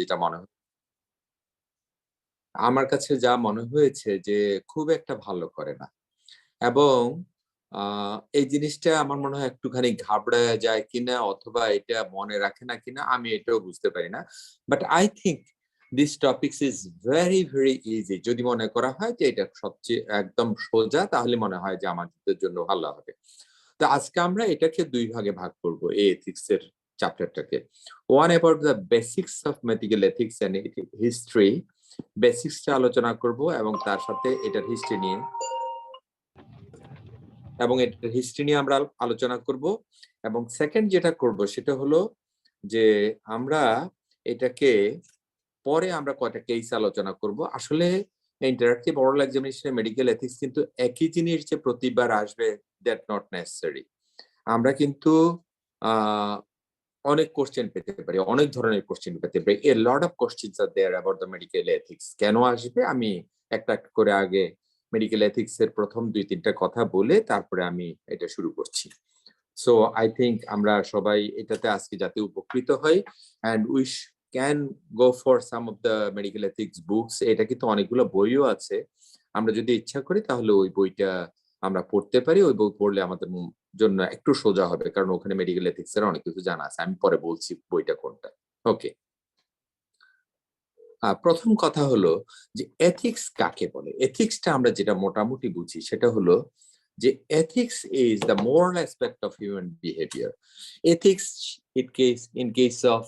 যেটা মনে হয়, আমার কাছে যা মনে হয়েছে যে খুব একটা ভালো করে না। এবং এই জিনিসটা আমার মনে হয় একটুখানি ঘাবড়ায়া যায় কিনা অথবা এটা মনে রাখে না কিনা আমি এটাও বুঝতে পারি না। But I think this topics is very, very easy. যদি মনে করা হয় যে এটা সবচেয়ে একদম সোজা তাহলে মনে হয় যে আমাদের জন্য ভালো হবে। তো আজকে আমরা এটাকে ২ ভাগে ভাগ করব এই এথিক্স এর চ্যাপ্টারটাকে। One about the basics of medical ethics and history. বেসিক্সটা আলোচনা করব এবং তার সাথে এটার হিস্ট্রি নিয়ে এটার হিস্ট্রি নিয়ে আমরা আলোচনা করব। এবং সেকেন্ড যেটা করব সেটা হলো যে আমরা এটাকে পরে আমরা কয়টা কেস আলোচনা করব। আসলে interactive oral examination medical ethics কিন্তু একই জিনিস যে প্রতিবার আসবে, দ্যাট নট নেসেসারি। আমরা কিন্তু আহ অনেক কোশ্চেন পেতে পারি, অনেক ধরনের কোশ্চেন পেতে পারি। A lot of questions are there about the medical ethics. কেন আসবে আমি একটা একটা করে আগে মেডিকেল এথিক্স এর প্রথম ২-৩টা কথা বলে তারপরে আমি এটা শুরু করছি। সো আই থিংক আমরা সবাই এটাতে আজকে যাতে উপকৃত হই and wish can go for some of the medical ethics books. এটা কিন্তু অনেকগুলো বইও আছে। আমরা যদি ইচ্ছা করি তাহলে ওই বইটা আমরা পড়তে পারি। ওই বই পড়লে আমাদের জন্য একটু সোজা হবে, কারণ ওখানে মেডিকেল এথিক্স এর অনেক কিছু জানা আছে। আমি পরে বলছি বইটা কোনটা। ওকে, প্রথম কথা হলো যে এথিক্স কাকে বলে। এথিক্সটা আমরা যেটা মোটামুটি বুঝি সেটা হলো যে ethics is the moral aspect of human behaviour. Ethics in case of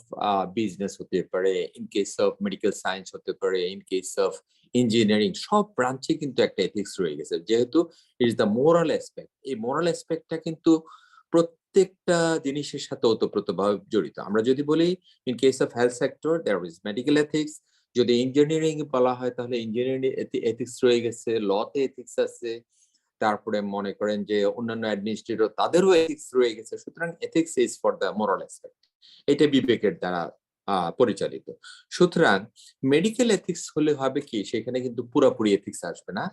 business হতে পারে, in case of medical science হতে পারে, ইন কেস অফ ইঞ্জিনিয়ারিং, সব ব্রাঞ্চে কিন্তু একটা এথিক্স রয়ে গেছে। যেহেতু it is the moral aspect, এই মোরাল অ্যাসপেক্টটা কিন্তু প্রত্যেকটা জিনিসের সাথে ওতপ্রোতভাবে জড়িত। আমরা যদি বলি in case of health sector there is medical ethics, যদি ইঞ্জিনিয়ারিং বলা হয় তাহলে ইঞ্জিনিয়ারিং এথিক্স রয়ে গেছে, লতে এথিক্স আছে, তারপরে মনে করেন যে অন্যান্য অ্যাডমিনিস্ট্রেটর তাদেরও এথিক্স রয়ে গেছে। সুতরাং ethics is for the moral aspect, এটা বিবেকের দ্বারা পরিচালিত। সুতরাং মেডিকেল এথিক্স হলে হবে কি, সেখানে কিন্তু পুরোপুরি এথিক্স আসবে না।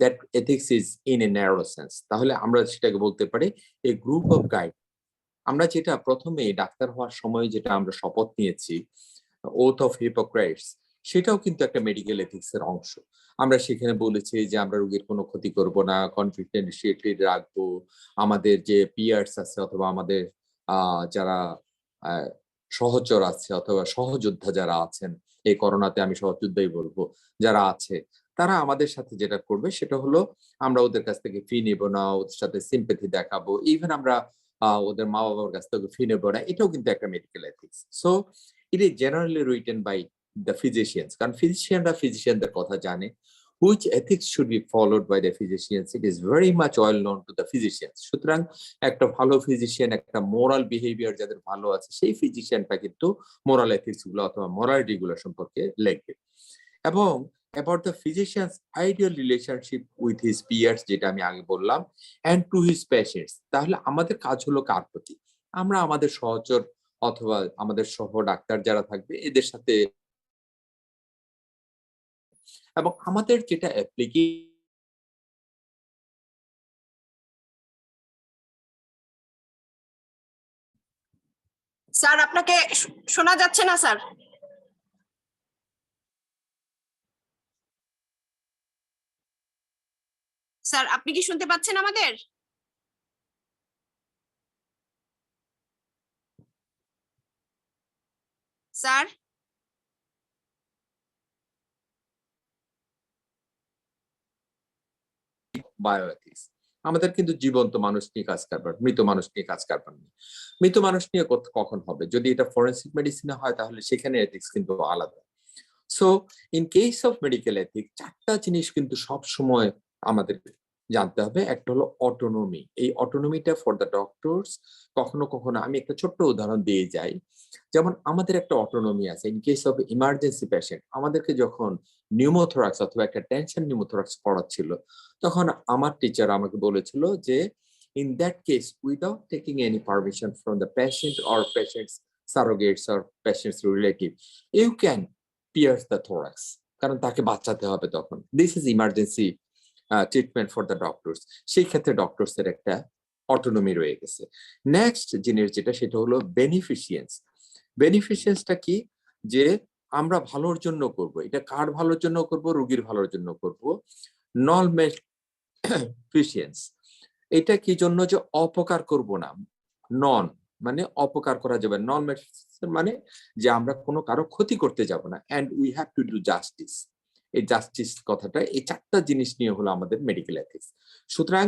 That ethics is in a narrow sense. তাহলে আমরা সেটাকে বলতে পারি এ গ্রুপ অফ গাইড। আমরা যেটা প্রথমে ডাক্তার হওয়ার সময় যেটা আমরা শপথ নিয়েছি, ওথ অফ হিপোক্রেটস, সেটাও কিন্তু একটা মেডিকেল এথিক্স এর অংশ। আমরা সেখানে বলেছি যে আমরা রোগীর কোনো ক্ষতি করব না, কনফিডেন্সিয়ালিটি রাখবো, আমাদের যে পিয়ার্স আছে অথবা আমাদের যারা আহ, সহচর আছে অথবা সহযোদ্ধা যারা আছেন, এই করোনাতে আমি সহযোদ্ধাই বলবো, যারা আছে তারা আমাদের সাথে যেটা করবে সেটা হলো আমরা ওদের কাছ থেকে ফি নেব না, ওদের সাথে সিম্পেথি দেখাবো, ইভেন আমরা ওদের মা বাবার কাছ থেকে ফি নেবো না। এটাও কিন্তু একটা medical ethics. So it is generally written by the physicians, কারণ ফিজিশিয়ানরা ফিজিশিয়ানদের কথা জানে। which ethics should be followed by the physicians, it is very much well known to the physicians. সুতরাং একটা ভালো ফিজিশিয়ান, একটা মোরাল বিহেভিয়ার যাদের ভালো আছে, সেই ফিজিশিয়ানটা কিন্তু মোরাল এথিক্স গুলো অথবা মোরালিটি গুলো সম্পর্কে লিখবে। এবং about the physicians ideal relationship with his peers, যেটা আমি আগে বললাম, অ্যান্ড টু হিজ পেশেন্টস। তাহলে আমাদের কাজ হলো কার প্রতি? আমরা আমাদের সহচর অথবা আমাদের সহ ডাক্তার যারা থাকবে এদের সাথে, এবং আমাদের যেটা অ্যাপ্লিকেশন। স্যার আপনাকে শোনা যাচ্ছে না স্যার। স্যার আপনি কি শুনতে পাচ্ছেন আমাদের? স্যার বায়োএথিক্স আমাদের কিন্তু জীবন্ত মানুষ নিয়ে কাজ কারবার, মৃত মানুষ নিয়ে কাজ কারবার নেই। মৃত মানুষ নিয়ে কখন হবে? যদি এটা ফরেন্সিক মেডিসিনে হয় তাহলে সেখানে এথিক্স কিন্তু আলাদা। So in case of medical ethics চারটা জিনিস কিন্তু সব সময় আমাদের জানতে হবে। একটা হলো অটোনমি। এই অটোনমিটা ফর দ্য ডক্টরস। কখনো কখনো আমি একটা ছোট্ট উদাহরণ দিয়ে যাই। যেমন আমাদের একটা অটোনমি আছে in case of emergency patient. আমাদেরকে যখন নিউমোথোরাক্স অথবা একটা টেনশন নিউমোথোরাক্স পড়াচ্ছিল, তখন আমার টিচার আমাকে বলেছিল যে in that case without taking any permission from the patient or patients surrogates or patients relative, you can pierce the thorax, কারণ তাকে বাঁচাতে হবে তখন। This is emergency treatment for the doctors. সেই ক্ষেত্রে ডক্টরস এর একটা অটোনমি রয়ে গেছে। নেক্সট জিনিস যেটা সেটা হলো বেনিফিশিয়েন্স। বেনিফিশিয়েন্সটা কি? যে আমরা ভালোর জন্য করব, এটা কার ভালোর জন্য করব, রোগীর ভালোর জন্য করব। নন মেফিসিয়েন্স, এটা কি জন্য, যে অপকার করব না। নন মানে অপকার করা যাবে, নন মানে যে আমরা কোনো কারো ক্ষতি করতে যাব না, and we have to do justice. এই জাস্টিস কথাটা, এই চারটা জিনিস নিয়ে হলো আমাদের মেডিকেল এথিক্স। সুতরাং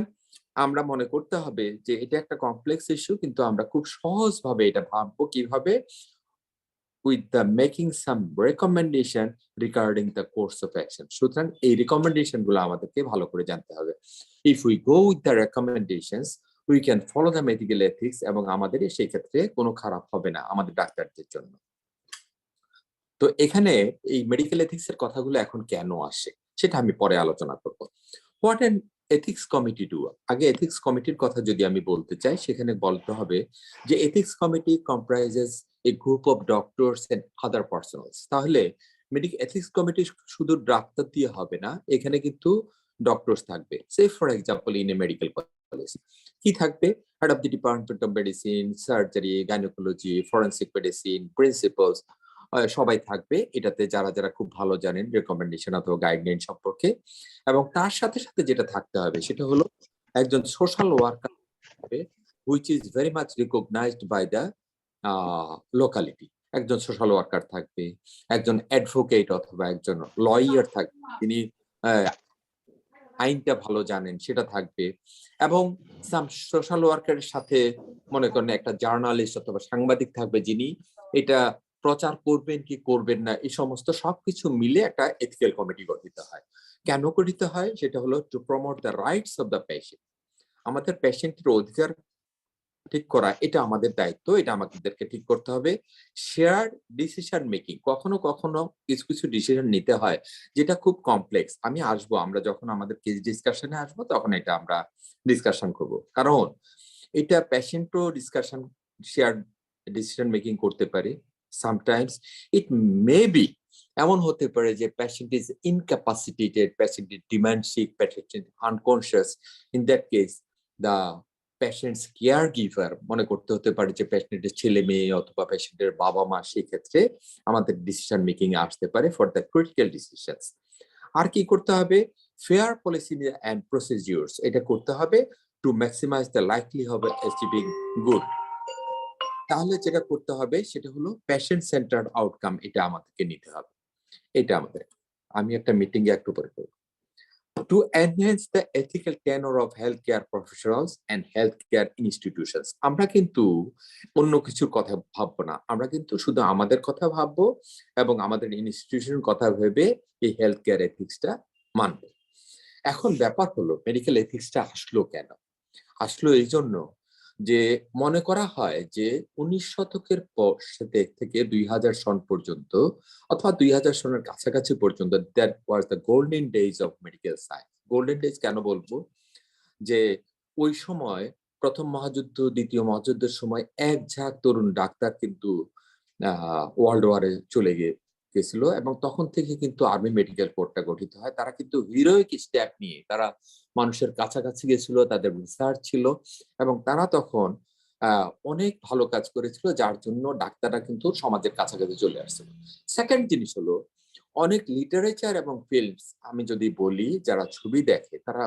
আমরা মনে করতে হবে যে এটা একটা কমপ্লেক্স ইস্যু, কিন্তু আমরা খুব সহজভাবে এটা ভাববো কিভাবে, with the making some recommendation regarding the course of action. সুতরাং এই রিকমেন্ডেশন গুলো আমাদেরকে ভালো করে জানতে হবে। If we go with the recommendations, we can follow the medical ethics, এবং আমাদের সেই ক্ষেত্রে কোনো খারাপ হবে না আমাদের ডাক্তারদের জন্য। তো এখানে এই মেডিকেল এথিক্স এর কথাগুলো এখন কেন আসে সেটা আমি পরে আলোচনা করব। What an ethics committee do. আগে এথিক্স কমিটির কথা যদি আমি বলতে চাই, সেখানে বলতে হবে যে ethics committee comprises a group of doctors and other personals. তাহলে মেডিকেল এথিক্স কমিটি শুধু ডাক্তার দিয়ে হবে না, এখানে কিন্তু ডক্টরস থাকবে। Say for example in a medical college কি থাকবে, head of the department of medicine, surgery, gynaecology, forensic medicine, principals, সবাই থাকবে এটাতে, যারা যারা খুব ভালো জানেন রেকমেন্ডেশন অথবা গাইডলাইন সম্পর্কে। এবং তার সাথে সাথে যেটা থাকতে হবে সেটা হলো একজন সোশ্যাল ওয়ার্কার হবে, which is very much recognised by the locality. একজন সোশ্যাল ওয়ার্কার থাকবে, একজন অ্যাডভোকেট অথবা একজন লয়ার থাকবে, তিনি আইনটা ভালো জানেন, সেটা থাকবে। এবং সাম সোশ্যাল ওয়ার্কারের সাথে মনে করেন একটা জার্নালিস্ট অথবা সাংবাদিক থাকবে, যিনি এটা প্রচার করবেন কি করবেন না, এই সমস্ত সবকিছু মিলে একটা এথিক্যাল কমিটি গঠিত হয়। কেন গঠিত হয়, সেটা হলো two promote the rights of the patient. আমাদের পেশেন্টের অধিকার ঠিক করা, এটা আমাদের দায়িত্ব, এটা আমাদেরকে ঠিক করতে হবে। শেয়ার ডিসিশন মেকিং, কখনো কখনো কিছু কিছু ডিসিশন নিতে হয় যেটা খুব কমপ্লেক্স। আমি আসবো, আমরা যখন আমাদের কেস ডিসকাশনে আসবো তখন এটা আমরা ডিসকাশন করব, কারণ এটা পেশেন্টও ডিসকাশন শেয়ার ডিসিশন মেকিং করতে পারে। সামটাইমস ইট মে বি এমন হতে পারে যে patient is incapacitated, patient is dementic, patient is unconscious. In that case the patients caregiver মনে করতে হতে পারে যে পেশেন্টের ছেলে মেয়ে অথবা পেশেন্টের বাবা মা, সেই ক্ষেত্রে আমাদের ডিসিশন মেকিং এ আসতে পারে ফর দ্য ক্রিটিক্যাল ডিসিশনস। আর কি করতে হবে, ফেয়ার পলিসি এন্ড প্রসিডিউরস, এটা করতে হবে to maximise the likelihood of achieving good. তাহলে যেটা করতে হবে সেটা হলো পেশেন্ট সেন্টার্ড আউটকাম, এটা আমাদেরকে নিতে হবে। এটা আমাদের, আমি একটা মিটিং এ একটু পরে করব। To enhance the ethical tenor of healthcare professionals and healthcare institutions, আমরা কিন্তু অন্য কিছুর কথা ভাববো না, আমরা কিন্তু শুধু আমাদের কথা ভাববো এবং আমাদের ইনস্টিটিউশনের কথা ভেবে এই হেলথ কেয়ার এথিক্সটা মানবো। এখন ব্যাপার হলো মেডিকেল এথিক্সটা আসলো কেন? আসলো এই জন্য যে মনে করা হয় যে 19 শতকের পর থেকে 2000 সন পর্যন্ত অথবা 2000 সনের কাছাকাছি পর্যন্ত that was the golden days of medical science. Golden days কেন বলবো, যে ওই সময় প্রথম মহাযুদ্ধ, দ্বিতীয় মহাযুদ্ধের সময় এক ঝাঁক তরুণ ডাক্তার কিন্তু ওয়ার্ল্ড ওয়ারে চলে গেছিল, এবং তখন থেকে কিন্তু আর্মি মেডিকেল কোরটা গঠিত হয়। তারা কিন্তু হিরোইক স্টেপ নিয়ে তারা মানুষের কাছাকাছি গেছিল, তাদের রিসার্চ ছিল, এবং তারা তখন অনেক ভালো কাজ করেছিল, যার জন্য ডাক্তাররা কিন্তু সমাজের কাছাকাছি চলে আসছিল। সেকেন্ড জিনিস হলো অনেক লিটারেচার এবং ফিল্মস, আমি যদি বলি যারা ছবি দেখে তারা,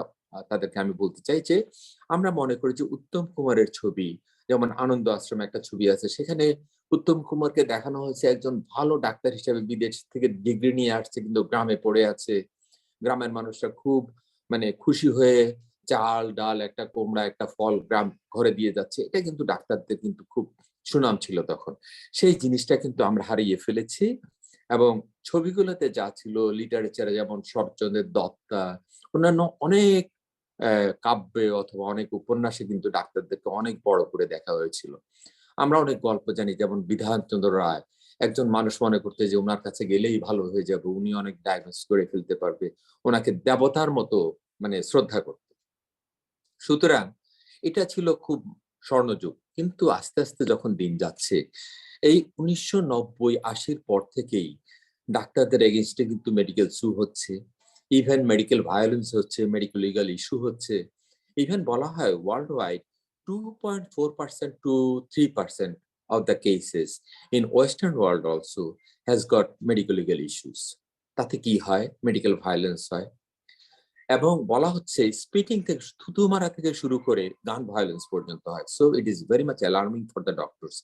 তাদেরকে আমি বলতে চাই যে আমরা মনে করি যে উত্তম কুমারের ছবি, যেমন আনন্দ আশ্রমে একটা ছবি আছে, সেখানে উত্তম কুমারকে দেখানো হয়েছে একজন ভালো ডাক্তার হিসেবে, বিদেশ থেকে ডিগ্রি নিয়ে আসছে কিন্তু গ্রামে পড়ে আছে। গ্রামের মানুষরা খুব মানে খুশি হয়ে চাল ডাল একটা কুমড়া একটা ফল গ্রাম ঘরে দিয়ে যাচ্ছে, এটা কিন্তু ডাক্তারদের কিন্তু খুব সুনাম ছিল তখন। সেই জিনিসটা কিন্তু আমরা হারিয়ে ফেলেছি। এবং ছবিগুলোতে যা ছিল লিটারেচারে, যেমন শরৎচন্দ্রের দত্তা, অন্যান্য অনেক কাব্যে অথবা অনেক উপন্যাসে কিন্তু ডাক্তারদেরকে অনেক বড় করে দেখা হয়েছিল। আমরা অনেক গল্প জানি, যেমন বিধানচন্দ্র রায়, একজন মানুষ মনে করতে যে ওনার কাছে গেলেই ভালো হয়ে যাবে, উনি অনেক ডায়াগনোস করে ফেলতে পারবে, ওনাকে দেবতার মতো মানে শ্রদ্ধা করত। সুতরাং এটা ছিল খুব স্বর্ণযুগ। কিন্তু আস্তে আস্তে যখন দিন যাচ্ছে, এই 1990-80 পর থেকেই ডাক্তারদের এগেইনস্টে কিন্তু মেডিকেল সু হচ্ছে, ইভেন মেডিকেল ভায়োলেন্স হচ্ছে, মেডিকেল লিগাল ইস্যু হচ্ছে। ইভেন বলা হয় world wide 2.4% to 3% of the cases in Western world also has got medical legal issues. তাতে কি হয়? মেডিকেল ভায়োলেন্স হয় এবং বলা হচ্ছে স্পিটিং থেকে থুতু মারা থেকে শুরু করে গান ভায়োলেন্স পর্যন্ত হয়। So it is very much alarming for the doctors.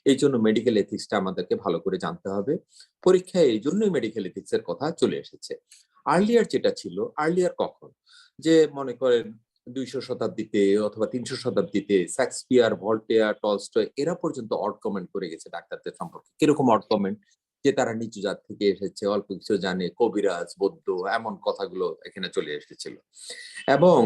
এই জন্য মেডিকেল এথিক্সটা আমাদেরকে ভালো করে জানতে হবে। পরীক্ষায় এই জন্যই মেডিকেল এথিক্স এর কথা চলে এসেছে। আর্লিয়ার যেটা ছিল, আর্লিয়ার কখন যে মনে করেন 200 শতাব্দীতে অথবা 300 শতাব্দীতে শেক্সপিয়ার, ভল্টেয়ার, টলস্টয় এরা পর্যন্ত অড কমেন্ট করে গেছে ডাক্তারদের সম্পর্কে। কিরকম অড কমেন্ট? যে তারা নিচু জাত থেকে এসেছে, অল্প কিছু জানে, কবিরাজ, বৌদ্ধ, এমন কথাগুলো এখানে চলে এসেছিল। এবং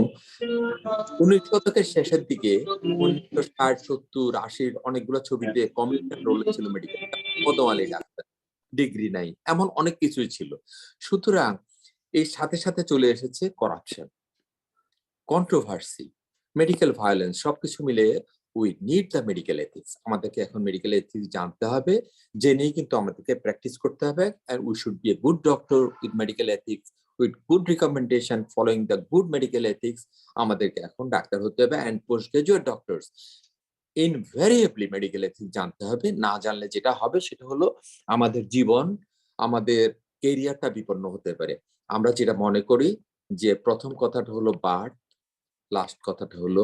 19 শতকের শেষের দিকে 1960, 70, 80 অনেকগুলো ছবিতে কমিউনিকেশন রোল ছিল মেডিকেল, পদওয়ালি ডাক্তার, ডিগ্রি নাই, এমন অনেক কিছুই ছিল। সুতরাং এর সাথে সাথে চলে এসেছে করাপশন, কন্ট্রোভার্সি, মেডিকেল ভায়োলেন্স, সবকিছু মিলে we need the medical ethics. আমাদেরকে এখন মেডিকেল এথিক্স জানতে হবে, জেনেই কিন্তু আমাদেরকে প্র্যাকটিস করতে হবে। and we should be a good doctor with medical ethics, with good recommendation, following the good medical ethics. আমাদেরকে এখন ডাক্তার হতে হবে and postgraduate doctors invariably medical ethics জানতে হবে। না জানলে যেটা হবে সেটা হলো আমাদের জীবন, আমাদের কেরিয়ারটা বিপন্ন হতে পারে। আমরা যেটা মনে করি যে প্রথম কথাটা হলো বার্থ, লাস্ট কথাটা হলো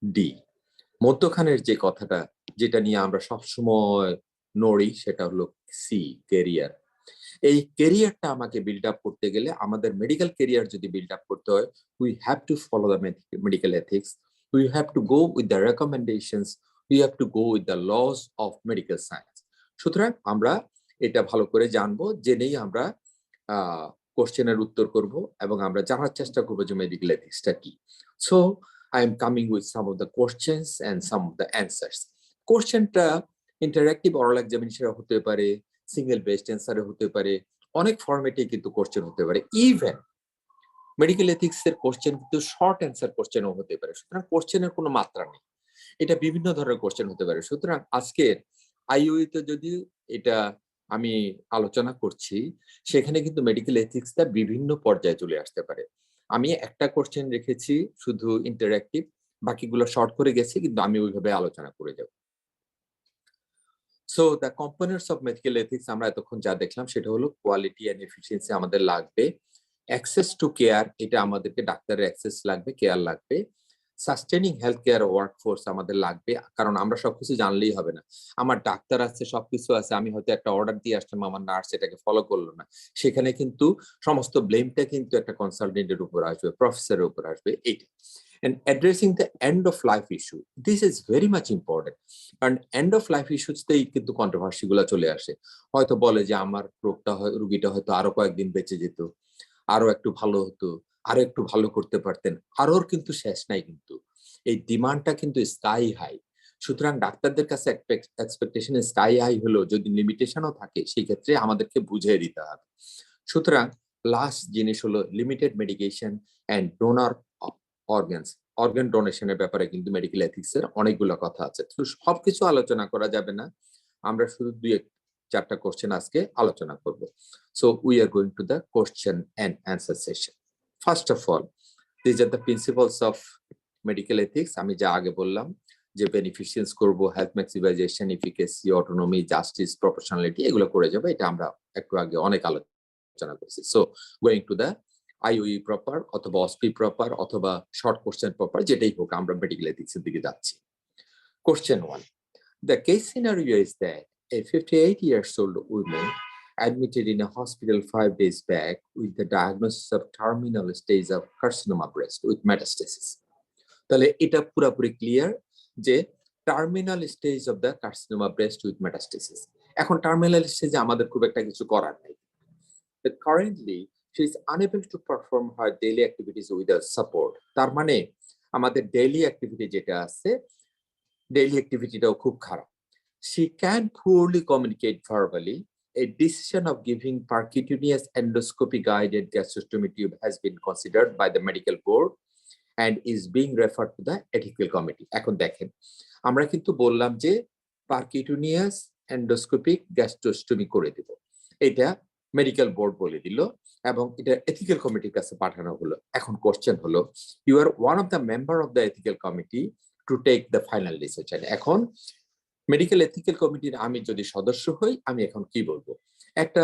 ডি, মধ্যখানের যে কথাটা যেটা নিয়ে আমরা সবসময় নড়ি সেটা হলো সি, কেরিয়ার। এই কেরিয়ারটা আমাকে বিল্ড আপ করতে গেলে, আমাদের মেডিকেল কেরিয়ার যদি বিল্ড আপ করতে হয়, we have to follow the medical ethics, we have to go with the recommendations, we have to go with the laws of medical science. সুতরাং আমরা এটা ভালো করে জানবো, জেনেই আমরা কোশ্চেনের উত্তর করব এবং আমরা জানার চেষ্টা করবো যে মেডিকেল এথিক্সটা কি। So I am coming with some of the questions and some of the answers. কোশ্চেনটা ইন্টারঅ্যাক্টিভ অরাল এক্সামিনেশন হতে পারে, সিঙ্গেল বেসড অ্যান্সারে হতে পারে, অনেক ফরম্যাটে কিন্তু কোশ্চেন হতে পারে। ইভেন মেডিকেল এথিক্স এর কোশ্চেন কিন্তু শর্ট অ্যান্সার কোশ্চেনও হতে পারে। সুতরাং কোশ্চেনের কোনো মাত্রা নেই, এটা বিভিন্ন ধরনের কোশ্চেন হতে পারে। সুতরাং আজকের আইইউই তে যদি এটা আমি আলোচনা করছি, সেখানে কিন্তু মেডিকেল এথিক্সটা বিভিন্ন পর্যায়ে চলে আসতে পারে। আমি একটা কোশ্চেন রেখেছি শুধু ইন্টারঅ্যাক্টিভ, বাকিগুলো শর্ট করে গেছি, কিন্তু আমি ওইভাবে আলোচনা করে যাব। So the components of medical ethics আমরা এতক্ষণ যা দেখলাম সেটা হলো কোয়ালিটি এন্ড এফিসিয়েন্সি আমাদের লাগবে, অ্যাক্সেস টু কেয়ার, এটা আমাদেরকে ডাক্তারের অ্যাক্সেস লাগবে, কেয়ার লাগবে, সাস্টেনিং হেলথ কেয়ার ওয়ার্কফোর্স আমাদের লাগবে, কারণ আমরা সবকিছু জানলেই হবে না। আমার ডাক্তার আছে, সবকিছু আছে, আমি হয়তো একটা অর্ডার দিয়ে আসলাম, আমার নার্স এটাকে ফলো করলো না, সেখানে কিন্তু সমস্ত ব্লেমটা কিন্তু একটা কনসালটেন্টের উপর আসবে, প্রফেসরের উপর আসবে। এইটা and addressing the end of life issue, this is very much important, কারণ end of life issues তেই কিন্তু কন্ট্রোভার্সি গুলা চলে আসে। হয়তো বলে যে আমার রোগীটা হয়তো আরো কয়েকদিন বেঁচে যেত, আরো একটু ভালো হতো, আরো একটু ভালো করতে পারতেন, আরোর কিন্তু শেষ নাই। কিন্তু এই ডিমান্ডটা কিন্তু স্কাই হাই। সুতরাং ডাক্তারদের কাছে এক্সপেকটেশন স্কাই হাই হলো, যদি লিমিটেশনও থাকে সেই ক্ষেত্রে আমাদেরকে বুঝিয়ে দিতে হবে। সুতরাং লাস্ট জিনিস হলো limited medication and donor organs, organ ডোনেশনের ব্যাপারে কিন্তু মেডিকেল এথিক্স এর অনেকগুলো কথা আছে। তো সবকিছু আলোচনা করা যাবে না, আমরা শুধু 2-4টা কোশ্চেন আজকে আলোচনা করব। So we are going to the question and answer session. First of all, these are the principles of medical ethics. আমি যা আগে বললাম যে বেনিফিশিয়েন্স করব, health maximization, efficacy, autonomy, justice, proportionality, এগুলো করে যাবে। এটা আমরা একটু আগে অনেক আলোচনা করেছি। So going to the IUE proper অথবা অসপি প্রপার অথবা শর্ট কোশ্চেন প্রপার, যেটাই হোক, আমরা মেডিকেল এথিক্স এর দিকে যাচ্ছি। Question 1. The case scenario is that a 58-year-old woman admitted in a hospital 5 days back with the diagnosis of terminal stage of carcinoma breast with metastasis. তাহলে এটা পুরোপুরি clear যে terminal stage of the carcinoma breast with metastasis. এখন terminal স্টেজে আমাদের খুব একটা কিছু করার নাই। But currently she is unable to perform her daily activities without support. তার মানে আমাদের ডেইলি অ্যাক্টিভিটি যেটা আছে, ডেইলি অ্যাক্টিভিটিটাও খুব খারাপ। She can poorly communicate verbally. A decision of giving percutaneous endoscopy guided gastrostomy tube has been considered by the medical board and is being referred to the ethical committee. এখন দেখেন, আমরা কিন্তু বললাম যে পারকিউটেনিয়াস এন্ডোস্কোপিক গ্যাস্ট্রোস্টমি করে দিব, এটা medical board বলে দিল এবং এটা এথিক্যাল কমিটির কাছে পাঠানো হলো। এখন কোশ্চেন হলো, you are one of the member of the ethical committee to take the final decision. এখন মেডিকেল এথিক্যাল কমিটির আমি যদি সদস্য হই, আমি এখন কি বলবো? একটা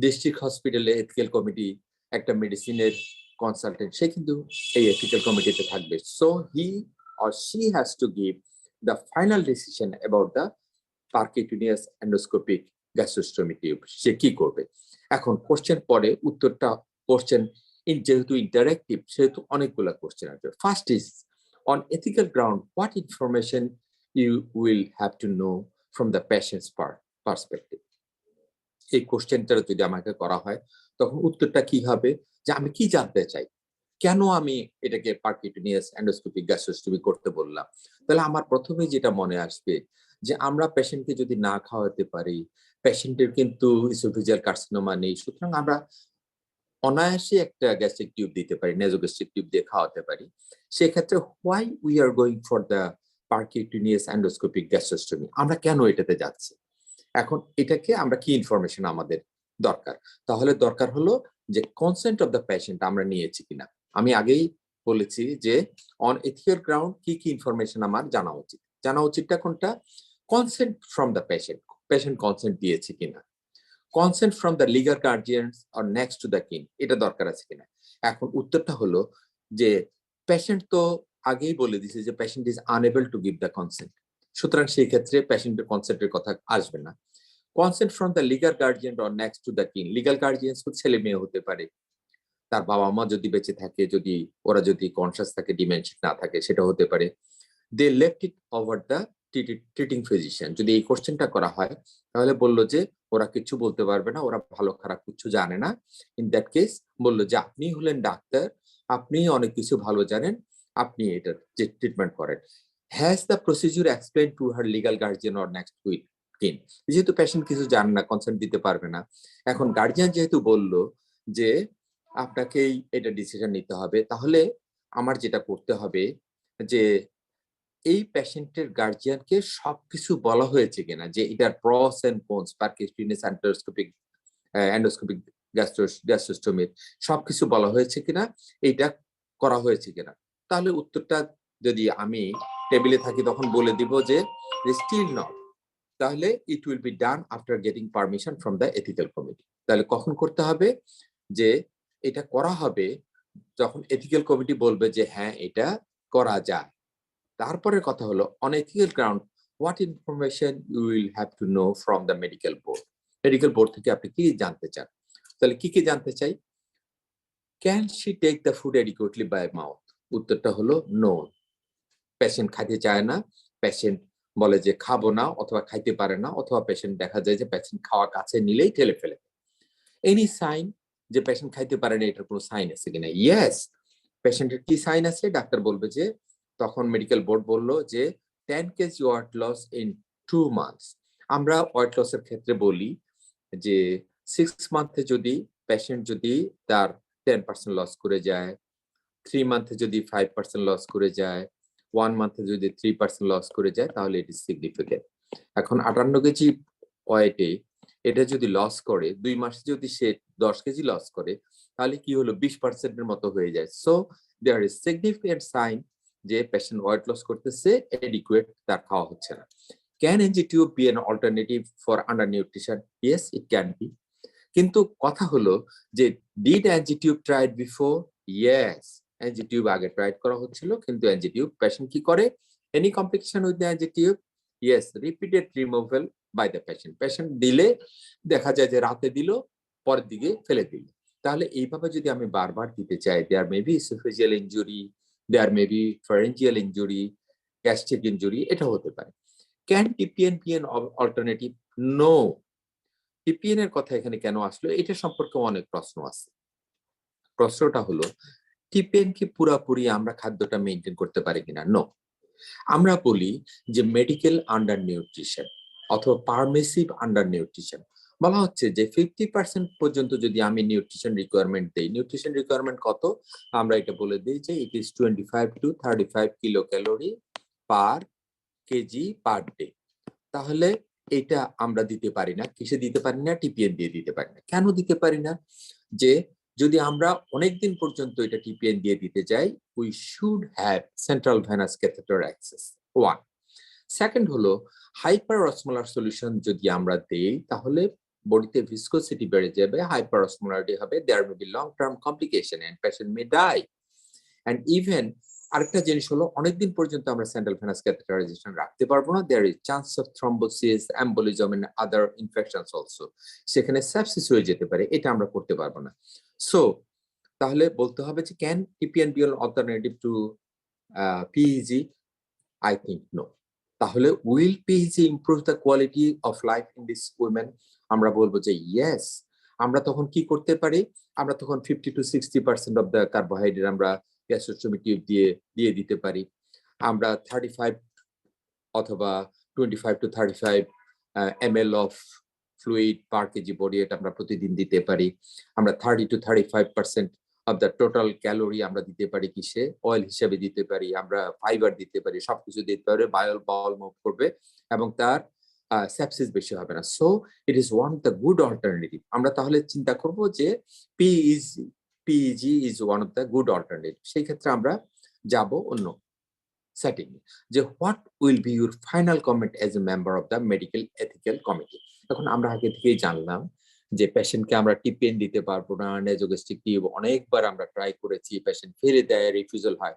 ডিস্ট্রিক্ট হসপিটালে এথিক্যাল কমিটি, একটা মেডিসিনের কনসালটেন্ট, সে কিন্তু এই এথিক্যাল কমিটিতে থাকবে। So he or she has to give the final decision about the percutaneous endoscopic gastrostomy tube. সে কি করবে? এখন কোশ্চেন পরে উত্তরটা, কোশ্চেন যেহেতু ইন্টারেক্টিভ সেহেতু অনেকগুলো কোশ্চেন আসবে। First is, on ethical ground what information you will have to know from the patient's perspective. এই কোশ্চেনটা যদি আমাকে করা হয়, তখন উত্তরটা কি হবে? যে আমি কি জানতে চাই, কেন আমি এটাকে পারকিউটেনিয়াস এন্ডোস্কোপিক গ্যাস্ট্রোস্টোমি করতে বললাম? তাহলে আমার প্রথমে যেটা মনে আসবে যে আমরা পেশেন্টকে যদি না খাওয়াতে পারি, পেশেন্টের কিন্তু ইসোফেজিয়াল কার্সিনোমা নেই, সুতরাং আমরা অনায়াসে একটা গ্যাস্ট্রিক টিউব দিতে পারি, নেজোগ্যাস্ট্রিক টিউব দিয়ে খাওয়াতে পারি। সেক্ষেত্রে why we are going for the percutaneous endoscopic gastrostomy, আমরা কেন এটাতে যাচ্ছি? এখন এটাকে আমরা কি ইনফরমেশন আমাদের দরকার? তাহলে দরকার হলো যে কনসেন্ট অফ দ্য পেশেন্ট আমরা নিয়েছি কিনা। আমি আগেই বলেছি যে অন এথিক্যাল গ্রাউন্ড কি কি ইনফরমেশন আমার জানা উচিত। জানা উচিতটা কোনটা? Consent from the patient, patient consent দিয়েছে কিনা। Consent from the legal guardians or next to the kin, এটা দরকার আছে কিনা। এখন উত্তরটা হলো যে পেশেন্ট তো আগেই বলে দিছে যে patient is unable to give the consent, সুতরাং সেই ক্ষেত্রে পেশেন্টের কনসেন্টের কথা আসবে না। Consent from the legal guardian or next to the kin, legal guardians ছেলে মেয়ে হতে পারে, তার বাবা মা যদি বেঁচে থাকে, যদি ওরা যদি কনসাস থাকে, ডিমেনশন না থাকে, সেটা হতে পারে। They left it over the treating physician. যদি এই কোশ্চেনটা করা হয় তাহলে বললো যে ওরা কিছু বলতে পারবে না, ওরা ভালো খারাপ কিছু জানে না। ইন দ্যাট কেস বললো যে আপনি হলেন ডাক্তার, আপনি অনেক কিছু ভালো জানেন, আপনি এটার যে ট্রিটমেন্ট করেন। Has the procedure explain to her legal guardian or next with কিন। যেহেতু পেশেন্ট কিছু জানে না, কনসেন্ট দিতে পারবে না, এখন গার্জিয়ান যেহেতু বললো যে আপনাকেই এটা ডিসিশন নিতে হবে, তাহলে আমার যেটা করতে হবে যে এই পেশেন্টের গার্জিয়ানকে সবকিছু বলা হয়েছে কিনা, যে এটার প্রস এন্ড কনস, পারকিউটেনিয়াস এন্ডোস্কোপিক গ্যাস্ট্রোস্টোমির সবকিছু বলা হয়েছে কিনা, এইটা করা হয়েছে কিনা। তাহলে উত্তরটা যদি আমি টেবিলে থাকি তখন বলে দিব যে স্টিল নট, তাহলে it will be done after getting permission from the ethical committee. তাহলে কখন করতে হবে? যে এটা করা হবে যখন এথিক্যাল কমিটি বলবে যে হ্যাঁ এটা করা যায়। তারপরে কথা হলো on ethical ground what information you will have to know from the medical board. Medical board থেকে আপনি কি জানতে চান? তাহলে কি কি জানতে চাই? Can she take the food adequately by mouth? উত্তরটা হলো নো, পেশেন্ট খাইতে চায় না, পেশেন্ট বলে যে খাবো না, অথবা খাইতে পারে না, অথবা পেশেন্ট দেখা যায় যে পেশেন্ট খাওয়া কাছে নিলেই ঠেলে ফেলে। এনি সাইন যে পেশেন্ট খাইতে পারে না, এটার কোনো সাইন আছে কিনা? ইয়েস, পেশেন্টের কি সাইন আছে? ডাক্তার বলবে যে, তখন মেডিকেল বোর্ড বললো যে 10 KG weight loss in 2 months. আমরা ওয়েট লসের ক্ষেত্রে বলি যে 6 মান্থে যদি পেশেন্ট যদি তার 10% লস করে যায়, 3 মান্থে যদি 5% লস করে যায়, 1 মান্থে যদি 3% লস করে যায়, তাহলে ইট ইজ সিগনিফিকেন্ট। এখন 58 কেজি ওয়েটে এটা যদি লস করে, 2 মাসে যদি সে 10 কেজি লস করে, তাহলে কি হলো? 20% এর মতো হয়ে যায়। So there is significant sign যে পেশেন্ট ওয়েট লস করতেছে, এডিকুয়েট তার খাওয়া হচ্ছে না। Can NG tube be an alternative for under nutrition? Yes, it can be. কিন্তু কথা হলো যে did NG tube tried before? Yes, NG tube আগে ট্রাইড করা হচ্ছিল, কিন্তু এনজি টিউব পেশেন্ট কি করে? Any complication with the NG tube? Yes, repeated removal by the patient. Patient দিলে দেখা যায় যে রাতে দিল, পরের দিকে ফেলে দিল। তাহলে এইভাবে যদি আমি বারবার দিতে চাই, there may be oesophageal injury, there may be pharyngeal injury, gastric injury, এটা হতে পারে। Can TPN be an alternative? No. TPN এর কথা এখানে কেন আসলো, এটা সম্পর্কে অনেক প্রশ্ন আছে। প্রশ্নটা হলো টিপিএন কি পুরাপুরি আমরা খাদ্যটা মেনটেন করতে পারি কিনা? নো। আমরা বলি যে মেডিকেল আন্ডার নিউট্রিশন অথবা পারমিসিভ আন্ডার নিউট্রিশন। বলা হচ্ছে যে 50% পর্যন্ত যদি আমি নিউট্রিশন রিকোয়ারমেন্ট দেই, নিউট্রিশন রিকোয়ারমেন্ট কত? আমরা এটা বলে দিই যে it is 25 to 35 kilo calorie per KG per day. তাহলে এটা আমরা দিতে পারি না। কিসে দিতে পারি না? টিপিএন দিয়ে দিতে পারি না। কেন দিতে পারি না? যে যদি আমরা অনেকদিন পর্যন্ত এটা টিপিএন দিয়ে দিতে যাই, we should have central venous catheter access. 1, second হলো হাইপার অসমোলার সলিউশন যদি আমরা দেই তাহলে বডিতে ভিসকোসিটি বেড়ে যাবে, হাইপার অসমোলারিটি হবে, there may be long term complication and patient may die. And even আরেকটা জিনিস হলো অনেকদিন পর্যন্ত আমরা সেন্ট্রাল ভেনাস ক্যাথেটারাইজেশন রাখতে পারবো না, there is chance of thrombosis, embolism and other infections also, সেখানে সেপসিস হয়ে যেতে পারে, এটা আমরা করতে পারবো না। সো তাহলে বলতে হবে যে can TPN be alternative to PEG? I think no. তাহলে will PEG improve the quality of life in this women? আমরা বলবো যে yes. আমরা তখন কি করতে পারি? আমরা তখন 50 to 60% of the carbohydrate আমরা গ্যাস্ট্রোস্টমি টিউব দিয়ে দিতে পারি। আমরা 35 অথবা 25 to 35 ml of fluid per kg body weight আমরা প্রতিদিন দিতে পারি। আমরা 30 to 35% of the total calorie আমরা দিতে পারি কিসে? অয়েল হিসেবে দিতে পারি, আমরা ফাইবার দিতে পারি, সবকিছু দিতে পারি, বাউল মুভ করবে এবং তার সেপসিস বেশি হবে না। So it is one of the good alternative. আমরা তাহলে চিন্তা করব যে PEG is one of the good alternative. সেই ক্ষেত্রে আমরা যাব অন্য সেটিং, যে what will be your final comment as a member of the medical ethical committee. এখন আমরা আগে থেকেই জানলাম যে পেশেন্টকে আমরা টিপিএন দিতে পারবো না, নেজোগ্যাস্ট্রিক টিউব অনেকবার আমরা ট্রাই করেছি, পেশেন্ট ফেলে দেয়, রিফিউজাল হয়।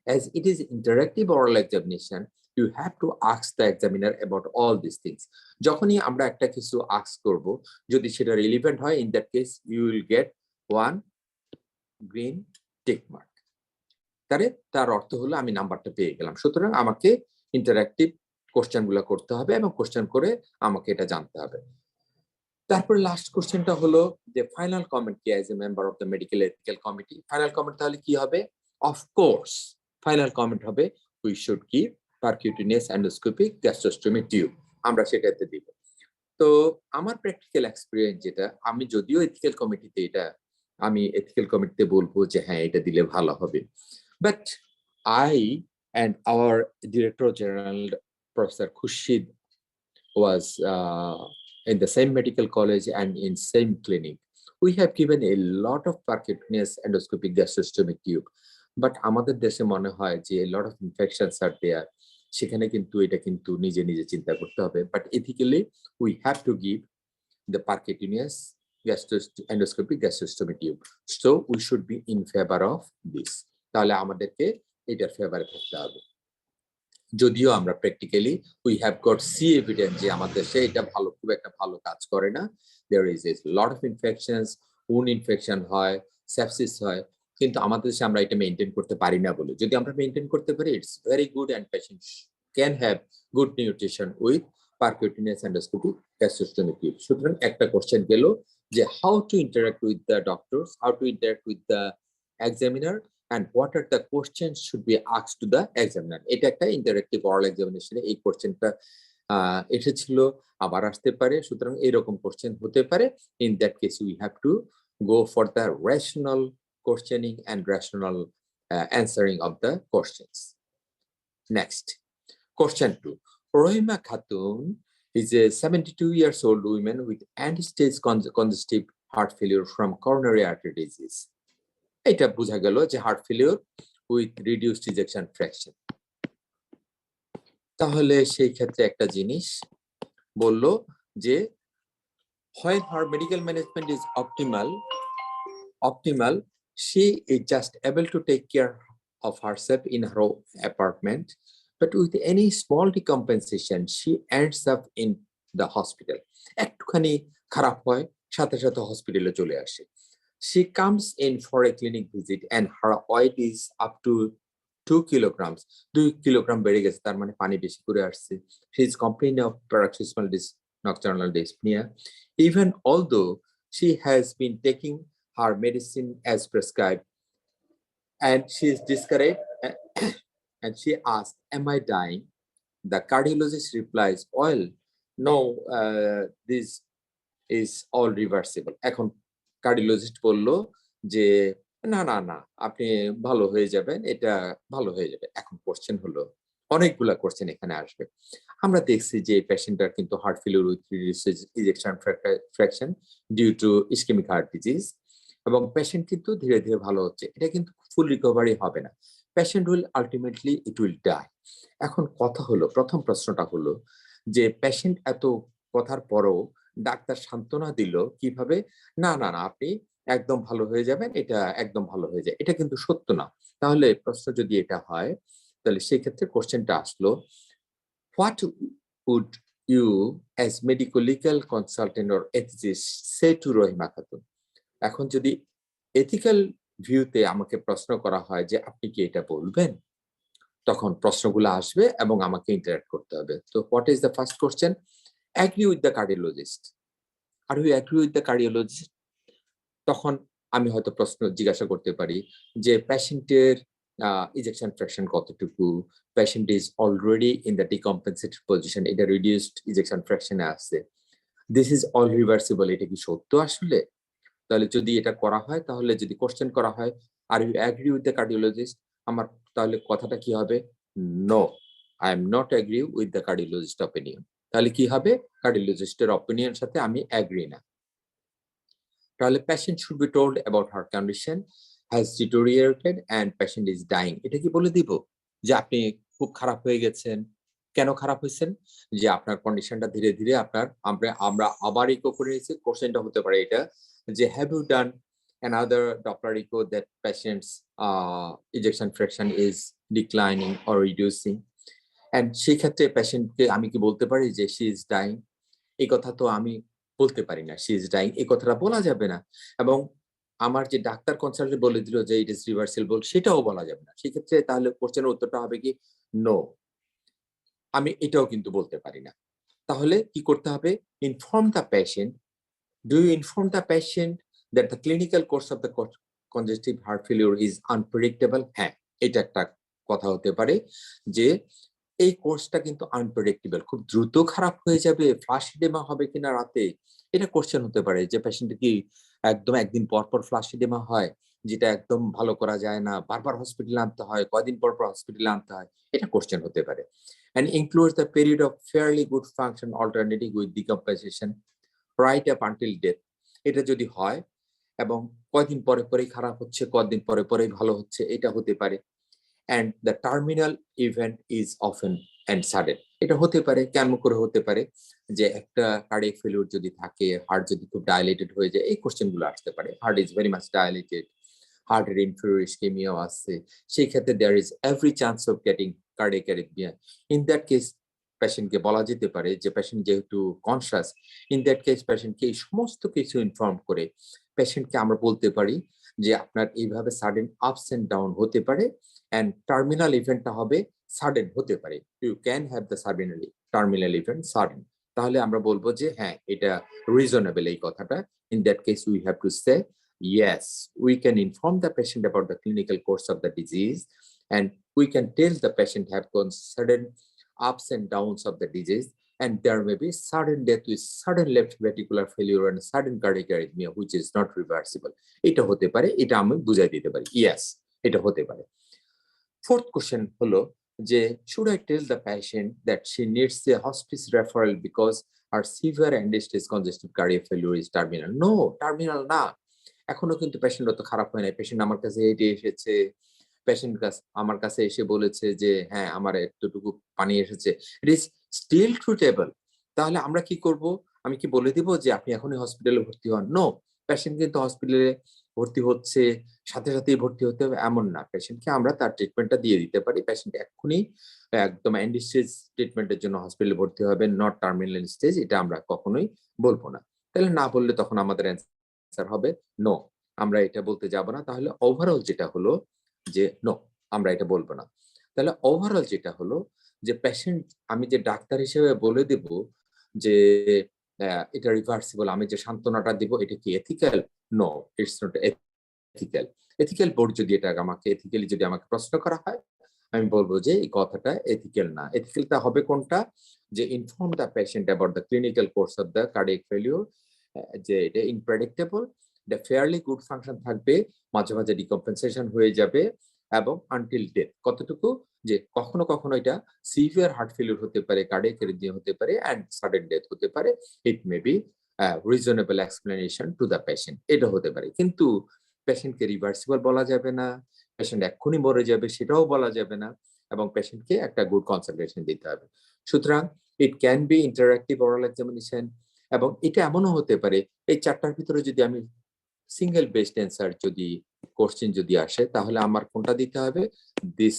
As it is interactive oral examination, you have to ask the examiner about all these things. যখনই আমরা একটা কিছু আস্ক করব, যদি সেটা রিলেভেন্ট হয়, in that case you will get one green tick mark. তার অর্থ হলো আমি নাম্বারটা পেয়ে গেলাম। সুতরাং আমাকে ইন্টারঅ্যাক্টিভ কোশ্চেন গুলো করতে হবে এবং কোশ্চেন করে আমাকে এটা জানতে হবে। তারপরে লাস্ট কোশ্চেনটা হলো যে ফাইনাল কমেন্ট কি as a member of the medical ethical committee. Final comment তাহলে কি হবে? অফকোর্স ফাইনাল কমেন্ট হবে we should give percutaneous endoscopic gastrostomy tube, আমরা সেটাতে দিব। তো আমার প্র্যাকটিক্যাল এক্সপেরিয়েন্স যেটা, আমি যদিও এথিক্যাল কমিটিতে আমি এথিক্যাল কমিটিতে বলবো যে হ্যাঁ এটা দিলে ভালো হবে, but I and our Director General Professor Khurshid was in the same medical college and in same clinic. We have given a lot of percutaneous endoscopic gastrostomy tube, but আমাদের দেশে মনে হয় যে a lot of infections are there, সেখানে কিন্তু এটা কিন্তু নিজে নিজে চিন্তা করতে হবে, but ethically we have to give the percutaneous endoscopic gastrostomy tube, so we should be in favor of this. তাহলে আমাদেরকে এটার ফেভারে থাকতে হবে। যদিও আমরা practically we have got see evidence যে আমাদের দেশে এটা খুব একটা ভালো কাজ করে না। There is a lot of infections, wound infection হয়, সেপসিস হয়, কিন্তু আমাদের দেশে আমরা এটা মেনটেন করতে পারি না বলে। যদি আমরা মেনটেন করতে পারি, it's very good and patient can have good nutrition with percutaneous endoscopy gastrostomy tube. সুতরাং একটা কোশ্চেন গেল যে how to interact with the doctors, how to interact with the examiner, and what are the questions should be asked to the examiner. এটা একটা interactive oral এক্সামিনেশনে এই কোশ্চেনটা এসেছিল, আবার আসতে পারে, সুতরাং এরকম কোশ্চেন হতে পারে। In that case we have to go for the rational questioning and rational answering of the questions. Next, question 2. Rohima Khatun is a 72 years old woman with end-stage congestive heart failure from coronary artery disease. এটা বোঝা গেল যে heart failure with reduced ejection fraction. তাহলে সেই ক্ষেত্রে একটা জিনিস বললো যে when her medical management is optimal, she is just able to take care of herself in her apartment, but with any small decompensation she ends up in the hospital. একটুখানি খারাপ হয়, সাথে সাথে হসপিটালে চলে আসে। She comes in for a clinic visit and her weight is up to 2 kilograms. 2 kilogram বেড়ে গেছে, তার মানে পানি বেশি করে আসছে। She is complaining of paroxysmal nocturnal dyspnea. Even although she has been taking her medicine as prescribed, and she is discouraged and she asked, am I dying? The cardiologist replies, well, no, this is all reversible. এখন cardiologist বললো যে না না না, আপনি ভালো হয়ে যাবেন, এটা ভালো হয়ে যাবে। এখন কোশ্চেন হলো, অনেকগুলা কোশ্চেন এখানে আসবে। আমরা দেখছি যে পেশেন্টটার কিন্তু heart failure with ejection fraction due to ischaemic heart disease, এবং পেশেন্ট কিন্তু ধীরে ধীরে ভালো হচ্ছে, এটা কিন্তু ফুল রিকভারি হবে না। Patient will ultimately it will die. এখন কথা হলো, প্রথম প্রশ্নটা হলো যে পেশেন্ট এত কথার পরও ডাক্তার সান্ত্বনা দিল কিভাবে, না না না আপনি একদম ভালো হয়ে যাবেন, এটা একদম ভালো হয়ে যায়, এটা কিন্তু সত্য না। তাহলে প্রশ্ন যদি এটা হয়, তাহলে সেক্ষেত্রে কোশ্চেনটা আসলো, what would you as medico legal consultant or ethicist say to Rahima Khatun? এখন যদি এথিক্যাল ভিউতে আমাকে প্রশ্ন করা হয় যে আপনি কি এটা বলবেন, তখন প্রশ্নগুলো আসবে এবং আমাকে ইন্টারঅ্যাক্ট করতে হবে। তো what is the first question? Agree with the cardiologist. Are you agree with the cardiologist? তখন আমি হয়তো প্রশ্ন জিজ্ঞাসা করতে পারি যে পেশেন্টের ইজেকশন ফ্র্যাকশন কতটুকু, patient is already in the decompensated position, এটা রিডিউসড ইজেকশন ফ্র্যাকশনে আসছে, দিস ইজ অল রিভার্সিবল, এটা কি সত্য আসলে? তাহলে যদি এটা করা হয়, তাহলে যদি কোশ্চেন করা হয় আর you agree with the cardiologist, আমার তাহলে কথাটা কি হবে? No, I am not agree with the cardiologist opinion. তাহলে কি হবে? কার্ডিওলজিস্টের অপিনিয়ন সাথে আমি অ্যাগ্রি না। তাহলে patient should be told about her condition has deteriorated and patient is dying. এটা কি বলে দিব যে আপনি খুব খারাপ হয়ে গেছেন? কেন খারাপ হয়েছেন? যে আপনার কন্ডিশনটা ধীরে ধীরে আপনার আমরা আবার ইকো করে নিয়েছি। কোশ্চেনটা হতে পারে এটা যে have you done another Doppler echo that patient's ejection fraction is declining or reducing, and সেই ক্ষেত্রে পেশেন্টকে আমি কি বলতে পারি যে she is dying? এই কথা তো আমি বলতে পারি না, she is dying এই কথাটা বলা যাবে না। এবং আমার যে ডাক্তার কনসাল্টেন্ট বলে দিল যে it is reversible, সেটাও বলা যাবে না। সেক্ষেত্রে তাহলে কোশ্চেনের উত্তরটা হবে কি? নো, আমি এটাও কিন্তু বলতে পারি না। তাহলে কি করতে হবে? Inform the patient. Do you inform the patient that the clinical course of the congestive heart failure is unpredictable? হ্যাঁ, এটা একটা কথা হতে পারে যে এই কোর্সটা কিন্তু আনপ্রেডিক্টেবল, খুব দ্রুত খারাপ হয়ে যাবে, ফ্লাশ এডেমা হবে কিনা রাতে, এটা কোশ্চেন হতে পারে যে পেশেন্টের কি একদম একদিন পর পর ফ্লাশ এডেমা হয়, যেটা একদম ভালো করা যায় না, বারবার হসপিটালে আনতে হয়, কয়দিন পর পর হসপিটালে আনতে হয়, এটা কোশ্চেন হতে পারে। And includes the period of fairly good function alternating with decompensation right up until death. এটা যদি হয় এবং কয়দিন পরে পরেই খারাপ হচ্ছে, কয়দিন পরে পরেই ভালো হচ্ছে, এটা হতে পারে। and the terminal event is often and sudden. এটা হতে পারে, কেমন করে হতে পারে? যে একটা কার্ডিয়াক ফেলিউর যদি থাকে, হার্ট যদি খুব ডাইলেটেড হয়ে যায়, এই কোশ্চেন গুলো আসতে পারে। Heart is very much dilated, হার্টের ইনফেরিয়র ইসকেমিয়াও আছে, সেই ক্ষেত্রে there is every chance of getting cardiac arrhythmia. In that case পেশেন্টকে বলা যেতে পারে যে পেশেন্ট যেহেতু কনসাস, ইন দ্যাট কেস পেশেন্টকে এই সমস্ত কিছু ইনফর্ম করে পেশেন্টকে আমরা বলতে পারি যে আপনার এইভাবে সাডেন আপস এন্ড ডাউন হতে পারে, and terminal ইভেন্টটা হবে সাডেন হতে পারে। You can have the suddenly terminal event sudden. তাহলে আমরা বলবো যে হ্যাঁ, এটা রিজনেবল এই কথাটা। In that case we have to say yes, we can inform the patient about the clinical course of the disease, and we can tell the patient have gone sudden ups and downs of the disease, and there may be sudden death with sudden left ventricular failure and sudden cardiac arrhythmia which is not reversible. এটা হতে পারে, এটা আমি বুঝাই দিতে পারি, yes, এটা হতে পারে। Fourth question হলো যে should I tell the patient that she needs a hospice referral because her severe end-stage congestive cardiac failure is terminal? No, terminal না। এখনো কিন্তু পেশেন্ট অত খারাপ হয় নাই। পেশেন্ট আমার কাছে হেঁটে এসেছে। পেশেন্ট আমার কাছে এসে বলেছে যে হ্যাঁ, আমার এতটুকু পানি এসেছে। It is still treatable. তাহলে আমরা কি করব? আমি কি বলে দিব যে আপনি এখনই হসপিটালে ভর্তি হন? নো, পেশেন্ট কিন্তু হসপিটালে ভর্তি হচ্ছে, সাথে সাথেই ভর্তি হতে হবে এমন না। পেশেন্টকে আমরা তার ট্রিটমেন্টটা দিয়ে দিতে পারি। পেশেন্ট এক্ষুনি একদম এন্ড স্টেজ ট্রিটমেন্টের জন্য হসপিটালে ভর্তি হবে, নট টার্মিনাল স্টেজ, এটা আমরা কখনোই বলবো না। তাহলে না বললে তখন আমাদের অ্যান্সার হবে নো, আমরা এটা বলতে যাব না। তাহলে ওভারঅল যেটা হলো যে নো, আমরা এটা বলবো না। তাহলে ওভারঅল যেটা হলো যে পেশেন্ট, আমি যে ডাক্তার হিসেবে বলে দেব যে এটা রিভার্সিবল, আমি যে সান্ত্বনাটা দিব এটা কি এথিক্যাল? No, it's not ethical. Ethical board যদি এটা আমাকে এথিক্যালি যদি আমাকে প্রশ্ন করা হয়, আমি বলবো যে এই কথাটা এথিক্যাল না। এথিক্যালটা হবে কোনটা? যে inform the patient about the clinical course of the cardiac failure, যে এটা ইনপ্রেডিক্টেবল, এটা ফেয়ারলি গুড ফাংশন থাকবে, মাঝে মাঝে ডিকম্পেনসেশন হয়ে যাবে, এবং আনটিল ডেথ কতটুকু? যে কখনো কখনো এটা সিভিয়ার হার্ট ফেলিউর হতে পারে, কার্ডিয়াক অ্যারিথমিয়া হতে পারে, এন্ড সাডেন ডেথ হতে পারে। It may be reasonable explanation to the patient, এটা হতে পারে। কিন্তু পেশেন্টকে রিভার্সিবল বলা যাবে না, পেশেন্ট এক্ষুনি মরে যাবে সেটাও বলা যাবে না, এবং পেশেন্টকে একটা গুড কনসালটেশন দিতে হবে। সুতরাং ইট can B interactive oral examination, এবং এটা এমনও হতে পারে এই চারটার ভিতরে যদি আমি সিঙ্গেল বেসড অ্যান্সার যদি কোশ্চেন যদি আসে, তাহলে আমার কোনটা দিতে হবে, this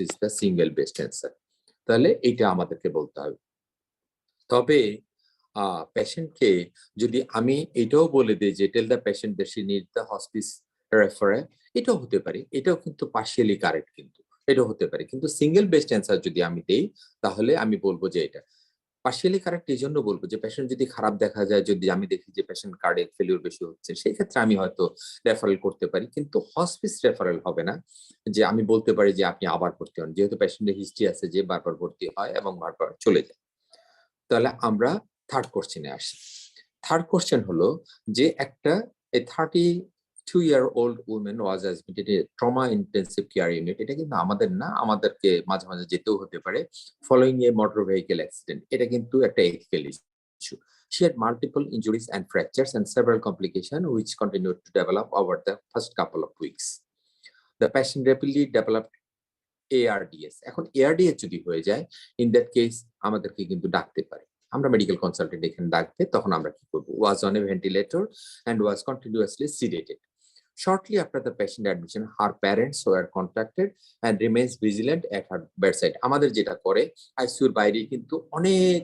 is the single based answer, তাহলে এটা আমাদেরকে বলতে হবে। তবে পেশেন্টকে যদি আমি এটাও বলে দিই যে tell the patient that she need the hospice referral, এটাও হতে পারে, এটাও কিন্তু পার্শিয়ালি কারেক্ট, কিন্তু এটাও হতে পারে। কিন্তু সিঙ্গেল বেসড অ্যান্সার যদি আমি দেই, তাহলে আমি বলবো যে এটা পার্শিয়ালি কারেক্ট। এই জন্য বলবো যে পেশেন্ট যদি খারাপ দেখা যায়, যদি আমি দেখি যে পেশেন্ট কার্ডিয়াক ফেলিউর বেশি হচ্ছে, সেই ক্ষেত্রে আমি হয়তো রেফারেল করতে পারি, কিন্তু হসপিস রেফারেল হবে না। যে আমি বলতে পারি যে আপনি আবার ভর্তি হন, যেহেতু পেশেন্টের হিস্ট্রি আছে যে বারবার ভর্তি হয় এবং বারবার চলে যায়। তাহলে আমরা থার্ড কোশ্চেনে আসি। থার্ড কোশ্চেন হলো যে একটা a 32-year-old woman was admitted in a trauma intensive care unit. এটা কিন্তু আমাদের না, আমাদেরকে মাঝে মাঝে যেতেও হতে পারে, ফলোইং এ মোটর ভেহিকেল অ্যাক্সিডেন্ট। এটা কিন্তু একটা ethical issue. She had multiple injuries and fractures and several complications which continued to develop over the first couple of weeks. The patient rapidly developed ARDS. এখন ARDS যদি হয়ে যায়, in that case আমাদেরকে কিন্তু ডাকতে পারে, আমরা মেডিকেল কনসালটেন্ট এখানে ডাকবে, তখন আমরা কি করব, was on a ventilator and was continuously sedated. Shortly after the patient admission, her parents were contacted and remains vigilant at her bedside. আমাদের যেটা করে, আইসিইউর বাইরে কিন্তু অনেক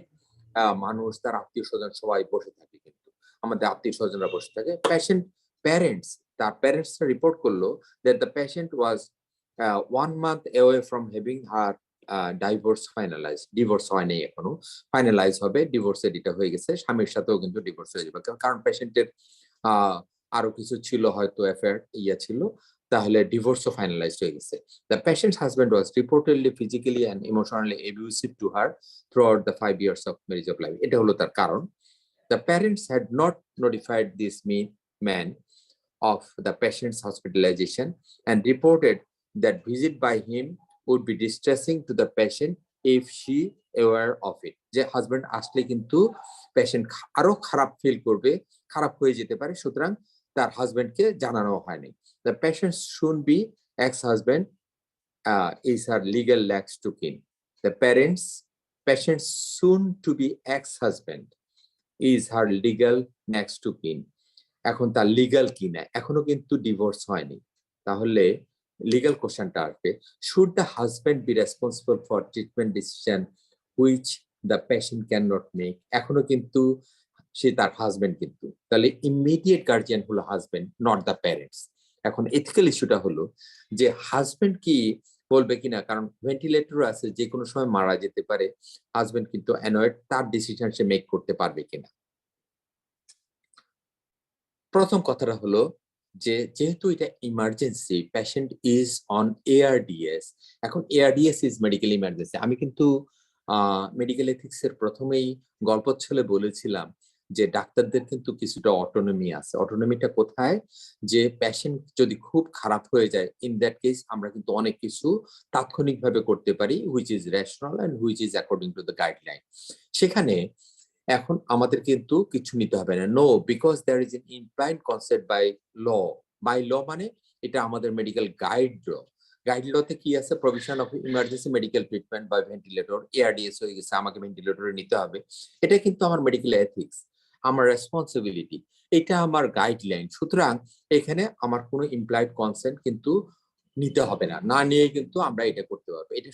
মানুষ, তার আত্মীয় স্বজন সবাই বসে থাকে, কিন্তু আমাদের আত্মীয় স্বজনরা বসে থাকে। পেশেন্ট প্যারেন্টস, তার প্যারেন্টসরা রিপোর্ট করলো that the patient was 1 month away from having her divorce finalise, divorce হয়নি এখনো, ফাইনালাইজ হবে, ডিভোর্সের এটা হয়ে গেছে, স্বামীর সাথেও কিন্তু ডিভোর্স হয়ে যাবে, কারণ পেশেন্টের আরো কিছু ছিল, হয়তো অ্যাফেয়ার ছিল, তাহলে ডিভোর্সও ফাইনালাইজ হয়ে গেছে। The patient's husband was reportedly physically and emotionally abusive to her throughout the 5 years of marriage of life. এটা হলো তার কারণ। The parents had not notified this man of the patient's hospitalization and reported that visit by him would be distressing to the patient if she aware of it. যে husband আসলে কিন্তু patient আরো খারাপ feel করবে, খারাপ হয়ে যেতে পারে, সুতরাং তার হাজবেন্ডকে জানানো হয়নি। The patient soon be ex-husband is her legal next to kin. The patient's soon to be ex-husband is her legal next to kin. এখন তার লিগাল কি না, এখনো কিন্তু ডিভোর্স হয়নি, তাহলে লিগাল কোশ্চেনটা আসবে, should the husband be responsible for treatment decision which the patient can not make. এখনো কিন্তু সে তার হাজবেন্ড, কিন্তু তাহলে ইমিডিয়েট গার্জিয়ান হলো হাজবেন্ড, নট দ্য প্যারেন্টস। এখন এথিক্যাল ইস্যুটা হলো যে হাজবেন্ড কি বলবে কিনা, কারণ ভেন্টিলেটর আছে, যে কোনো সময় মারা যেতে পারে, হাজবেন্ড কিন্তু অ্যানয়েড, তার ডিসিশন সে মেক করতে পারবে কিনা। প্রথম কথাটা হলো যে যেহেতু এটা emergency, patient is on ARDS. এখন এআরডিএস ইজ মেডিকেল ইমার্জেন্সি। আমি কিন্তু মেডিকেল এথিক্স এর প্রথমেই গল্প ছলে বলেছিলাম যে ডাক্তারদের কিন্তু কিছুটা অটোনমি আছে। অটোনমিটা কোথায়, যে পেশেন্ট যদি খুব খারাপ হয়ে যায়, ইন দ্যাট কেস আমরা কিন্তু অনেক কিছু তাৎক্ষণিকভাবে করতে পারি, which is rational and which is according to the guideline. সেখানে এখন আমাদের কিন্তু কিছু নিতে হবে না, no, because there is an implied concept by law মানে এটা আমাদের মেডিকেল গাইড লতে কি আছে, provision of emergency medical treatment by ventilator, ARDS হয়ে গেছে, আমাকে ভেন্টিলেটরে নিতে হবে, এটা কিন্তু আমার মেডিকেল এথিক্স, আমার রেসপন্সিবিলিটি, এটা আমার গাইডলাইন। সুতরাং এখানে আমার কোনো ইমপ্লাইড কনসেন্ট কিন্তু নিতে হবে না, না নিয়ে কিন্তু আমরা এটা করতে পারবো। এটা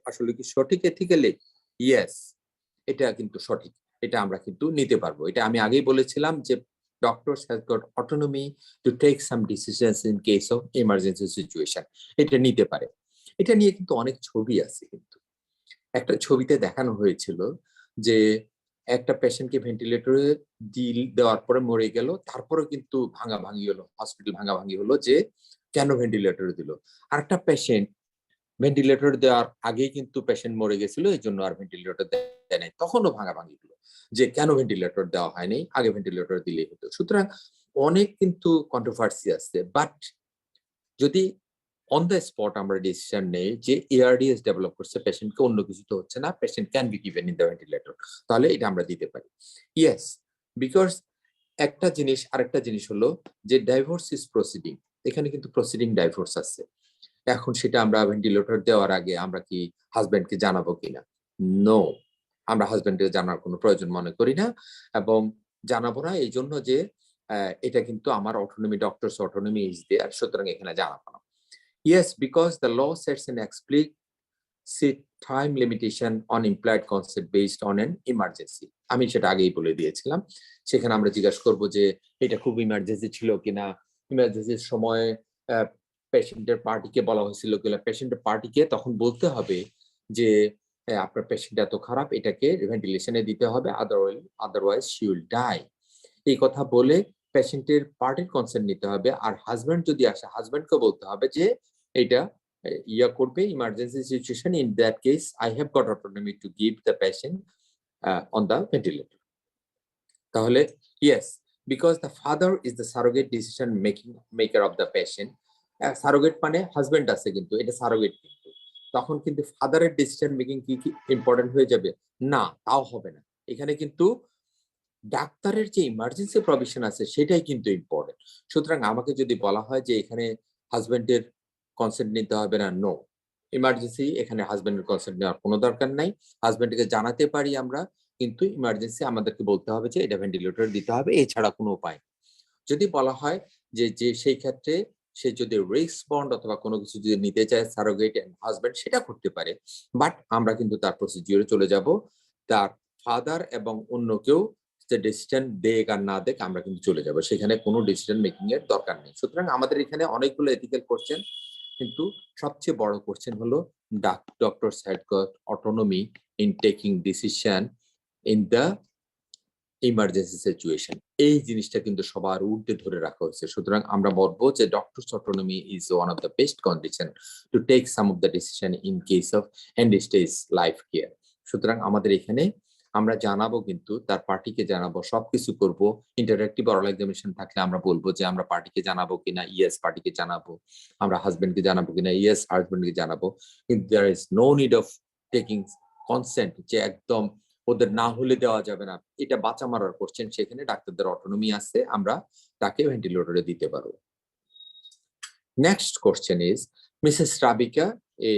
আসলে কি সঠিক এথিক্যালি? ইয়েস, এটা কিন্তু সঠিক, এটা আমরা কিন্তু নিতে পারবো। এটা আমি আগেই বলেছিলাম যে doctors has got autonomy to take some decisions in case of emergency situation, এটা নিতে পারে। এটা নিয়ে কিন্তু অনেক ছবি আছে, কিন্তু একটা ছবিতে দেখানো হয়েছিল যে একটা পেশেন্টকে ভেন্টিলেটরে দেওয়ার পরে মরে গেল, তারপরে কিন্তু ভাঙাভাঙি হলো, হসপিটাল ভাঙাভাঙি হলো যে কেন ভেন্টিলেটরে দিল। আরেকটা পেশেন্ট ভেন্টিলেটর দেওয়ার আগেই কিন্তু পেশেন্ট মরে গেছিল, এই জন্য আর ভেন্টিলেটর দেয় নাই, তখনও ভাঙাভাঙি হলো যে কেন ভেন্টিলেটর দেওয়া হয়নি, আগে ভেন্টিলেটর দিলেই হতো। সুতরাং অনেক কিন্তু কন্ট্রোভার্সি আছে, বাট যদি অন দ্য স্পট আমরা ডিসিশন নেই যে এআরডিএস ডেভেলপ করছে, পেশেন্টকে অন্য কিছু তো হচ্ছে না, patient can be given in the ventilator, তাহলে এটা আমরা দিতে পারি। ইয়েস, বিকজ একটা জিনিস, আরেকটা জিনিস হলো যে ডাইভোর্স ইজ প্রসিডিং, এখানে কিন্তু প্রসিডিং ডাইভোর্স আছে। এখন সেটা আমরা ভেন্টিলেটর দেওয়ার আগে আমরা কি হাজবেন্ডকে জানাবো কিনা? নো, আমরা হাজবেন্ডকে জানার কোনো প্রয়োজন মনে করি না, এবং জানাবো না এই জন্য যে এটা কিন্তু আমার autonomy, doctors autonomy is there, সুতরাং এখানে জানাবো না। Yes, because the law sets an explicit time limitation on implied consent based on an emergency. আমি সেটা আগেই বলে দিয়েছিলাম। সেখানে আমরা জিজ্ঞাসা করব যে এটা খুব ইমার্জেন্সি ছিল কিনা, ইমার্জেন্সির সময় পেশেন্টের পার্টিকে বলা হয়েছিল কিনা, পেশেন্টের পার্টিকে তখন বলতে হবে যে আপনার পেশেন্ট এত খারাপ, এটাকে ভেন্টিলেশনে দিতে হবে, আদারওয়াইজ শি উইল ডাই। এই কথা বলে পেশেন্টের পার্টির কনসেন্ট নিতে হবে, আর হাজব্যান্ড যদি আসে হাজব্যান্ডকে বলতে হবে যে এটা ইয়া করবে, emergency situation, in that case I have got autonomy to give the patient on the ventilator. তাহলে yes, because the father is the surrogate decision maker of the patient. Surrogate মানে হাজব্যান্ড আছে, কিন্তু এটা সারোগেট, কিন্তু তখন কিন্তু ফাদারের decision making কি ইম্পর্টেন্ট হয়ে যাবে? না, তাও হবে না। এখানে কিন্তু ডাক্তারের যে ইমার্জেন্সি প্রভিশন আছে সেটাই কিন্তু ইম্পর্টেন্ট। সুতরাং আমাকে যদি বলা হয় যে এখানে হাজবেন্ডের কনসেন্ট নিতে হবে না, নো, ইমার্জেন্সি এখানে হাজবেন্ডের কনসেন্ট নেওয়ার কোনো দরকার নাই। হাজবেন্ডকে জানাতে পারি আমরা, কিন্তু ইমার্জেন্সি আমাদেরকে বলতে হবে যে এটা ভেন্টিলেটর দিতে হবে, এছাড়া কোনো উপায় নেই। যদি বলা হয় যে সেই ক্ষেত্রে সে যদি রিস্ক বন্ড অথবা কোনো কিছু যদি নিতে চায় সারোগেট এন্ড হাজবেন্ড, সেটা করতে পারে, বাট আমরা কিন্তু তার প্রসিডিউরে চলে যাব। তার ফাদার এবং অন্য কেউ যে ডিসিশন দেখ আর না দেখ, আমরা কিন্তু চলে যাব, সেখানে কোনো ডিসিশন মেকিং এর দরকার নেই। সুতরাং আমাদের এখানে অনেকগুলো এথিক্যাল কোশ্চেন, কিন্তু সবচেয়ে বড় কোশ্চেন হলো doctors had got autonomy in taking decision in the emergency situation. এই জিনিসটা কিন্তু সবার ঊর্ধ্বে ধরে রাখা হয়েছে। সুতরাং আমরা বলবো যে doctor's autonomy is one of the best condition to take some of the decision in case of end stage life care. সুতরাং আমাদের এখানে আমরা জানাবো, কিন্তু তার পার্টিকে জানাবো, সবকিছু করব। ইন্টারঅ্যাক্টিভ অরাল এক্সামিনেশন থাকলে আমরা বলবো যে আমরা পার্টিকে জানাবো কিনা, ইয়েস পার্টিকে জানাবো। আমরা হাজবেন্ডকে জানাবো কিনা, ইয়েস হাজবেন্ডকে জানাবো। কিন্তু there is no need of taking consent, যে একদম ওদের না হলে দেওয়া যাবে না, এটা বাঁচা মারার কোশ্চেন। সেখানে ডাক্তারদের অটোনমি আছে, আমরা তাকে ভেন্টিলেটরে দিতে পারবো। Next question is, Mrs Rebecca, a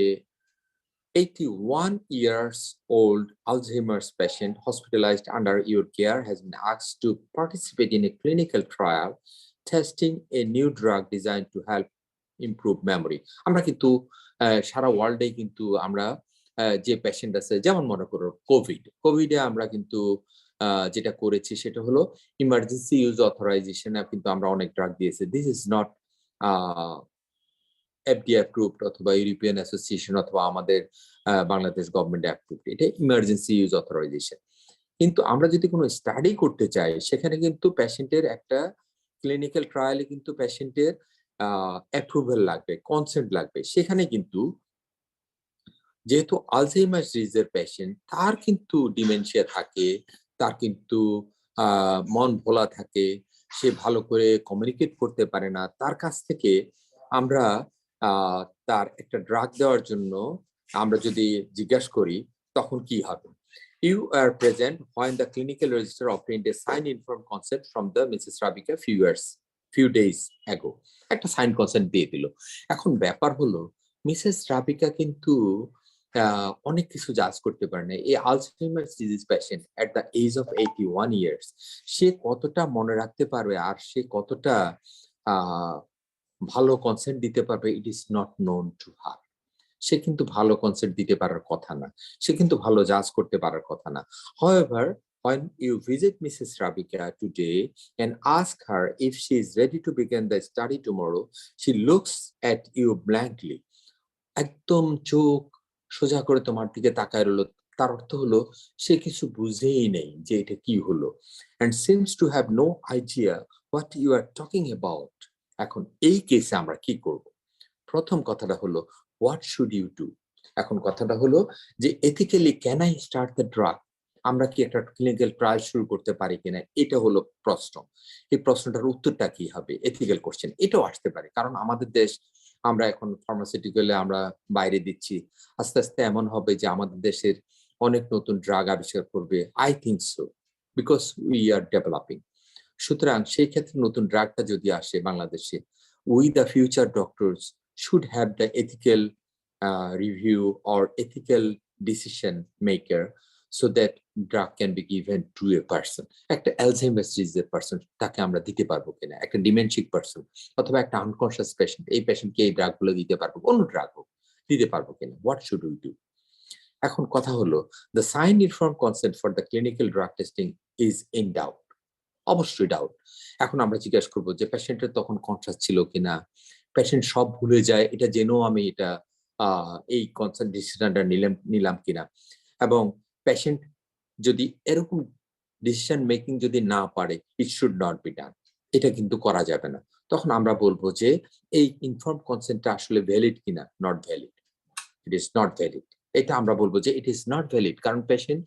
81 years old Alzheimer's patient hospitalized under your care has been asked to participate in a clinical trial testing a new drug designed to help improve memory. আমরা কিন্তু সারা ওয়ার্ল্ডে কিন্তু আমরা যে patient আছে, যেমন মনে করো কোভিডে আমরা কিন্তু যেটা করেছি সেটা হলো ইমার্জেন্সি ইউজ অথরাইজেশন, কিন্তু আমরা অনেক ড্রাগ দিয়েছি। This is not FDA approved অথবা ইউরোপিয়ান অ্যাসোসিয়েশন অথবা আমাদের বাংলাদেশ গভর্নমেন্ট অ্যাপ্রুভড, এটা ইমার্জেন্সি ইউজ অথরাইজেশন। কিন্তু আমরা যদি কোনো স্টাডি করতে চাই, সেখানে কিন্তু পেশেন্টের একটা ক্লিনিক্যাল ট্রায়ালে কিন্তু পেশেন্টের অ্যাপ্রুভাল লাগবে, কনসেন্ট লাগবে। সেখানে কিন্তু যেহেতু আলঝেইমার্স ডিজিজের পেশেন্ট, তার কিন্তু ডিমেনশিয়া থাকে, তার কিন্তু মন ভোলা থাকে, সে ভালো করে কমিউনিকেট করতে পারে না, তার কাছ থেকে আমরা তার একটা ড্রাগ দেওয়ার জন্য আমরা যদি জিজ্ঞাসা করি, তখন কি হবে? You are present when the clinical register obtained a signed informed consent from the Mrs. Rabika few days ago. একটা সাইন কনসেন্ট দিয়ে দিল। এখন ব্যাপার হলো মিসেস রাবিকা কিন্তু অনেক কিছু জাজ করতে পারে না। এই Alzheimer's disease patient at the age of 81 years, সে কতটা মনে রাখতে পারবে আর সে কতটা ভালো কনসেন্ট দিতে পারবে, it is not known to her. সে কিন্তু ভালো কনসেন্ট দিতে পারার কথা না, সে কিন্তু ভালো জাজ করতে পারার কথা না। However, when you visit Mrs. Rabika today and ask her if she is ready to begin the study tomorrow, she looks at you blankly. একদম চোখ সোজা করে তোমার দিকে তাকায় রইল। তার অর্থ হলো সে কিছু বুঝেই নেই যে এটা কি হলো, and seems to have no idea what you are talking about. এখন এই কেসে আমরা কি করব? প্রথম কথাটা হলো what should you do? এখন কথাটা হলো যে ethically can I start the drug? আমরা কি একটা ক্লিনিক্যাল ট্রায়াল শুরু করতে পারি কিনা, এটা হলো প্রশ্ন। এই প্রশ্নটার উত্তরটা কি হবে? এথিক্যাল কোশ্চেন, এটাও আসতে পারে, কারণ আমাদের দেশ, আমরা এখন ফার্মাসিউটিক্যালে আমরা বাইরে দিচ্ছি, আস্তে আস্তে এমন হবে যে আমাদের দেশের অনেক নতুন ড্রাগ আবিষ্কার করবে। I think so, because we are developing. সুতরাং সেই ক্ষেত্রে নতুন ড্রাগটা যদি আসে বাংলাদেশে, we the future doctors should have the ethical review or ethical decision maker so that drug can be given to a person. একটা অ্যালঝাইমার্স ডিজিজের পারসন তাকে আমরা দিতে পারবো কিনা, একটা ডিমেনশিক পারসন অথবা একটা আনকনশিয়াস পেশেন্ট, এই পেশেন্টকে এই ড্রাগগুলো দিতে পারবো, অন্য ড্রাগ হোক, দিতে পারবো কিনা, হোয়াট শুড উই ডু? এখন কথা হলো, the sign inform consent for the clinical drug testing is in doubt, অবশ্যই ডাউট। এখন আমরা জিজ্ঞাসা করবো যে পেশেন্টের তখন কনসাস ছিল কিনা, পেশেন্ট সব ভুলে যায় এটা জেনেও আমি এটা এই কনসার্ট ডিসিশনটা নিলাম কিনা, এবং পেশেন্ট যদি এরকম ডিসিশন মেকিং যদি না পারে, ইট শুড নট বি ডান, এটা কিন্তু করা যাবে না। তখন আমরা বলবো যে এই ইনফর্ম কনসেন্টটা আসলে ভ্যালিড কিনা, not valid, it is not valid. এটা আমরা বলবো যে ইট ইজ নট ভ্যালিড, কারণ পেশেন্ট,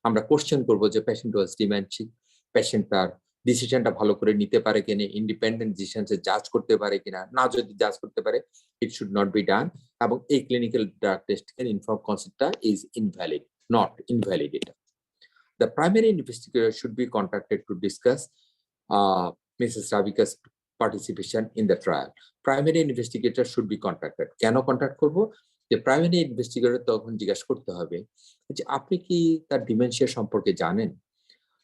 আমরা কোশ্চেন করবো যে পেশেন্ট ওয়াজ ডিমেনশিক, পেশেন্ট তার ডিসিশনটা ভালো করে নিতে পারে কিনা, ইন্ডিপেন্ডেন্ট ডিসিশন জাজ করতে পারে কিনা, না যদি জাজ করতে পারে, it should not be done, এবং এই ক্লিনিক্যাল ড্রাগ টেস্ট ইনফর্ম কনসেন্টটা ইজ ইনভ্যালিড, নট ইনভ্যালিড। এটা the primary investigator should be contacted to discuss Mrs. Ravika's participation in the trial. Primary investigator should be contacted. কেন contact করব? যে primary investigator তখন জিজ্ঞাসা করতে হবে যে আপনি কি তার ডিমেনশিয়া সম্পর্কে জানেন?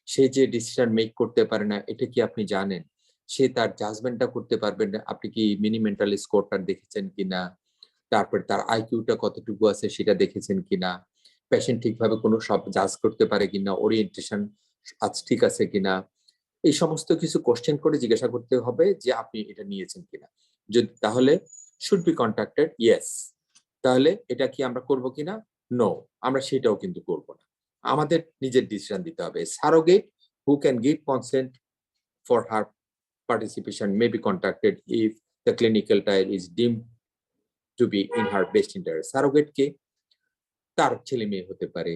সে যে ডিসিশন মেক করতে পারে না, এটা কি আপনি জানেন? সে তার জাজমেন্টটা করতে পারবে না, আপনি কি মিনি মেন্টাল স্কোরটা দেখেছেন কিনা? তারপর তার আইকিউটা কতটুকু আছে সেটা দেখেছেন কিনা? পেশেন্ট ঠিকভাবে কোনো সব জাজ করতে পারে কিনা, ওরিয়েন্টেশন আজ ঠিক আছে কিনা, এই সমস্ত কিছু কোশ্চেন করে জিজ্ঞাসা করতে হবে যে আপনি এটা নিয়েছেন কিনা। যদি তাহলে শুড বি কন্ট্যাক্টেড, ইয়েস। তাহলে এটা কি আমরা করব কিনা? নো, আমরা সেটাও কিন্তু করব না। আমাদের নিজের ডিসিশন দিতে হবে। Surrogate who can give consent for her participation may be contacted if the clinical trial is deemed to be in her best interest. Surrogate কে? তার ছেলে মেয়ে হতে পারে,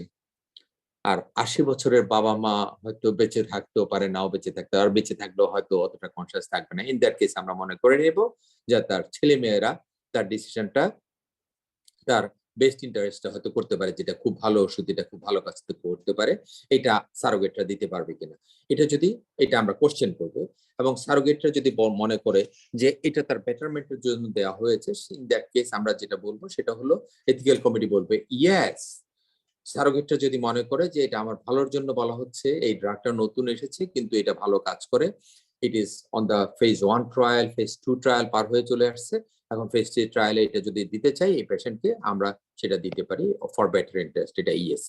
আর ৮০ বছরের বাবা মা হয়তো বেঁচে থাকতেও পারে, নাও বেঁচে থাকতে, আর বেঁচে থাকলেও হয়তো অতটা কনসিয়াস থাকবে না। ইন দ্যাট কেস আমরা মনে করে নেব যে তার ছেলে মেয়েরা তার ডিসিশনটা তার বেস্ট ইন্টারেস্টটা হয়তো করতে পারে, যেটা খুব ভালো ওষুধ, এটা খুব ভালো কাজ করতে পারে, এটা সারোগেটরা দিতে পারবে কিনা। এটা যদি, এটা আমরা কোশ্চেন করব, এবং সারোগেটরা যদি মনে করে যে এটা তার বেটারমেন্টের জন্য দেওয়া হয়েছে, ইন দ্যাট কেস আমরা যেটা বলবো সেটা হলো এথিক্যাল কমিটি বলবে ইয়েস। সারোগেটরা যদি মনে করে যে এটা আমার ভালোর জন্য বলা হচ্ছে, এই ড্রাগটা নতুন এসেছে কিন্তু এটা ভালো কাজ করে, it is on the phase 1 trial, phase 2 trial পার হয়ে চলে আসছে, এখন ফেজ 3 ট্রায়ালে এটা যদি দিতে চাই এই পেশেন্টকে, আমরা সেটা দিতে পারি ফর বেটার ইন্টারেস্ট, এটা ইয়েস।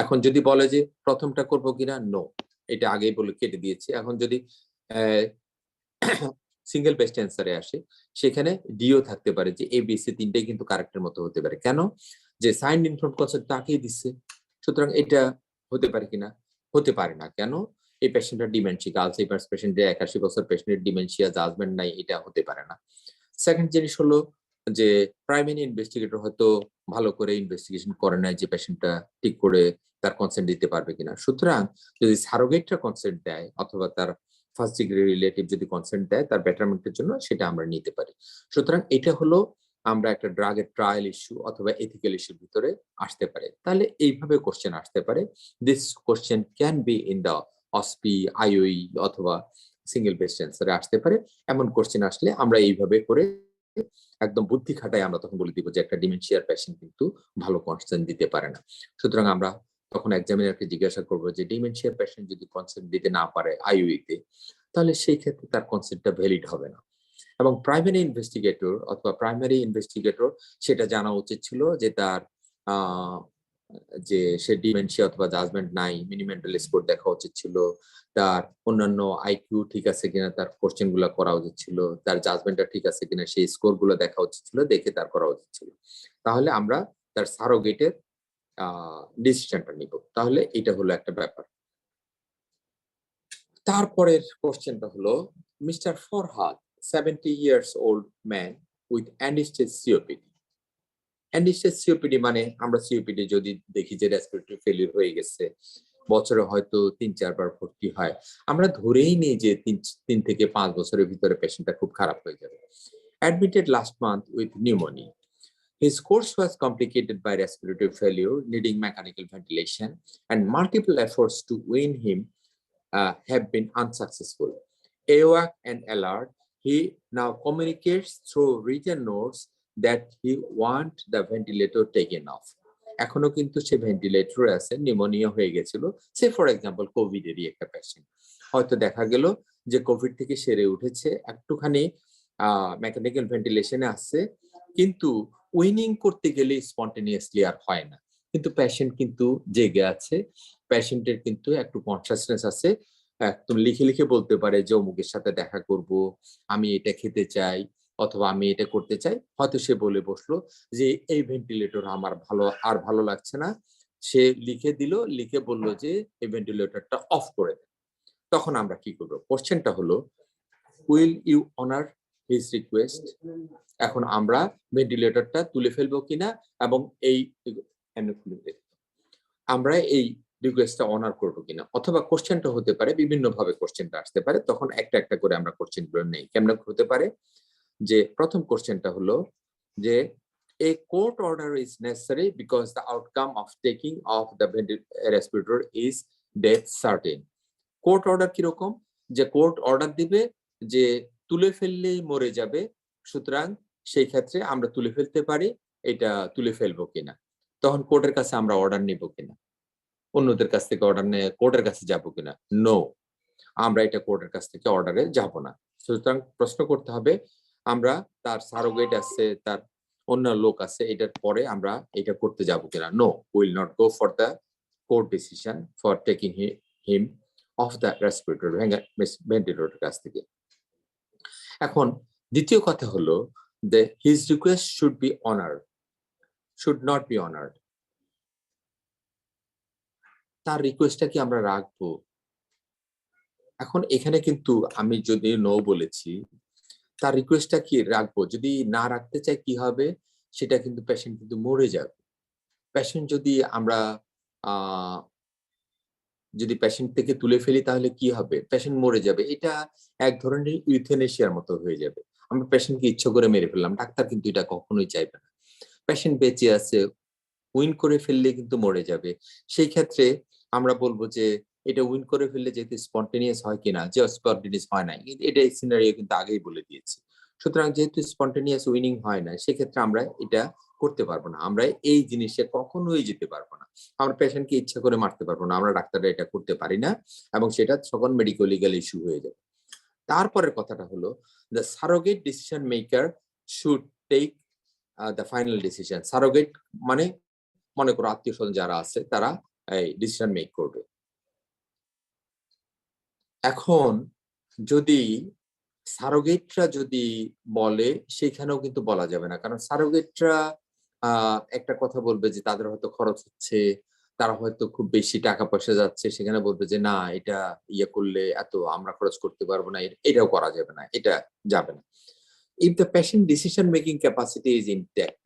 এখন যদি বলে যে প্রথমটা করব কিনা, নো, এটা আগেই বলে কেটে দিয়েছি। এখন যদি সিঙ্গেল বেস্ট অ্যান্সারে আসে, সেখানে ডিও থাকতে পারে, যে এ বি সি তিনটাই কিন্তু কারেক্টের মতো হতে পারে। কেন? যে সাইন ইনফর্ম কনসেন্ট তাকেই দিচ্ছে, সুতরাং এটা হতে পারে কিনা? হতে পারে না। কেন? এই পেশেন্টের ডিমেনশিয়া, আলজাইমার্স পেশেন্টের ৮১ বছর পেশেন্টের ডিমেনশিয়া, জাজমেন্ট নাই, এটা হতে পারে না। সেকেন্ড জিনিস হলো যে প্রাইমারি ইনভেস্টিগেটর হয়তো ভালো করে ইনভেস্টিগেশন করে নাই যে পেশেন্টটা ঠিক করে তার কনসেন্ট দিতে পারবে কিনা। সুতরাং যদি সারোগেটরা কনসেন্ট দেয় অথবা তার ফার্স্ট ডিগ্রি রিলেটিভ যদি কনসেন্ট দেয় তার বেটারমেন্টের জন্য, সেটা আমরা নিতে পারি। সুতরাং এটা হলো আমরা একটা ড্রাগের ট্রায়াল ইস্যু অথবা এথিক্যাল ইস্যুর ভিতরে আসতে পারে। তাহলে এইভাবে কোশ্চেন আসতে পারে। This question can be in the OSPE, IOE অথবা সিঙ্গেল বেস্ট অ্যান্সারে আসতে পারে। এমন কোশ্চেন আসলে আমরা এইভাবে করে একদম বুদ্ধি খাটায় আমরা তখন বলে দিব যে একটা ডিমেনশিয়ার পেশেন্ট কিন্তু ভালো কনসেন্ট দিতে পারে না। সুতরাং আমরা তখন এক্সামিনারকে জিজ্ঞাসা করবো যে ডিমেনশিয়ার পেশেন্ট যদি কনসেন্ট দিতে না পারে আইওইতে, তাহলে সেই ক্ষেত্রে তার কনসেন্টটা ভ্যালিড হবে না। এবং প্রাইমারি ইনভেস্টিগেটর অথবা প্রাইমারি ইনভেস্টিগেটর সেটা জানা উচিত ছিল যে তার যে সে ডিমেনশিয়া অথবা জাজমেন্ট নাই, মিনি মেন্টাল স্কোর দেখা উচিত ছিল, তার অন্যান্য আইকিউ ঠিক আছে কিনা তার কোশ্চেন গুলো করা উচিত ছিল, তার জাজমেন্টটা ঠিক আছে কিনা সেই স্কোর গুলো দেখা উচিত ছিল, দেখে তার করা উচিত ছিল। তাহলে আমরা তার সারোগেটের ডিসিশনটা নিব। তাহলে এটা হলো একটা ব্যাপার। তারপরের কোশ্চেনটা হলো, mister Farhad 70 years old man with end-stage COPD. end-stage COPD মানে আমরা সিওপিডি যদি দেখি যে রেসপিরেটরি ফেলিউর হয়ে গেছে, বছরে হয়তো ৩-৪ বার ভর্তি হয়, আমরা ধরেই নিই যে ৩ থেকে ৫ বছরের ভিতরে পেশেন্টটা খুব খারাপ হয়ে যাবে। Admitted last month with pneumonia. His course was complicated by respiratory failure, needing mechanical ventilation, and multiple efforts to wean him have been unsuccessful. AWAC and alert, he now communicates through written notes that he want the ventilator taken off. এখনো কিন্তু সে ভেন্টিলেটরে আছে, pneumonia হয়ে গেছিল, সে for example কোভিডেরই একটা patient. হয়তো দেখা গেল যে কোভিড থেকে সেরে উঠেছে, একটুখানি মেকানিক্যাল ভেন্টিলেশনে আসছে, কিন্তু উইনিং করতে গেলে স্পন্টেনিয়াসলি আর হয় না, কিন্তু পেশেন্ট কিন্তু জেগে আছে, পেশেন্টের কিন্তু একটু কনসাসনেস আছে, একদম লিখে লিখে বলতে পারে যে অমুকের সাথে দেখা করব, আমি এটা খেতে চাই, অথবা আমি এটা করতে চাই। হয়তো সে বলে বসলো যে এই ভেন্টিলেটর আমার ভালো লাগছে না, সে লিখে দিল, লিখে বললো যে এই ভেন্টিলেটরটা অফ করে দেন। তখন আমরা কি করবো? কোশ্চেনটা হলো, will you honour his request? এখন আমরা ভেন্টিলেটরটা তুলে ফেলবো কিনা, এবং আমরা এই রিকোয়েস্টটা অনার করবো কিনা। অথবা কোশ্চেনটা হতে পারে বিভিন্ন ভাবে, কোশ্চেনটা আসতে পারে, তখন একটা একটা করে আমরা কোশ্চেন গুলো নেই। কেমন হতে পারে? যে প্রথম কোশ্চেনটা হলো যে a court order is necessary because the outcome of taking off the respirator is death certain. Court order কিরকম? যে কোর্ট অর্ডার দিবে যে তুলে ফেললেই মরে যাবে, সুতরাং সেই ক্ষেত্রে আমরা তুলে ফেলতে পারি, এটা তুলে ফেলবো কিনা। তখন কোর্টের কাছে আমরা অর্ডার নিব কিনা, অন্যদের কাছ থেকে অর্ডার নিয়ে কোর্টের কাছে যাব কিনা? নো, আমরা এটা কোর্টের কাছ থেকে অর্ডারে যাব না। সুতরাং প্রশ্ন করতে হবে, আমরা তার সারোগেট আছে, তার অন্য লোক আছে, এটার পরে আমরা এটা করতে যাব কিনা। No, will not go for the court decision for taking him off the respirator, ভেন্টিলেটরের কাছ থেকে। এখন দ্বিতীয় কথা হলো, যে his request should be honoured, should not be honoured. তার রিকোয়েস্টটা কি আমরা রাখবো? এখন এখানে কিন্তু আমি যদি নো বলেছি, তার রিকোয়েস্টটা কি রাখবো? যদি না রাখতে চাই কি হবে? সেটা কিন্তু পেশেন্ট কিন্তু মরে যাবে। পেশেন্ট যদি আমরা যদি পেশেন্ট থেকে তুলে ফেলি তাহলে কি হবে? পেশেন্ট মরে যাবে। এটা এক ধরনের ইউথেনেশিয়ার মতো হয়ে যাবে। আমরা পেশেন্টকে ইচ্ছা করে মেরে ফেললাম, ডাক্তার কিন্তু এটা কখনোই চাইবে না। পেশেন্ট বেঁচে আছে, উইন করে ফেললে কিন্তু মরে যাবে। সেই ক্ষেত্রে আমরা বলবো যে এটা উইন করে ফেললে যেহেতু স্পন্টেনিয়াস হয় কিনা, যে স্পন্টেনিয়াস হয় না, এটা সিনারিও কিন্তু আগেই বলে দিয়েছি। সুতরাং যেহেতু স্পন্টেনিয়াস উইনিং হয় না, সেক্ষেত্রে আমরা এটা করতে পারবো না, আমরা এই জিনিসে কখনোই যেতে পারবো না। আমরা পেশেন্টকে ইচ্ছা করে মারতে পারবো না, আমরা ডাক্তাররা এটা করতে পারি না, এবং সেটা তখন মেডিকেল লিগ্যাল ইস্যু হয়ে যাবে। তারপরের কথাটা হলো, the surrogate decision maker should take the final decision. Surrogate মানে মনে করো আত্মীয় স্বজন যারা আছে তারা এই ডিসিশন মেক করবে। এখন যদি সারোগেটরা যদি বলে, সেখানেও কিন্তু বলা যাবে না, কারণ সারোগেটরা একটা কথা বলবে যে তাদের হয়তো খরচ হচ্ছে, তারা হয়তো খুব বেশি টাকা পয়সা যাচ্ছে, সেখানে বলবে যে না এটা ইয়ে করলে এত আমরা খরচ করতে পারবো না, এটাও করা যাবে না, এটা যাবে না। If the patient decision making capacity is intact,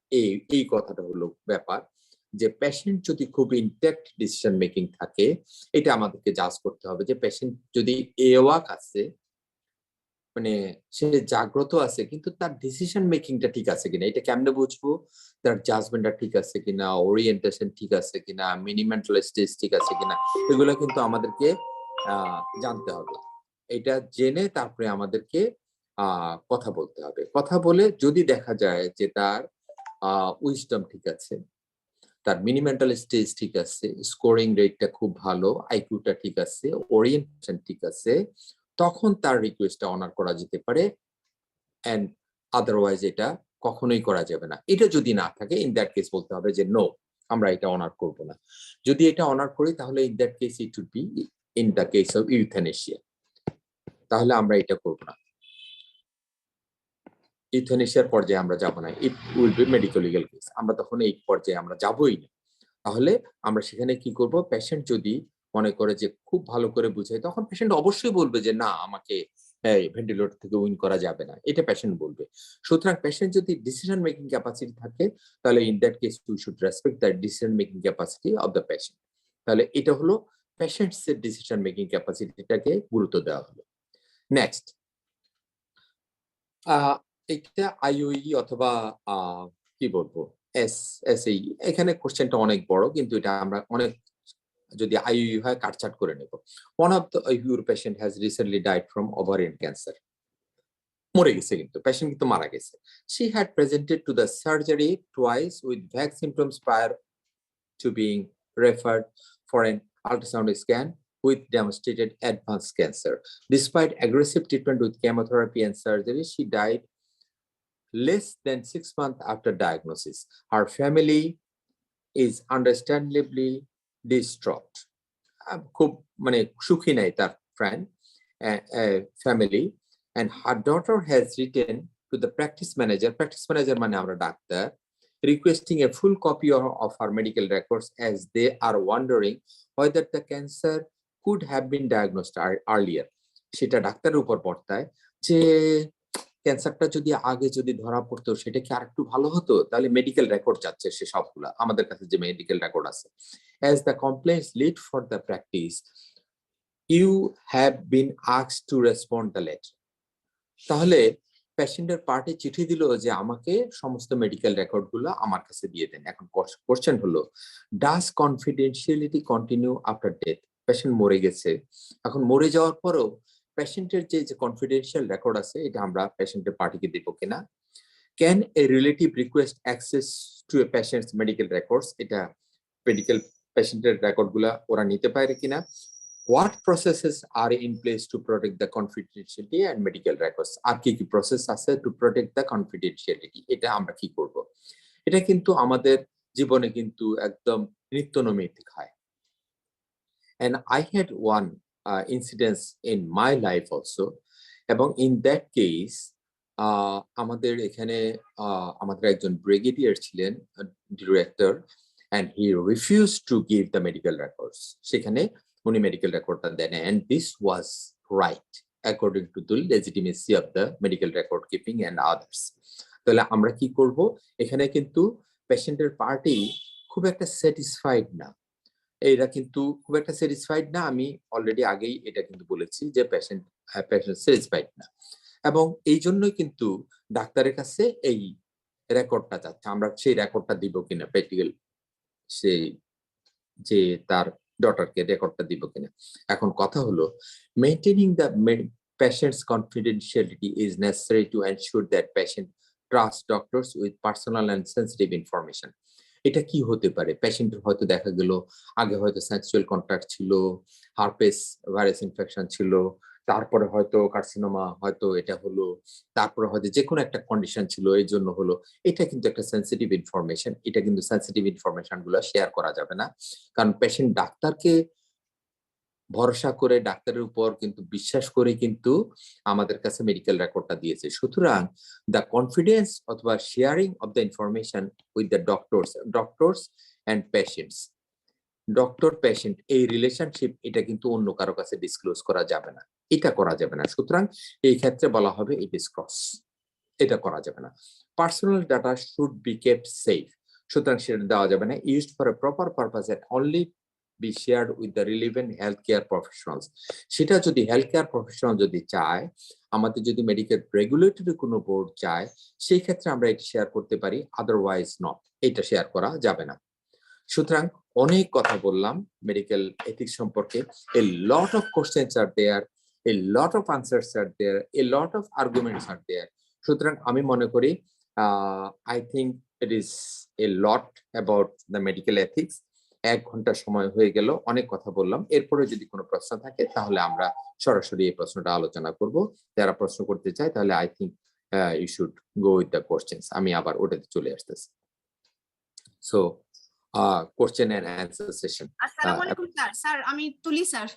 এই কথাটা হলো ব্যাপার, যে পেশেন্ট যদি খুব ইনট্যাক্ট ডিসিশন মেকিং থাকে, এটা আমাদেরকে জাজ করতে হবে যে পেশেন্ট যদি এওয়াক আছে, মানে সে জাগ্রত আছে, কিন্তু তার ডিসিশন মেকিংটা ঠিক আছে কিনা। এটা কেমনে বুঝবো? তার জাজমেন্টটা ঠিক আছে কিনা, ওরিয়েন্টেশন ঠিক আছে কিনা, মিনিমেন্টাল স্টেজ ঠিক আছে কিনা, এগুলো কিন্তু আমাদেরকে জানতে হবে। এটা জেনে তারপরে আমাদেরকে কথা বলতে হবে। কথা বলে যদি দেখা যায় যে তার উইজডম ঠিক আছে, তার মিনিমেন্টাল স্টেজ ঠিক আছে, স্কোরিং রেটটা খুব ভালো, আইকিউটা ঠিক আছে, ওরিয়েন্টেশন ঠিক আছে, তখন তার রিকোয়েস্টটা অনার করা যেতে পারে, এন্ড আদারওয়াইজ এটা কখনোই করা যাবে না। এটা যদি না থাকে, ইন দ্যাট কেস বলতে হবে যে নো, আমরা এটা অনার করব না। যদি এটা অনার করি, তাহলে in that case it would be in the case of euthanasia, তাহলে আমরা এটা করব না, ইউথেনেশিয়ার পর্যায়ে আমরা যাব না, it will be medical legal case, আমরা তখন এই পর্যায়ে আমরা যাবই না। তাহলে আমরা সেখানে কি করব? পেশেন্ট যদি মনে করে যে খুব ভালো করে বুঝাই, তখন পেশেন্ট অবশ্যই বলবে যে না, আমাকে ভেন্টিলেটর থেকে উইন করা যাবে না, এটা পেশেন্ট বলবে। সুতরাং পেশেন্ট যদি ডিসিশন মেকিং ক্যাপাসিটি থাকে, তাহলে in that case we should respect the decision making capacity of the patient. তাহলে এটা হলো পেশেন্টস এর ডিসিশন মেকিং ক্যাপাসিটিটাকে গুরুত্ব দেওয়া হলো। নেক্সট, এটা আইইউই অথবা কি বলবো এসএসই, এখানে কোশ্চেনটা অনেক বড়, কিন্তু এটা আমরা অনেক, যদি আইইউই হয় কাটছাট করে নেব। One of the your patient has recently died from ovarian cancer. মরে গেছে, কিন্তু পেশেন্ট কিন্তু মারা গেছে। She had presented to the surgery twice with vague symptoms prior to being referred for an ultrasound scan with demonstrated advanced cancer. Despite aggressive treatment with chemotherapy and surgery, she died less than 6 months after diagnosis. Her family is understandably distraught. খুব মানে সুখী নাই তার friend family, and her daughter has written to the practice manager মানে আমরা doctor, requesting a full copy of her medical records as they are wondering whether the cancer could have been diagnosed earlier. সেটা ডাক্তারের উপর পড়তায় যে ক্যান্সারটা যদি আগে যদি ধরা পড়তো সেটা কি আরেকটু ভালো হতো। তাহলে মেডিকেল রেকর্ড চাচ্ছে সে সবগুলা, আমাদের কাছে যে মেডিকেল রেকর্ড আছে। As the complaints lead for the practice, you have been asked to respond the letter. তাহলে পেশেন্টের পার্টি চিঠি দিল যে আমাকে সমস্ত মেডিকেল রেকর্ড গুলো আমার কাছে দিয়ে দেন। এখন কোশ্চেন হলো, does confidentiality continue after death? Patient মরে গেছে, এখন মরে যাওয়ার পরও পেশেন্টের যে কনফিডেন্সিয়াল রেকর্ড আছে এটা আমরা পেশেন্টের পার্টিকে দেব কিনা? Can a relative request access to a patient's medical records? এটা মেডিকেল পেশেন্টের রেকর্ড গুলা ওরা নিতে পারে কিনা? What processes are in place to protect the confidentiality and medical records? আর কি কি প্রসেস আছে to protect the confidentiality? এটা আমরা কি করব? এটা কিন্তু আমাদের জীবনে কিন্তু একদম নিত্যনৈমিত্তিক হয়। And I had one incidence in my life also, এবং in that case আমাদের এখানে আমাদের একজন ব্রিগেডিয়ার ছিলেন director, and he refused to give the medical records. সেখানে উনি মেডিকেল রেকর্ডটা দেন, and this was right according to the legitimacy of the medical record keeping and others. তাহলে আমরা কি করব? এখানে কিন্তু পেশেন্টের পার্টি খুব একটা স্যাটিসফাইড না, এরা কিন্তু খুব একটা স্যাটিসফাইড না। আমি অলরেডি আগেই এটা কিন্তু বলেছি যে পেশেন্ট স্যাটিসফাইড না, এবং এই জন্যই কিন্তু ডাক্তারের কাছে এই রেকর্ডটা চাচ্ছে। আমরা সেই রেকর্ডটা দিব কিনা, প্র্যাকটিক্যাল সেই যে তার ডটারকে রেকর্ডটা দিব কিনা। এখন কথা হলো, maintaining the patient's confidentiality is necessary to ensure that patient trust doctors with personal and sensitive information. এটা কি হতে পারে? পেশেন্টের হয়তো দেখা গেল আগে হয়তো সেক্সুয়াল কন্ট্যাক্ট ছিল, হারপেস ভাইরাস ইনফেকশন ছিল, তারপরে হয়তো কার্সিনোমা হয়তো এটা হলো, তারপরে হয়তো যে কোনো একটা কন্ডিশন ছিল এই জন্য হলো। এটা কিন্তু একটা সেন্সিটিভ ইনফরমেশন, এটা কিন্তু সেন্সিটিভ ইনফরমেশন গুলো শেয়ার করা যাবে না, কারণ পেশেন্ট ডাক্তারকে ভরসা করে, ডাক্তারের উপর কিন্তু বিশ্বাস করে কিন্তু আমাদের কাছে মেডিকেল রেকর্ডটা দিয়েছে। সুতরাং দ্য কনফিডেন্স অথবা sharing of the information with the doctors and patients, doctor patient এই রিলেশনশিপ এটা কিন্তু অন্য কারো কাছে ডিসক্লোজ করা যাবে না, এটা করা যাবে না। সুতরাং এই ক্ষেত্রে বলা হবে ইট ইজ ক্রস, এটা করা যাবে না। Personal data should be kept safe, সুতরাং সেটা দেওয়া যাবে না। Used for a proper purpose and only be shared with the relevant health care professionals. সেটা যদি হেলথ কেয়ার প্রফেশনাল যদি চায়, আমাদের যদি মেডিকেল রেগুলেটরি কোনো বোর্ড চায়, সেই ক্ষেত্রে আমরা এটা শেয়ার করতে পারি, আদারওয়াইজ নট, এটা শেয়ার করা যাবে না। সুতরাং অনেক কথা বললাম মেডিকেল এথিক্স সম্পর্কে। A lot of questions are there, a lot of answers are there, a lot of arguments are there. সুতরাং আমি মনে করি I think it is a lot about the medical ethics. 1 ঘন্টা সময় হয়ে গেল, অনেক কথা বললাম। এরপরে যদি কোনো প্রশ্ন থাকে তাহলে আমরা সরাসরি এই প্রশ্নটা আলোচনা করব। যারা প্রশ্ন করতে চায় তাহলে I think you should go with the questions. আমি আবার ওটাতে চলে আসতেছি। So question and answer session. আসসালামু আলাইকুম স্যার। স্যার আমি তুলি স্যার।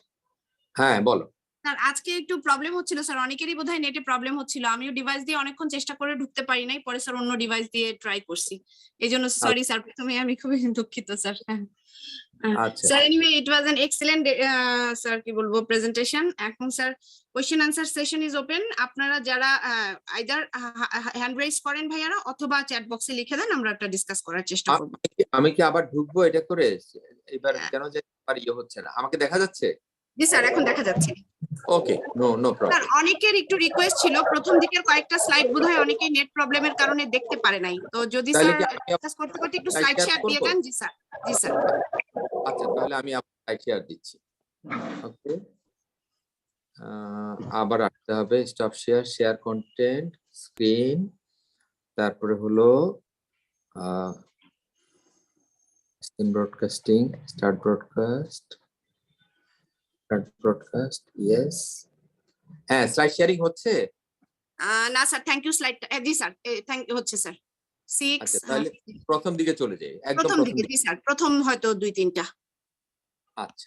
হ্যাঁ বলো। স্যার আজকে একটু প্রবলেম হচ্ছিল স্যার, অনেকেরই বোধহয় নেটে প্রবলেম হচ্ছিল। আমিও ডিভাইস দিয়ে অনেকক্ষণ চেষ্টা করে ঢুকতে পারি নাই, পরে স্যার অন্য ডিভাইস দিয়ে ট্রাই করছি। এইজন্য সরি স্যার, প্রথমে আমি খুবই দুঃখিত স্যার। আচ্ছা sir anyway it was an excellent sir, কি বলবো, প্রেজেন্টেশন। এখন sir question answer session is open. আপনারা যারা আইদার হ্যান্ড রেইজ করেন ভাইয়ারা, অথবা চ্যাট বক্সে লিখে দেন, আমরা একটা ডিসকাস করার চেষ্টা করব। আমি কি আবার ঢুকবো এটা করে? এবার কেন যে আর ইয়ে হচ্ছে না, আমাকে দেখা যাচ্ছে? জি স্যার, এখন দেখা যাচ্ছে। ওকে, নো প্রবলেম। স্যার অনেকের একটু রিকোয়েস্ট ছিল, প্রথম দিকের কয়েকটা স্লাইড বোধহয় অনেকেই নেট প্রবলেমের কারণে দেখতে পারে নাই, তো যদি তাহলে স্যার কি আমি ডিসকাস করতে করতে একটু স্লাইড শেয়ার দিয়ে দেন। জি স্যার, জি স্যার। আচ্ছা তাহলে আমি আপনাকে শেয়ার দিচ্ছি। ওকে, আবার আসতে হবে, স্টপ শেয়ার কন্টেন্ট, স্ক্রিন, তারপরে হলো screen broadcasting, start broadcast, yes. হ্যাঁ, স্লাইড শেয়ারিং হচ্ছে। না স্যার, থ্যাংক ইউ স্লাইড, জি স্যার, থ্যাংক ইউ, হচ্ছে স্যার। 6 আচ্ছা, তাহলে প্রথম দিকে চলে যাই, একদম প্রথম প্রথম দিকে, দিকে। জি স্যার, প্রথম হয়তো 2-3টা। আচ্ছা,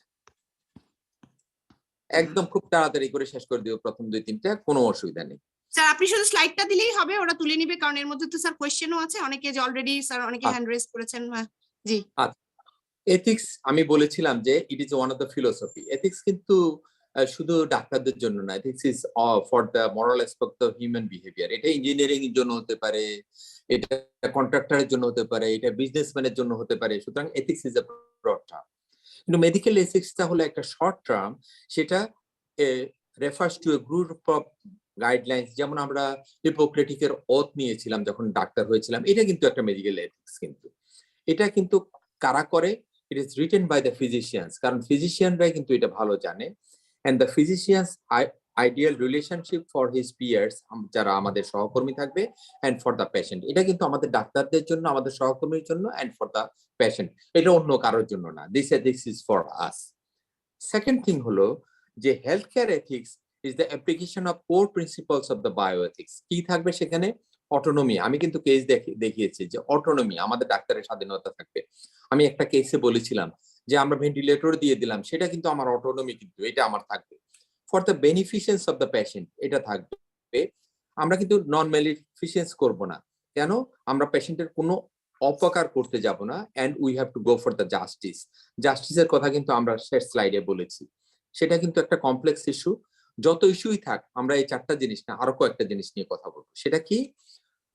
একদম খুব তাড়াতাড়ি করে শেষ করে দিও প্রথম 2-3টা, কোনো অসুবিধা নেই। স্যার আপনি শুধু স্লাইডটা দিলেই হবে, ওরা তুলে নিবে, কারণ এর মধ্যে তো স্যার কোয়েশ্চেনও আছে, অনেকে যে অলরেডি স্যার অনেকে হ্যান্ড রেজ করেছেন। জি আচ্ছা, এথিক্স আমি বলেছিলাম যে it is one of the philosophy. Ethics কিন্তু শুধু ডাক্তারদের জন্য না, ethics is for the moral aspect of human behaviour. এটা ইঞ্জিনিয়ারিং এর জন্য হতে পারে, এটা কন্ট্রাক্টরের জন্য হতে পারে, এটা বিজনেসম্যানের জন্য হতে পারে। সুতরাং ethics is a broad term, কিন্তু মেডিকেল এথিক্সটা হলো একটা শর্ট টার্ম। সেটা refers to a group of guidelines. যেমন আমরা হিপোক্রেটিকের ওথ নিয়েছিলাম যখন ডাক্তার হয়েছিলাম, এটা কিন্তু একটা মেডিকেল এথিক্স। কিন্তু এটা কিন্তু কারা করে? It is written by the physicians, কারণ ফিজিশিয়ানরাই কিন্তু এটা ভালো জানে। And the physicians ideal relationship for his peers, যারা আমাদের সহকর্মী থাকবে, অ্যান্ড ফর দ্য পেশেন্ট। এটা কিন্তু আমাদের ডাক্তারদের জন্য, আমাদের সহকর্মীর জন্য, অ্যান্ড ফর দ্য পেশেন্ট। এটা অন্য কারোর জন্য না। This is for us. Second thing হলো যে health care ethics is the application of core principles of the bioethics. কি থাকবে সেখানে? অটোনমি। আমি কিন্তু কেস দেখিয়েছি যে অটোনমি, আমাদের ডাক্তারের স্বাধীনতা থাকবে। আমি একটা কেসে বলেছিলাম যে আমরা ভেন্টিলেটর দিয়ে দিলাম, সেটা কিন্তু আমার অটোনমি, কিন্তু এটা আমার থাকবে। For the beneficence of the patient, এটা থাকবে। আমরা কিন্তু নন মেলিফিসিয়েন্স করব না। কেন? আমরা পেশেন্টের কোনো অপকার করতে যাব না। And we have to go for the justice. জাস্টিসের কথা কিন্তু আমরা শেষ স্লাইডে বলেছি। সেটা কিন্তু একটা কমপ্লেক্স ইস্যু। যত ইস্যুই থাক, আমরা এই 4টা জিনিস না, আরো কয়েকটা জিনিস নিয়ে কথা বলবো। সেটা কি?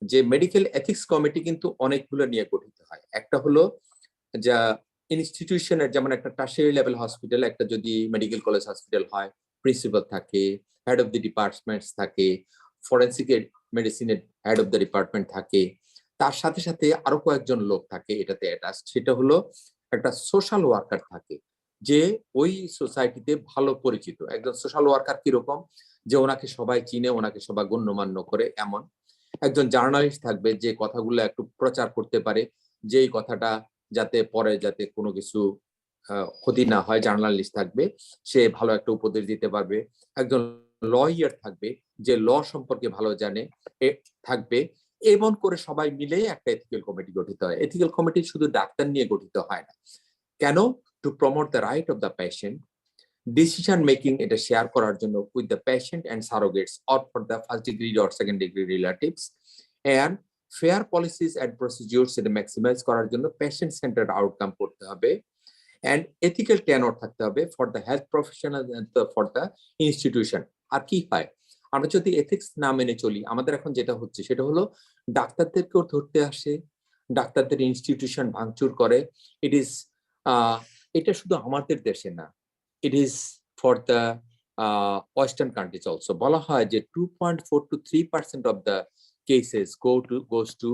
যে মেডিকেল এথিক্স কমিটি কিন্তু অনেকগুলো নিয়ে গঠিত হয়। একটা হলো যা ইনস্টিটিউশনের, যেমন একটা টার্সিয়ারি লেভেল হসপিটাল, একটা যদি মেডিকেল কলেজ হসপিটাল হয়, প্রিন্সিপাল থাকে, হেড অফ দি ডিপার্টমেন্টস থাকে, ফরেন্সিক মেডিসিনের হেড অফ দ্য ডিপার্টমেন্ট থাকে, তার সাথে সাথে আরো কয়েকজন লোক থাকে এটাতে অ্যাটাচ। সেটা হলো একটা সোশ্যাল ওয়ার্কার থাকে, যে ওই সোসাইটিতে ভালো পরিচিত। একজন সোশ্যাল ওয়ার্কার কিরকম? যে ওনাকে সবাই চিনে, ওনাকে সবাই গণ্যমান্য করে এমন। একজন জার্নালিস্ট থাকবে, যে কথাগুলো একটু প্রচার করতে পারে, যে এই কথাটা যাতে পরে যাতে কোনো কিছু ক্ষতি না হয়, জার্নালিস্ট থাকবে, সে ভালো একটা উপদেশ দিতে পারবে। একজন লয়ার থাকবে, যে ল সম্পর্কে ভালো জানে, থাকবে। এমন করে সবাই মিলে একটা এথিক্যাল কমিটি গঠিত হয়। এথিক্যাল কমিটি শুধু ডাক্তার নিয়ে গঠিত হয় না। কেন? To promote the right of the patient, decision making এটা শেয়ার করার জন্য with the patient and surrogates or for the first degree or second degree relatives, and fair policies and procedures এটা ম্যাক্সিমাইজ করার জন্য পেশেন্ট সেন্টার্ড আউটকাম করতে হবে। And ethical tenor থাকতে হবে for the health professional, for the institution. আর কি হয়? আমরা যদি এথিক্স না মেনে চলি, আমাদের এখন যেটা হচ্ছে সেটা হলো ডাক্তারদেরকেও ধরতে আসে, ডাক্তারদের ইনস্টিটিউশন ভাঙচুর করে। ইট ইজ এটা শুধু আমাদের দেশে না, it is for the western countries also. বলা হয় যে 2.4 to 3% of the cases goes to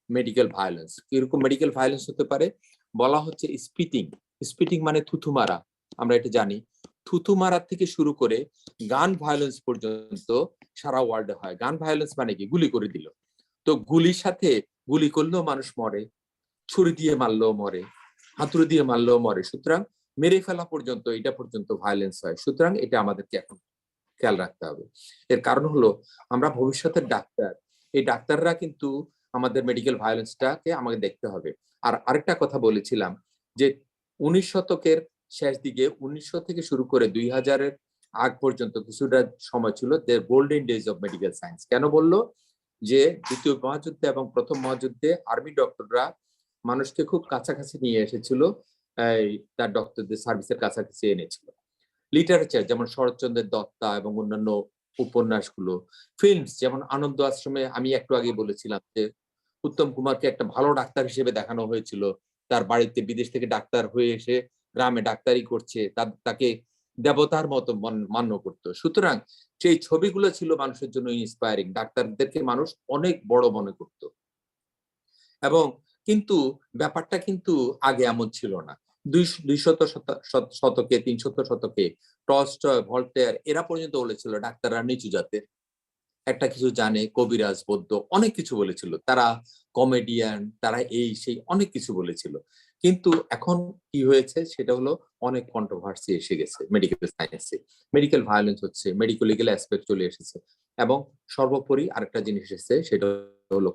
medical violence. এরকম মেডিকেল ভায়োলেন্স হতে পারে। বলা হচ্ছে স্পিটিং। স্পিটিং মানে থুথু মারা, আমরা এটা জানি। থুথু মারার থেকে শুরু করে গান ভায়োলেন্স পর্যন্ত সারা ওয়ার্ল্ডে হয়। গান ভায়োলেন্স মানে কি? গুলি করে দিল। তো গুলির সাথে গুলি করলেও মানুষ মরে, ছুরি দিয়ে মারলেও মরে, হাতুড়ি দিয়ে মারলেও মরে। সুতরাং মেরে ফেলা পর্যন্ত, এটা পর্যন্ত ভায়োলেন্স হয়। সুতরাং এটা আমাদেরকে এখন খেয়াল রাখতে হবে। এর কারণ হলো আমরা ভবিষ্যতের ডাক্তার, এই ডাক্তাররা কিন্তু আমাদের মেডিকেল ভায়োলেন্সটাকে আমাকে দেখতে হবে। আর আরেকটা কথা বলেছিলাম যে 19 শতকের শেষ দিকে, 1900 থেকে শুরু করে 2000-এর আগ পর্যন্ত কিছুটা সময় ছিল the golden days of medical science. কেন বললো? যে দ্বিতীয় মহাযুদ্ধে এবং প্রথম মহাযুদ্ধে আর্মি ডক্টররা মানুষকে খুব কাছাকাছি নিয়ে এসেছিল, তার ডক্টরদের সার্ভিসের কাছাকাছি এনেছিল। লিটারেচার যেমন শরৎচন্দ্রের দত্তা এবং অন্যান্য উপন্যাসগুলো, ফিল্মস যেমন আনন্দ আশ্রমে আমি একটু আগে বলেছিলাম যে উত্তম কুমারকে একটা ভালো ডাক্তার হিসেবে দেখানো হয়েছিল। তার বাড়িতে বিদেশ থেকে ডাক্তার হয়ে এসে গ্রামে ডাক্তারি করছে, তাকে দেবতার মতো মান্য করতো। সুতরাং সেই ছবিগুলো ছিল মানুষের জন্য ইন্সপায়ারিং। ডাক্তারদেরকে মানুষ অনেক বড় মনে করত। এবং কিন্তু ব্যাপারটা কিন্তু আগে এমন ছিল না। শতকে 300 শতকে টলস্টয়, ভলটেয়ার এরা পর্যন্ত বলেছিল ডাক্তাররা নিচু জাতের, একটা কিছু জানে, কবিরাজ, বৌদ্ধ অনেক কিছু বলেছিল, তারা কমেডিয়ান, তারা এই সেই অনেক কিছু বলেছিল। কিন্তু এখন কি হয়েছে সেটা হলো অনেক কন্ট্রোভার্সি এসে গেছে মেডিকেল সায়েন্সে, মেডিকেল ভায়োলেন্স হচ্ছে, মেডিকেল লিগ্যাল অ্যাসপেক্ট চলে এসেছে, এবং সর্বোপরি আরেকটা জিনিস এসেছে সেটা হলো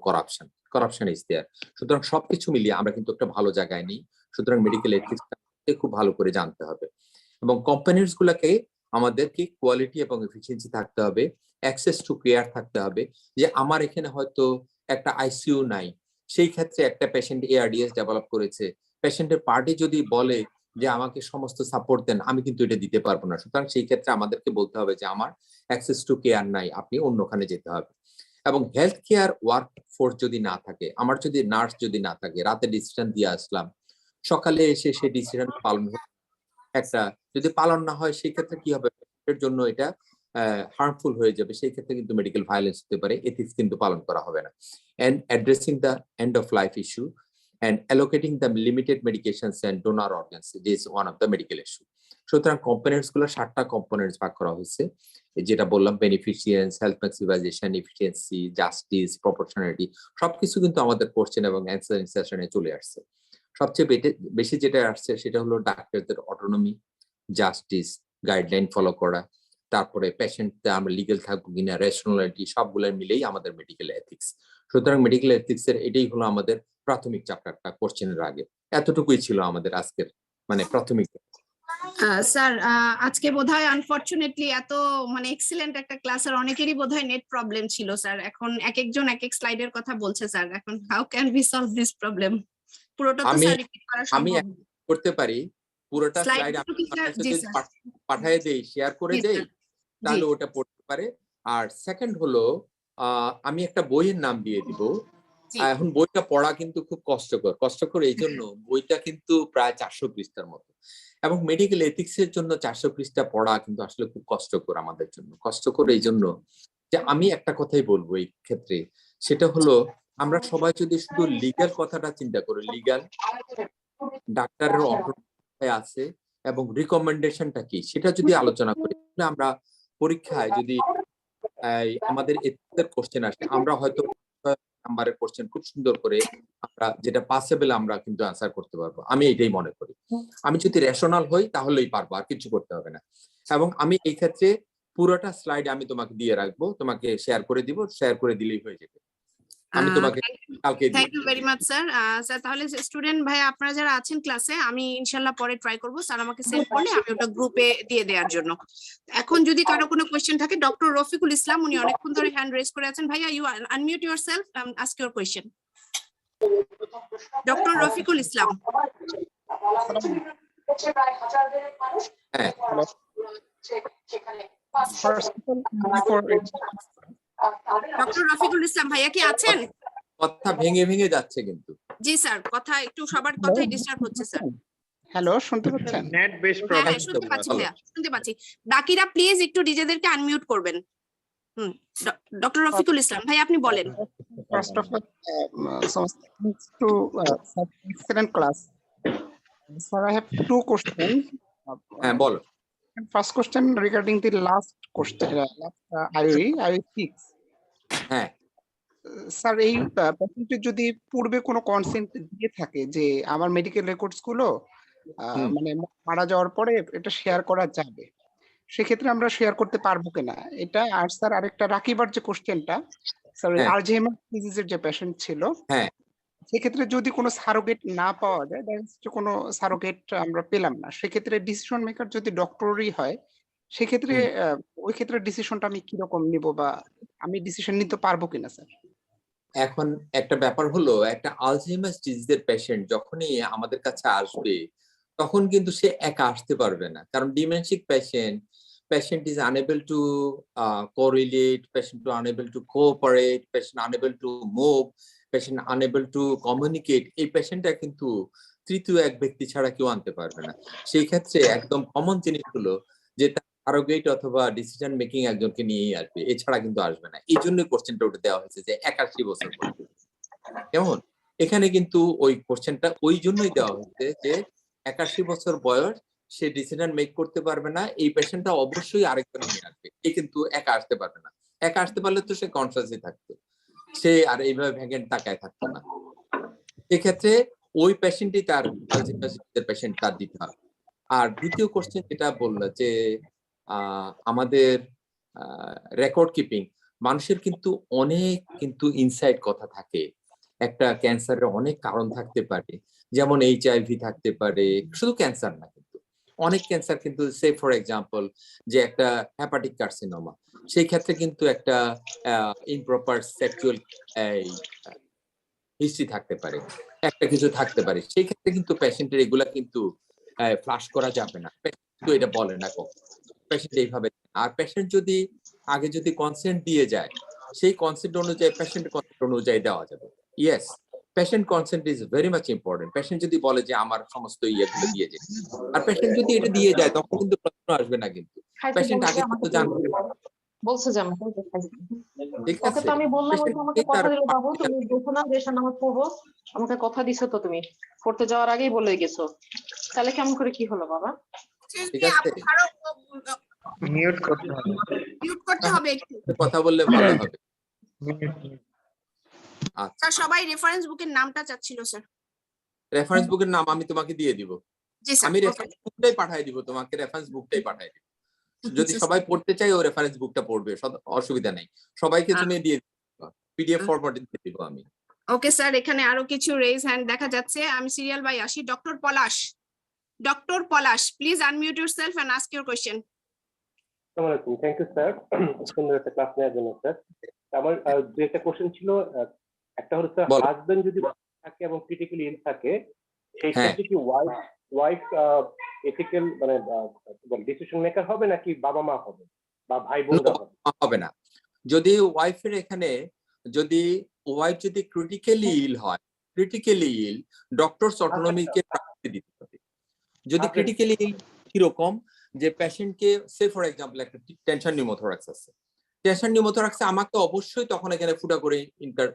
করাপশন ইজ দেয়ার। সুতরাং সবকিছু মিলিয়ে আমরা কিন্তু একটা ভালো জায়গায় নেই। সুতরাং মেডিকেল এথিক্সকে খুব ভালো করে জানতে হবে, এবং কোম্পানিজ গুলাকে আমাদেরকে কোয়ালিটি এবং এফিসিয়েন্সি থাকতে হবে, অ্যাক্সেস টু কেয়ার থাকতে হবে। যে আমার এখানে হয়তো একটা আইসিইউ নাই, সেই ক্ষেত্রে একটা পেশেন্ট এআরডিএস ডেভেলপ করেছে, পেশেন্টের পার্টি যদি বলে যে আমাকে সমস্ত সাপোর্ট দেন, আমি কিন্তু এটা দিতে পারবো না। সুতরাং সেই ক্ষেত্রে আমাদেরকে বলতে হবে যে আমার অ্যাক্সেস টু কেয়ার নাই, আপনি অন্যখানে যেতে হবে। এবং হেলথ কেয়ার ওয়ার্ক ফোর্স যদি না থাকে, আমার যদি নার্স যদি না থাকে, রাতে ডিসিশন দিয়ে আসলাম, সকালে এসে সেই ডিসিশন পালন একটা যদি পালন না হয়, সেই ক্ষেত্রে কি হবে, এর জন্য এটা হার্মফুল হয়ে যাবে, সেই ক্ষেত্রে কিন্তু মেডিকেল ভায়োলেন্স হতে পারে, এথিক্স কিন্তু পালন করা হবে না। And addressing the end of life issue and allocating the limited medications and donor organs is one of the medical issue. সুতরাং কম্পোনেন্টস গুলো 7টা কম্পোনেন্টস ভাগ করা হয়েছে, যেটা বললাম beneficence, health maximisation, efficiency, justice, proportionality, সবকিছু কিন্তু আমাদের কোশ্চেন এবং অ্যান্সারিং সেশনে চলে আসছে। সবচেয়ে বেশি যেটা আসছে সেটা হলো ডাক্তারদের অটোনমি, জাস্টিস, গাইডলাইন ফলো করা, তারপরে পেশেন্ট আমরা লিগ্যাল থাকবো কিনা, রেশনালিটি, সবগুলো মিলেই আমাদের মেডিকেল এথিক্স। সুতরাং মেডিকেল এথিক্স এর এটাই হলো আমাদের প্রাথমিক চ্যাপ্টারটা কোশ্চেনের আগে। এতটুকুই ছিল আমাদের আজকের মানে প্রাথমিক। স্যার আজকে বোধহয় আনফরচুনেটলি এত মানে এক্সিলেন্ট একটা ক্লাসের অনেকেরই বোধহয় নেট প্রবলেম ছিল স্যার। এখন এক একজন এক এক স্লাইডের কথা বলছে স্যার, এখন how can we solve this problem? পুরোটা তো স্যার রিপিট করা আমি সম্ভব করতে পারি, পুরোটা স্লাইড স্লাইড জি যদি স্যার পাঠিয়ে দেই, শেয়ার করে জি দেই, স্যার তাহলে ওটা পড়তে পারে। আর সেকেন্ড হলো আমি একটা বইয়ের নাম দিয়ে দিব। এখন বইটা পড়া কিন্তু খুব কষ্টকর এই জন্য, বইটা কিন্তু প্রায় 400 পৃষ্ঠার মতো, এবং মেডিকেল এথিক্স এর জন্য 400 পৃষ্ঠা পড়া কিন্তু আসলে খুব কষ্টকর আমাদের জন্য। কষ্টকর এই জন্য যে আমি একটা কথাই বলবো এই ক্ষেত্রে, সেটা হলো আমরা সবাই যদি শুধু লিগ্যাল কথাটা চিন্তা করি, লিগ্যাল ডাক্তারের অটোনমি আছে এবং রিকমেন্ডেশনটা কি সেটা যদি আলোচনা করি, তাহলে আমরা পরীক্ষায় যদি আমাদের এথিক্সের কোশ্চেন আসে, আমরা হয়তো নাম্বারের কোশ্চেন খুব সুন্দর করে আমরা যেটা পাসেবল আমরা কিন্তু আনসার করতে পারবো। আমি এটাই মনে করি, আমি যদি রেশনাল হই তাহলেই পারবো, আর কিছু করতে হবে না। এবং আমি এই ক্ষেত্রে পুরোটা স্লাইড আমি তোমাকে দিয়ে রাখবো, তোমাকে শেয়ার করে দিব, শেয়ার করে দিলেই হয়ে যাবে। আমি তোমাকে কালকে thank you very much sir. Sir তাহলে স্টুডেন্ট ভাই আপনারা যারা আছেন ক্লাসে, আমি ইনশাআল্লাহ পরে ট্রাই করব, স্যার আমাকে সেন্ড করলে আমি ওটা গ্রুপে দিয়ে দেওয়ার জন্য। এখন যদি কারো কোনো কোশ্চেন থাকে, ডক্টর রফিকুল ইসলাম উনি অনেকক্ষণ ধরে হ্যান্ড রেজ করে আছেন। ভাইয়া you unmute yourself, ask your question. Doctor Rafiqul Islam. Doctor Rafiqul Islam ভাইয়া কি আছেন? কথা ভেঙে ভেঙে যাচ্ছে কিন্তু। জি স্যার, কথা একটু সবার কথাই ডিস্টার্ব হচ্ছে স্যার। হ্যালো, শুনতে পাচ্ছেন? নেট বেশ হ্যাঁ প্রবলেম। হ্যাঁ শুনতে পাচ্ছি ভাইয়া, শুনতে পাচ্ছি। বাকিরা প্লিজ একটু নিজেদেরকে আনমিউট করবেন। ডক্টর রফিকুল ইসলাম ভাই আপনি বলেন। First of all, thanks to such excellent class. Sir, I have two questions. হ্যাঁ বলো। First question regarding the last question, IOE 6. হ্যাঁ স্যার, এই পেশেন্টের যদি পূর্বে কোনো কনসেন্ট দিয়ে থাকে যে আমার মেডিকেল রেকর্ডস গুলো মানে মারা যাওয়ার পরে এটা শেয়ার করা যাবে, সেক্ষেত্রে আমরা শেয়ার করতে পারবো কিনা এটা। আর স্যার আরেকটা রাকিবার যে কোশ্চেনটা, স্যার আলঝেইমার ডিজিজের যে পেশেন্ট ছিল, হ্যাঁ সেক্ষেত্রে যদি কোনো সারোগেট না পাওয়া যায়, কোনো সারোগেট আমরা পেলাম না, সেক্ষেত্রে ডিসিশন মেকার যদি ডক্টরই হয়, সেক্ষেত্রে ওই ক্ষেত্রে ডিসিশনটা আমি কিরকম নিব, বা আমি ডিসিশন নিতে পারবো কিনা স্যার? এখন একটা ব্যাপার হলো, একটা আলঝেইমার্স ডিজিজের পেশেন্ট যখনই আমাদের কাছে আসবে, তখন কিন্তু সে একা আসতে পারবে না, কারণ ডিমেনশিক patient is unable to correlate, patient unable to cooperate, patient unable to move, patient unable to communicate। এই পেশেন্টটা কিন্তু তৃতীয় এক ব্যক্তি ছাড়া কেউ আনতে পারবে না। সেই ক্ষেত্রে একদম কমন জিনিস হলো যে সারোগেট অথবা ডিসিশন মেকিং একজনকে নিয়েই আসবে, এছাড়া কিন্তু আসবে না। এই জন্য কোশ্চেনটা ওটা দেওয়া হয়েছে যে 81 বছর পর্যন্ত। কেমন এখানে কিন্তু ওই কোশ্চেনটা ওই জন্যই দেওয়া হয়েছে যে 81 বছর বয়স, সে ডিসিশন মেক করতে পারবে না, এই পেশেন্টটা অবশ্যই আরেকজন নিয়ে আসবে। এ কিন্তু একা আসতে পারবে না। একা আসতে পারলে তো সে কনসাসই থাকতো, সে আর এইভাবে ভ্যাকেন্ট তাকায় থাকতো না। এক্ষেত্রে ওই পেশেন্টই তার আলঝেইমার্সের পেশেন্ট তার দিতে হবে। আর দ্বিতীয় কোশ্চেন যেটা বললো যে আমাদের রেকর্ড কিপিং, মানুষের কিন্তু অনেক কিন্তু ইনসাইড কথা থাকে। একটা ক্যান্সারের অনেক কারণ থাকতে পারে, যেমন এইচআইভি থাকতে পারে, শুধু ক্যান্সার না, কিন্তু অনেক ক্যান্সার কিন্তু সে ফর এক্সাম্পল যে একটা হেপাটিক কার্সিনোমা, সেই ক্ষেত্রে কিন্তু একটা ইমপ্রপার সেক্সুয়াল হিস্ট্রি থাকতে পারে, একটা কিছু থাকতে পারে। সেই ক্ষেত্রে কিন্তু পেশেন্টের এগুলা কিন্তু ফ্লাশ করা যাবে না, পেশেন্ট এটা বলে না কখন, পেশেন্ট এইভাবে। আর পেশেন্ট যদি আগে যদি কনসেন্ট দিয়ে যায়, সেই কনসেন্ট অনুযায়ী পেশেন্ট কনসেন্ট অনুযায়ী দেওয়া যাবে। Yes, patient consent is very much important. Patient যদি বলে যে আমার সমস্ত ইয়েগুলো দিয়ে যায়, আর পেশেন্ট যদি এটা দিয়ে যায়, তখন কিন্তু প্রশ্ন আসবে না, কিন্তু পেশেন্ট আগে তো জানবে, বলছে যে আমাকে ঠিক ওকে আছে? তো আমি বললাম ওই পেশেন্ট আমাকে কথা তার দিল, বাবু তুমি দেখো না যে নামাজ পড়বো, আমাকে কথা দিছো তো, তুমি পড়তে যাওয়ার আগেই বলে গেছো, তাহলে কেমন করে কি হলো বাবা? ঠিক আছে, মিউট করতে হবে। মিউট করতে হবে একটু। কথা বললে ভালো হবে। আচ্ছা, স্যার সবাই রেফারেন্স বুকের নামটা চাচ্ছিল স্যার। রেফারেন্স বুকের নাম আমি তোমাকে দিয়ে দিব। জি স্যার। আমি রেফারেন্স বুকটাই পাঠিয়ে দিব তোমাকে, রেফারেন্স বুকটাই পাঠিয়ে দিব। যদি সবাই পড়তে চায়, ও রেফারেন্স বুকটা পড়বে, অসুবিধা নেই। সবাইকে তুমি দিয়ে দিবা, পিডিএফ ফরম্যাটে দিয়ে দিব আমি। ওকে স্যার, এখানে আরো কিছু রেজ হ্যান্ড দেখা যাচ্ছে। আমি সিরিয়াল বাই আসি। Doctor Palash, doctor Palash, please unmute yourself and ask your question. আসসালামু আলাইকুম, থ্যাংক ইউ স্যার, সুন্দর একটা ক্লাস নেওয়ার জন্য স্যার। আমার দু একটা কোশ্চেন ছিল। একটা হলো স্যার, বলো। হাজবেন্ড যদি থাকে এবং ক্রিটিক্যালি ইল থাকে, সেই হ্যাঁ। ক্ষেত্রে কি ওয়াইফ এথিক্যাল মানে ডিসিশন মেকার হবে নাকি বাবা মা হবে বা ভাই বোনরা হবে? হবে না। যদি ওয়াইফের এখানে, যদি ওয়াইফ যদি ক্রিটিক্যালি ইল হয়, ক্রিটিক্যালি ইল, ডক্টরস অটোনমিকে প্রায়োরিটি দিতে হবে। যদি আচ্ছা। ক্রিটিক্যালি ইল কিরকম, যে পেশেন্টকে সে ফর এক্সাম্পল একটা টেনশন নিউমোথোরাক্স আছে, টেনশন নিউমোথোরাক্সে আমাকে অবশ্যই তখন এখানে ফুটা করে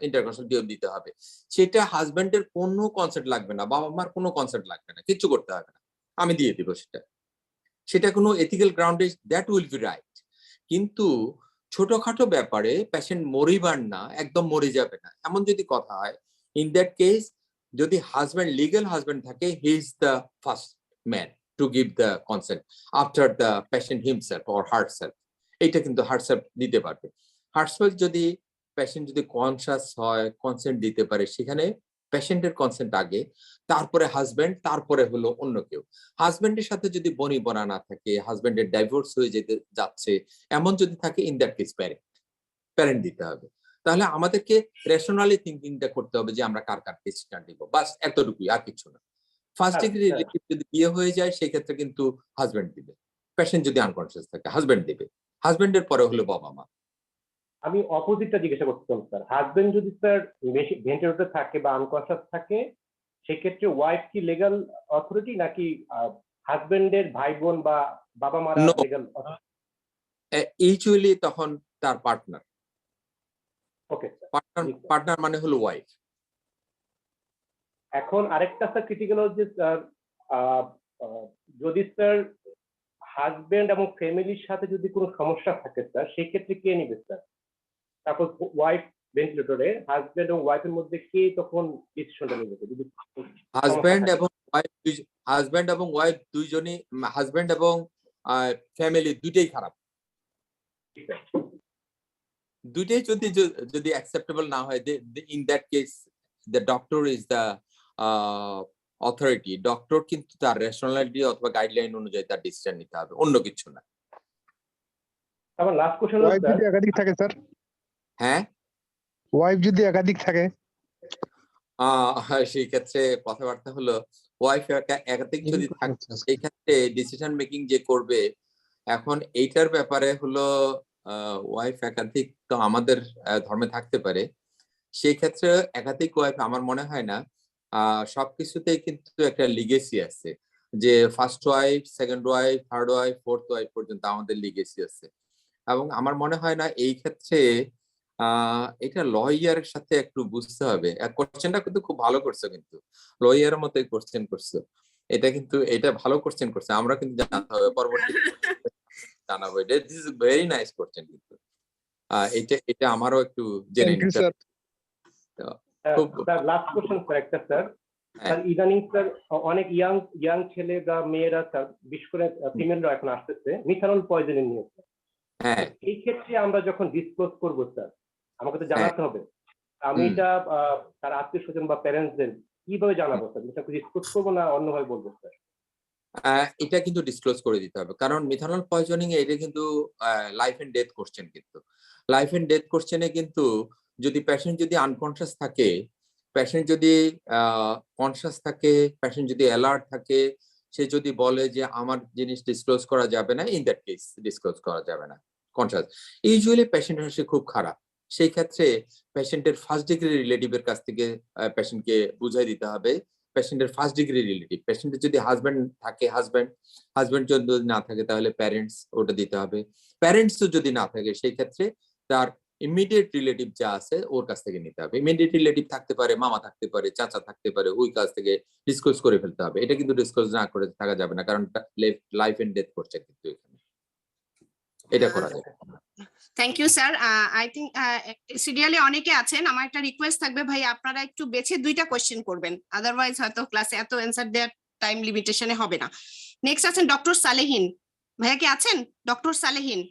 ইন্টারকনসেপ্টিভ দিতে হবে। সেটা হাজবেন্ডের কোনো কনসেপ্ট লাগবে না, বাবা মার কোনো কনসেপ্ট লাগবে না, কিচ্ছু করতে হবে না, আমি দিয়ে দিব সেটা। সেটা কোনো এথিক্যাল গ্রাউন্ডে দ্যাট উইল বি রাইট। কিন্তু ছোটখাটো ব্যাপারে পেশেন্ট মরিবার না, একদম মরে যাবে না, এমন যদি কথা হয়, ইন দ্যাট কেস যদি হাজবেন্ড লিগ্যাল হাজবেন্ড থাকে, he is the first man to give the consent after the patient himself or herself. এইটা কিন্তু হার্টসেলফ দিতে পারবে। হার্টসেলফ যদি পেশেন্ট যদি কনসাস হয়, কনসেন্ট দিতে পারে, সেখানে পেশেন্টের কনসেন্ট আগে, তারপরে হাজবেন্ড, তারপরে হলো অন্য কেউ। হাজবেন্ডের সাথে যদি বনি বনা না থাকে, হাজবেন্ডের ডাইভোর্স হয়ে যেতে যাচ্ছে, এমন যদি থাকে, ইন দ্যাট কেস প্যারেন্ট দিতে হবে। তাহলে আমাদেরকে রেশনালি থিঙ্কিংটা করতে হবে যে আমরা কার কার ডিসিশন নিব, বাস এতটুকুই, আর কিছু না। ফার্স্ট ডিগ্রি রিলেটিভ যদি বিয়ে হয়ে যায়, সেই ক্ষেত্রে কিন্তু হাজবেন্ড দিবে। পেশেন্ট যদি আনকনসিয়াস থাকে, হাজবেন্ড দিবে। হাজবেন্ডের পরে হলো বাবা মা। আমি অপোজিটটা জিজ্ঞাসা করছিলাম স্যার, হাজবেন্ড যদি স্যার ভেন্টিলেটরে থাকে বা আনকনসিয়াস থাকে, সেক্ষেত্রে ওয়াইফ কি লিগ্যাল অথরিটি নাকি হাজবেন্ডের ভাই বোন বা বাবা মারা No. লিগ্যাল? ইউজুয়ালি তখন তার পার্টনার, ওকে। পার্টনার মানে হলো ওয়াইফ। এখন আরেকটা স্যার ক্রিটিক্যাল হচ্ছে স্যার, যদি স্যার হাজবেন্ড এবং ফ্যামিলির সাথে যদি কোনো সমস্যা থাকে স্যার, সেই ক্ষেত্রে কে নিবে স্যার? তারপর ওয়াইফ ভেন্টিলেটরে, হাজবেন্ড এবং ওয়াইফের মধ্যে কে তখন ডিসিশনটা নেবে? যদি হাজবেন্ড এবং ওয়াইফ দুইজনই, হাজবেন্ড এবং ফ্যামিলি দুইটাই খারাপ। দুইটাই যদি অ্যাকসেপ্টেবল না হয়, in that case the doctor is the authority. Doctor কিন্তু তার রেশনালিটি অথবা গাইডলাইন অনুযায়ী তার ডিসিশন নিতে হবে, অন্য কিছু না। আমার লাস্ট কোশ্চেন হলো ওয়াইফ স্যার, যদি একাধিক থাকে স্যার, হ্যাঁ, ওয়াইফ যদি একাধিক থাকে, সেই ক্ষেত্রে কথাবার্তা হলো, ওয়াইফ একাধিক যদি থাকে, সেই ক্ষেত্রে ডিসিশন মেকিং যে করবে, এখন এইটার ব্যাপারে হলো ওয়াইফ একাধিক তো আমাদের ধর্মে থাকতে পারে। সেই ক্ষেত্রে একাধিক ওয়াইফ আমার মনে হয় না। সবকিছুতেই কিন্তু একটা লিগেসি আছে, যে first wife, second wife, third wife, fourth wife পর্যন্ত আমাদের লিগেসি আছে। এবং আমার মনে হয় না এই ক্ষেত্রে এটা লয়ারের সাথে একটু বুঝতে হবে। কোশ্চেনটা কিন্তু খুব ভালো করছো, কিন্তু লয়ারের মতোই কোশ্চেন করছো। এটা কিন্তু এটা ভালো কোশ্চেন করছে, আমরা কিন্তু জানতে হবে পরবর্তী জানাবো। এটা this is very nice question কিন্তু এটা আমারও একটু জেনে থ্যাংক ইউ নিতে স্যার। খুব স্যার লাস্ট কোশ্চেন স্যার একটা স্যার হ্যাঁ। স্যার ইদানিং স্যার অনেক ইয়াং ছেলে বা মেয়েরা স্যার বিশেষ করে ফিমেলরা এখন আসতেছে মিথানল পয়জনিং নিয়ে। হ্যাঁ এই ক্ষেত্রে আমরা যখন ডিসক্লোজ করবো স্যার আমাকে তো হ্যাঁ। জানাতে হবে। আমি এটা তার আত্মীয় স্বজন বা প্যারেন্টসদের কিভাবে জানাবো স্যার? এটা ডিসক্লোজ করবো না অন্যভাবে বলবো স্যার? এটা কিন্তু ডিসক্লোজ করে দিতে হবে, কারণ মিথানল পয়জনিং এটা কিন্তু লাইফ এন্ড ডেথ কোশ্চেন। কিন্তু লাইফ এন্ড ডেথ কোশ্চেনে কিন্তু যদি পেশেন্ট যদি আনকনসিয়াস থাকে, পেশেন্ট যদি কনসিয়াস থাকে, পেশেন্ট যদি অ্যালার্ট থাকে, সে যদি বলে যে আমার জিনিস ডিসক্লোজ করা যাবে না, ইন দ্যাট কেস ডিসক্লোজ করা যাবে না কনসিয়াস। ইউজুয়ালি পেশেন্ট হচ্ছে খুব খারাপ, সেই ক্ষেত্রে পেশেন্টের ফার্স্ট ডিগ্রি রিলেটিভের কাছ থেকে পেশেন্টকে বুঝাই দিতে হবে। পেশেন্টের ফার্স্ট ডিগ্রি রিলেটিভ, পেশেন্টের যদি হাজব্যান্ড থাকে হাজব্যান্ড যদি না থাকে তাহলে প্যারেন্টস ওটা দিতে হবে। প্যারেন্টস যদি না থাকে সেই ক্ষেত্রে তার ইমিডিয়েট রিলেটিভ যা আছে ওর কাছ থেকে নিতে হবে। ইমিডিয়েট রিলেটিভ থাকতে পারে, মামা থাকতে পারে, চাচা থাকতে পারে, ওই কাছ থেকে ডিসক্লোজ করে ফেলতে হবে। এটা কিন্তু ডিসক্লোজ না করে থাকা যাবে না, কারণ লাইফ এন্ড ডেথ করছে কিন্তু এখানে, এটা করা যাবে। Thank you sir. I think সিরিয়ালে অনেকে আছেন, আমার একটা রিকোয়েস্ট থাকবে ভাই আপনারা একটু বেছে 2টা কোশ্চেন করবেন, আদারওয়াইজ হয়তো ক্লাসে এত অ্যান্সার দেওয়ার টাইম লিমিটেশনে হবে না। নেক্সট আছেন ডক্টর সালেহিন ভাইয়া, কি আছেন doctor Salehin?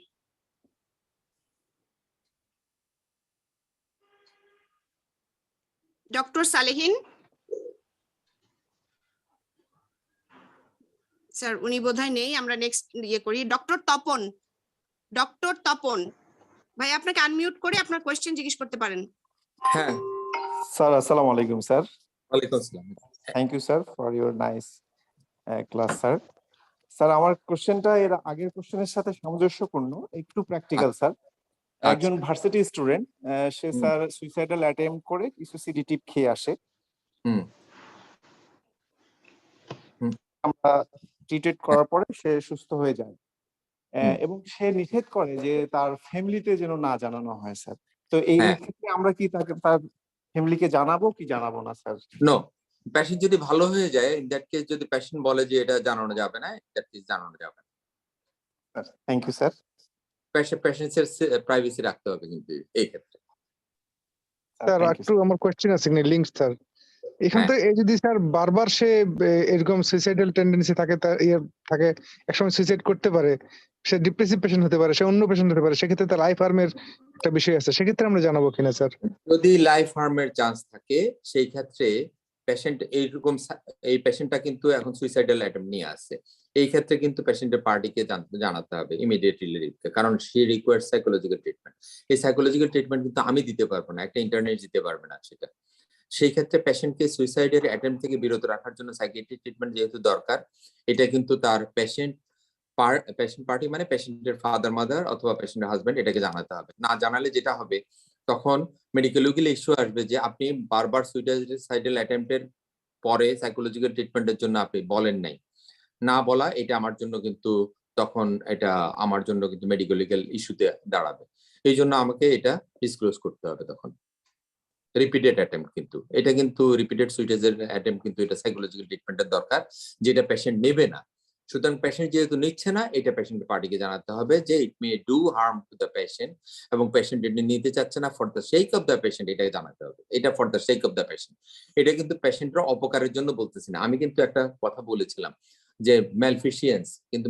Doctor Salehin sir উনি বোধহয় নেই, আমরা নেক্সট ইয়ে করি। ডক্টর তপন ভাই আপনাকে আনমিউট করে আপনার কোয়েশ্চেন জিজ্ঞেস করতে পারেন। হ্যাঁ, স্যার আসসালামু আলাইকুম স্যার। ওয়ালাইকুম আসসালাম। Thank you sir for your nice class sir. Sir আমার কোশ্চেনটা এর আগের কোশ্চেনের সাথে সামঞ্জস্যপূর্ণ, একটু প্র্যাকটিক্যাল স্যার। একজন ভার্সিটি স্টুডেন্ট, সে স্যার সুইসাইডাল অ্যাটেম্প্ট করে কিছু সিডিটিভ খেয়ে আসে। আমরা ট্রিটেড করার পরে সে সুস্থ হয়ে যায় এবং সে নিষেধ করে যে তার ফ্যামিলিতে যেন না জানানো হয় স্যার। তো এই ক্ষেত্রে আমরা কি তাকে তার ফ্যামিলিকে জানাবো কি জানাবো না স্যার? নো, পেশেন্ট যদি ভালো হয়ে যায়, ইন দ্যাট কেস যদি পেশেন্ট বলে যে এটা জানানো যাবে না, ইন দ্যাট কেস জানানো যাবে না। Thank you sir. পেশেন্টের প্রাইভেসি রাখতে হবে কিন্তু এই ক্ষেত্রে। স্যার একটু আমার কোশ্চেন আছে লিংক স্যার। এখান থেকে এই যদি স্যার বারবার সে এরকম সুইসাইডাল টেন্ডেন্সি থাকে, তার থাকে, একসময় সুইসাইড করতে পারে, সে ডিপ্রেসিভ পেশেন্ট হতে পারে, সে অন্য পেশেন্ট হতে পারে, সেক্ষেত্রে তার লাইফ হার্মের একটা বিষয় আছে, সেক্ষেত্রে আমরা জানাবো কিনা স্যার? যদি লাইফ হার্মের চান্স থাকে সেই ক্ষেত্রে পেশেন্ট এইরকম, এই পেশেন্টটা কিন্তু এখন সুইসাইডাল অ্যাটেম্প্ট নিয়ে আসছে, এই ক্ষেত্রে কিন্তু পেশেন্টের পার্টিকে জানাতে হবে ইমিডিয়েটলি রিলিফকে, কারণ সে রিকোয়ার্ড সাইকোলজিক্যাল ট্রিটমেন্ট। এই সাইকোলজিক্যাল ট্রিটমেন্ট কিন্তু আমি দিতে পারবো না, একটা ইন্টারনেট দিতে পারবে না সেটা। সেই ক্ষেত্রে পেশেন্টকে সুইসাইডের অ্যাটেম্প্ট থেকে বিরত রাখার জন্য সাইকিয়াট্রিক ট্রিটমেন্ট যেহেতু দরকার, এটা কিন্তু তার পেশেন্ট পার্টি মানে পেশেন্টের ফাদার মাদার অথবা পেশেন্টের হাজবেন্ড এটাকে জানাতে হবে। না জানালে যেটা হবে, তখন মেডিকেল ইস্যু আসবে যে আপনি বারবার সুইসাইডাল অ্যাটেম্পটের পরে সাইকোলজিক্যাল ট্রিটমেন্টের জন্য আপনি বলেন নাই। না বলা এটা আমার জন্য কিন্তু তখন এটা আমার জন্য কিন্তু মেডিকেল ইস্যুতে দাঁড়াবে। এই জন্য আমাকে এটা ডিসক্লোজ করতে হবে তখন। রিপিটেড অ্যাটেম্প্ট কিন্তু এটা কিন্তু রিপিটেড সুইসাইডাল অ্যাটেম্প্ট কিন্তু এটা সাইকোলজিক্যাল ট্রিটমেন্টের দরকার, যেটা পেশেন্ট নেবে না। সুতরাং পেশেন্ট যেহেতু নিচ্ছে না, এটা পেশেন্টের পার্টিকে জানাতে হবে যে it may do harm to the patient, এবং পেশেন্ট এটা নিতে চাচ্ছে না for the sake of the patient, এটাকে জানাতে হবে। এটা for the sake of the patient, এটা কিন্তু পেশেন্টের অপকারের জন্য বলতেছি না। আমি কিন্তু একটা কথা বলেছিলাম যে ম্যালফিশিয়েন্স, কিন্তু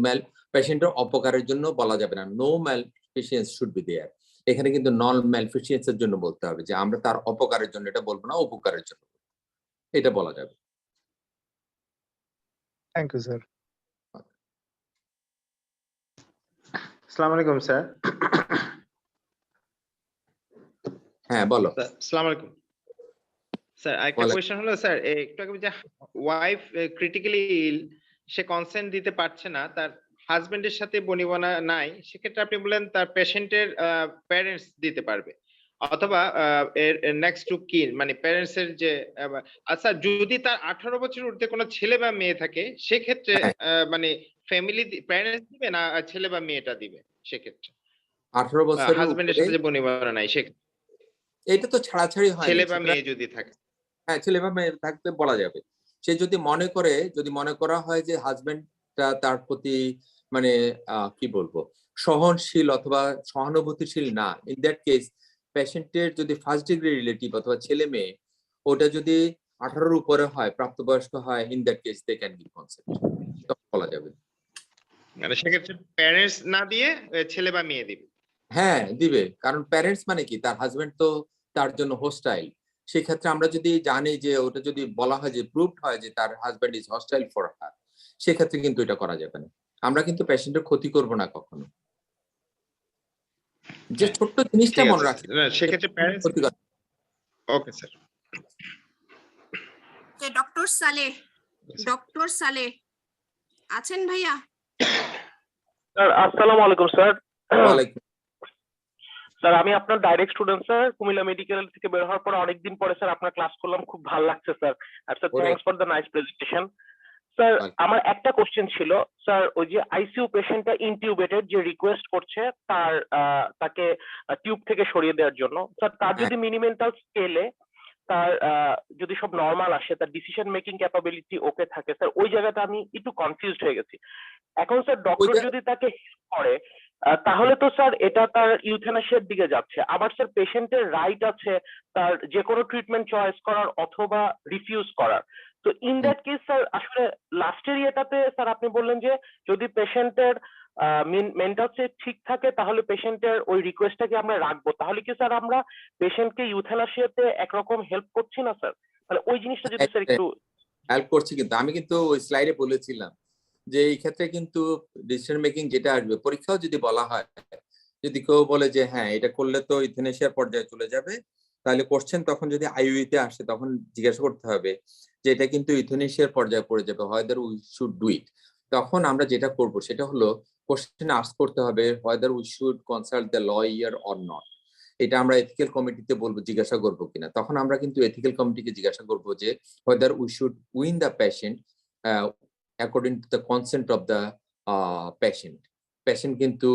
পেশেন্টের অপকারের জন্য বলা যাবে না, নো ম্যালফিশিয়েন্স শুড বি দেয়ার। এখানে কিন্তু নন ম্যালফিশিয়েন্স এর জন্য বলতে হবে যে আমরা তার অপকারের জন্য এটা বলবো না, উপকারের জন্য এটা বলা যাবে। Thank you sir. আসসালামু আলাইকুম স্যার। হ্যাঁ বলো। আসসালামু আলাইকুম স্যার। একটা কোয়েশ্চেন হলো স্যার, একটু আগে যে ওয়াইফ ক্রিটিক্যালি ইল, সে কনসেন্ট দিতে পারছে না, তার হাজবেন্ডের সাথে বনিবনা নাই, সেক্ষেত্রে আপনি বলেন তার পেশেন্টের প্যারেন্টস দিতে পারবে, অথবা এর নেক্সট টু কিন মানে প্যারেন্টস এর যে। আচ্ছা, যদি তার 18 বছর ঊর্ধ্বে কোনো ছেলে বা মেয়ে থাকে সেক্ষেত্রে মানে ফ্যামিলি প্যারেন্টস দিবে না ছেলে বা মেয়েটা দিবে সেক্ষেত্রে? 18 বছরের হাজবেন্ডের সাথে যে বনিবনা নাই সেক্ষেত্রে এটা তো ছাড়াছাড়ি হয়, ছেলে বা মেয়ে যদি থাকে। হ্যাঁ ছেলে বা মেয়ে থাকতে বলা যাবে, সে যদি মনে করা হয় যে হাজবেন্ডটা তার প্রতি মানে কি বলবো সহনশীল অথবা সহানুভূতিশীল না, ইন দ্যাট কেস পেশেন্টের যদি ফার্স্ট ডিগ্রি রিলেটিভ অথবা ছেলে মেয়ে ওটা যদি 18-র উপরে হয়, প্রাপ্তবয়স্ক হয়, in that case they can give consent, তখন বলা যাবে। মানে সেক্ষেত্রে প্যারেন্টস না দিয়ে ছেলে বা মেয়ে দিবে। হ্যাঁ দিবে, কারণ প্যারেন্টস মানে কি তার হাজবেন্ড তো তার জন্য হোস্টাইল। সেই ক্ষেত্রে আমরা যদি জানি যে ওটা যদি বলা হয় যে প্রুভড হয় যে তার husband is hostile for her, সেক্ষেত্রে কিন্তু এটা করা যাবে না। আমরা কিন্তু পেশেন্টের ক্ষতি করব না কখনো, যে ছোট্ট জিনিসটা ঠিক মনে আছে, রাখি সেক্ষেত্রে প্যারেন্টস। Okay sir. ডক্টর সালে আছেন ভাইয়া? স্যার আসসালামু আলাইকুম স্যার। ওয়ালাইকুম। স্যার আমি আপনার direct student sir, Comilla medical থেকে বের হওয়ার পর অনেকদিন পরে স্যার আপনার ক্লাস করলাম, খুব ভালো লাগছে স্যার। আর sir thanks for the nice presentation. Sir আমার একটা কোশ্চেন ছিল স্যার, ওই যে আইসিইউ পেশেন্টটা ইনটিউবেটেড যে রিকোয়েস্ট করছে তাকে টিউব থেকে সরিয়ে দেওয়ার জন্য, স্যার তার যদি মিনিমেন্টাল স্কেলে তার যদি সব নর্মাল আসে, তার ডিসিশন মেকিং ক্যাপাবিলিটি ওকে থাকে, স্যার ওই জায়গাটা আমি একটু কনফিউজড হয়ে গেছি। এখন স্যার ডক্টর যদি তাকে হেল্প করে তাহলে তো স্যার এটা তার ইউথেনাসিয়ার দিকে যাচ্ছে। আবার স্যার পেশেন্টের রাইট আছে তার যে কোনো ট্রিটমেন্ট চয়েস করার অথবা রিফিউজ করার। তো ইন দ্যাট কেস স্যার আসলে লাস্টের ইয়েটাতে স্যার আপনি বললেন যে যদি পেশেন্টের মেন্টাল স্টেট ঠিক থাকে তাহলে পেশেন্টের ওই রিকোয়েস্টটাকে আমরা রাখবো, তাহলে কি স্যার আমরা পেশেন্টকে ইউথেনাসিয়াতে একরকম হেল্প করছি না স্যার? মানে ওই জিনিসটা যদি স্যার একটু হেল্প করছি, কিন্তু আমি কিন্তু ওই স্লাইডে বলেছিলাম যে এই ক্ষেত্রে কিন্তু ডিসিশন মেকিং যেটা আসবে, পরীক্ষাও যদি বলা হয়, যদি কেউ বলে যে হ্যাঁ এটা করলে তো ইউথেনাসিয়ার পর্যায়ে চলে যাবে, তাহলে কোশ্চেন তখন যদি আইইউতে আসে তখন জিজ্ঞাসা করতে হবে যে এটা কিন্তু ইউথেনাসিয়ার পর্যায়ে পড়ে যাবে, whether we should do it. তখন আমরা যেটা করব সেটা হলো কোশ্চেন আস্ক করতে হবে whether we should consult the lawyer or not. এটা আমরা এথিক্যাল কমিটিতে বলবো, জিজ্ঞাসা করবো কিনা। তখন আমরা কিন্তু এথিক্যাল কমিটিকে জিজ্ঞাসা করবো যে whether we should win the patient according to the consent of the patient. Patient কিন্তু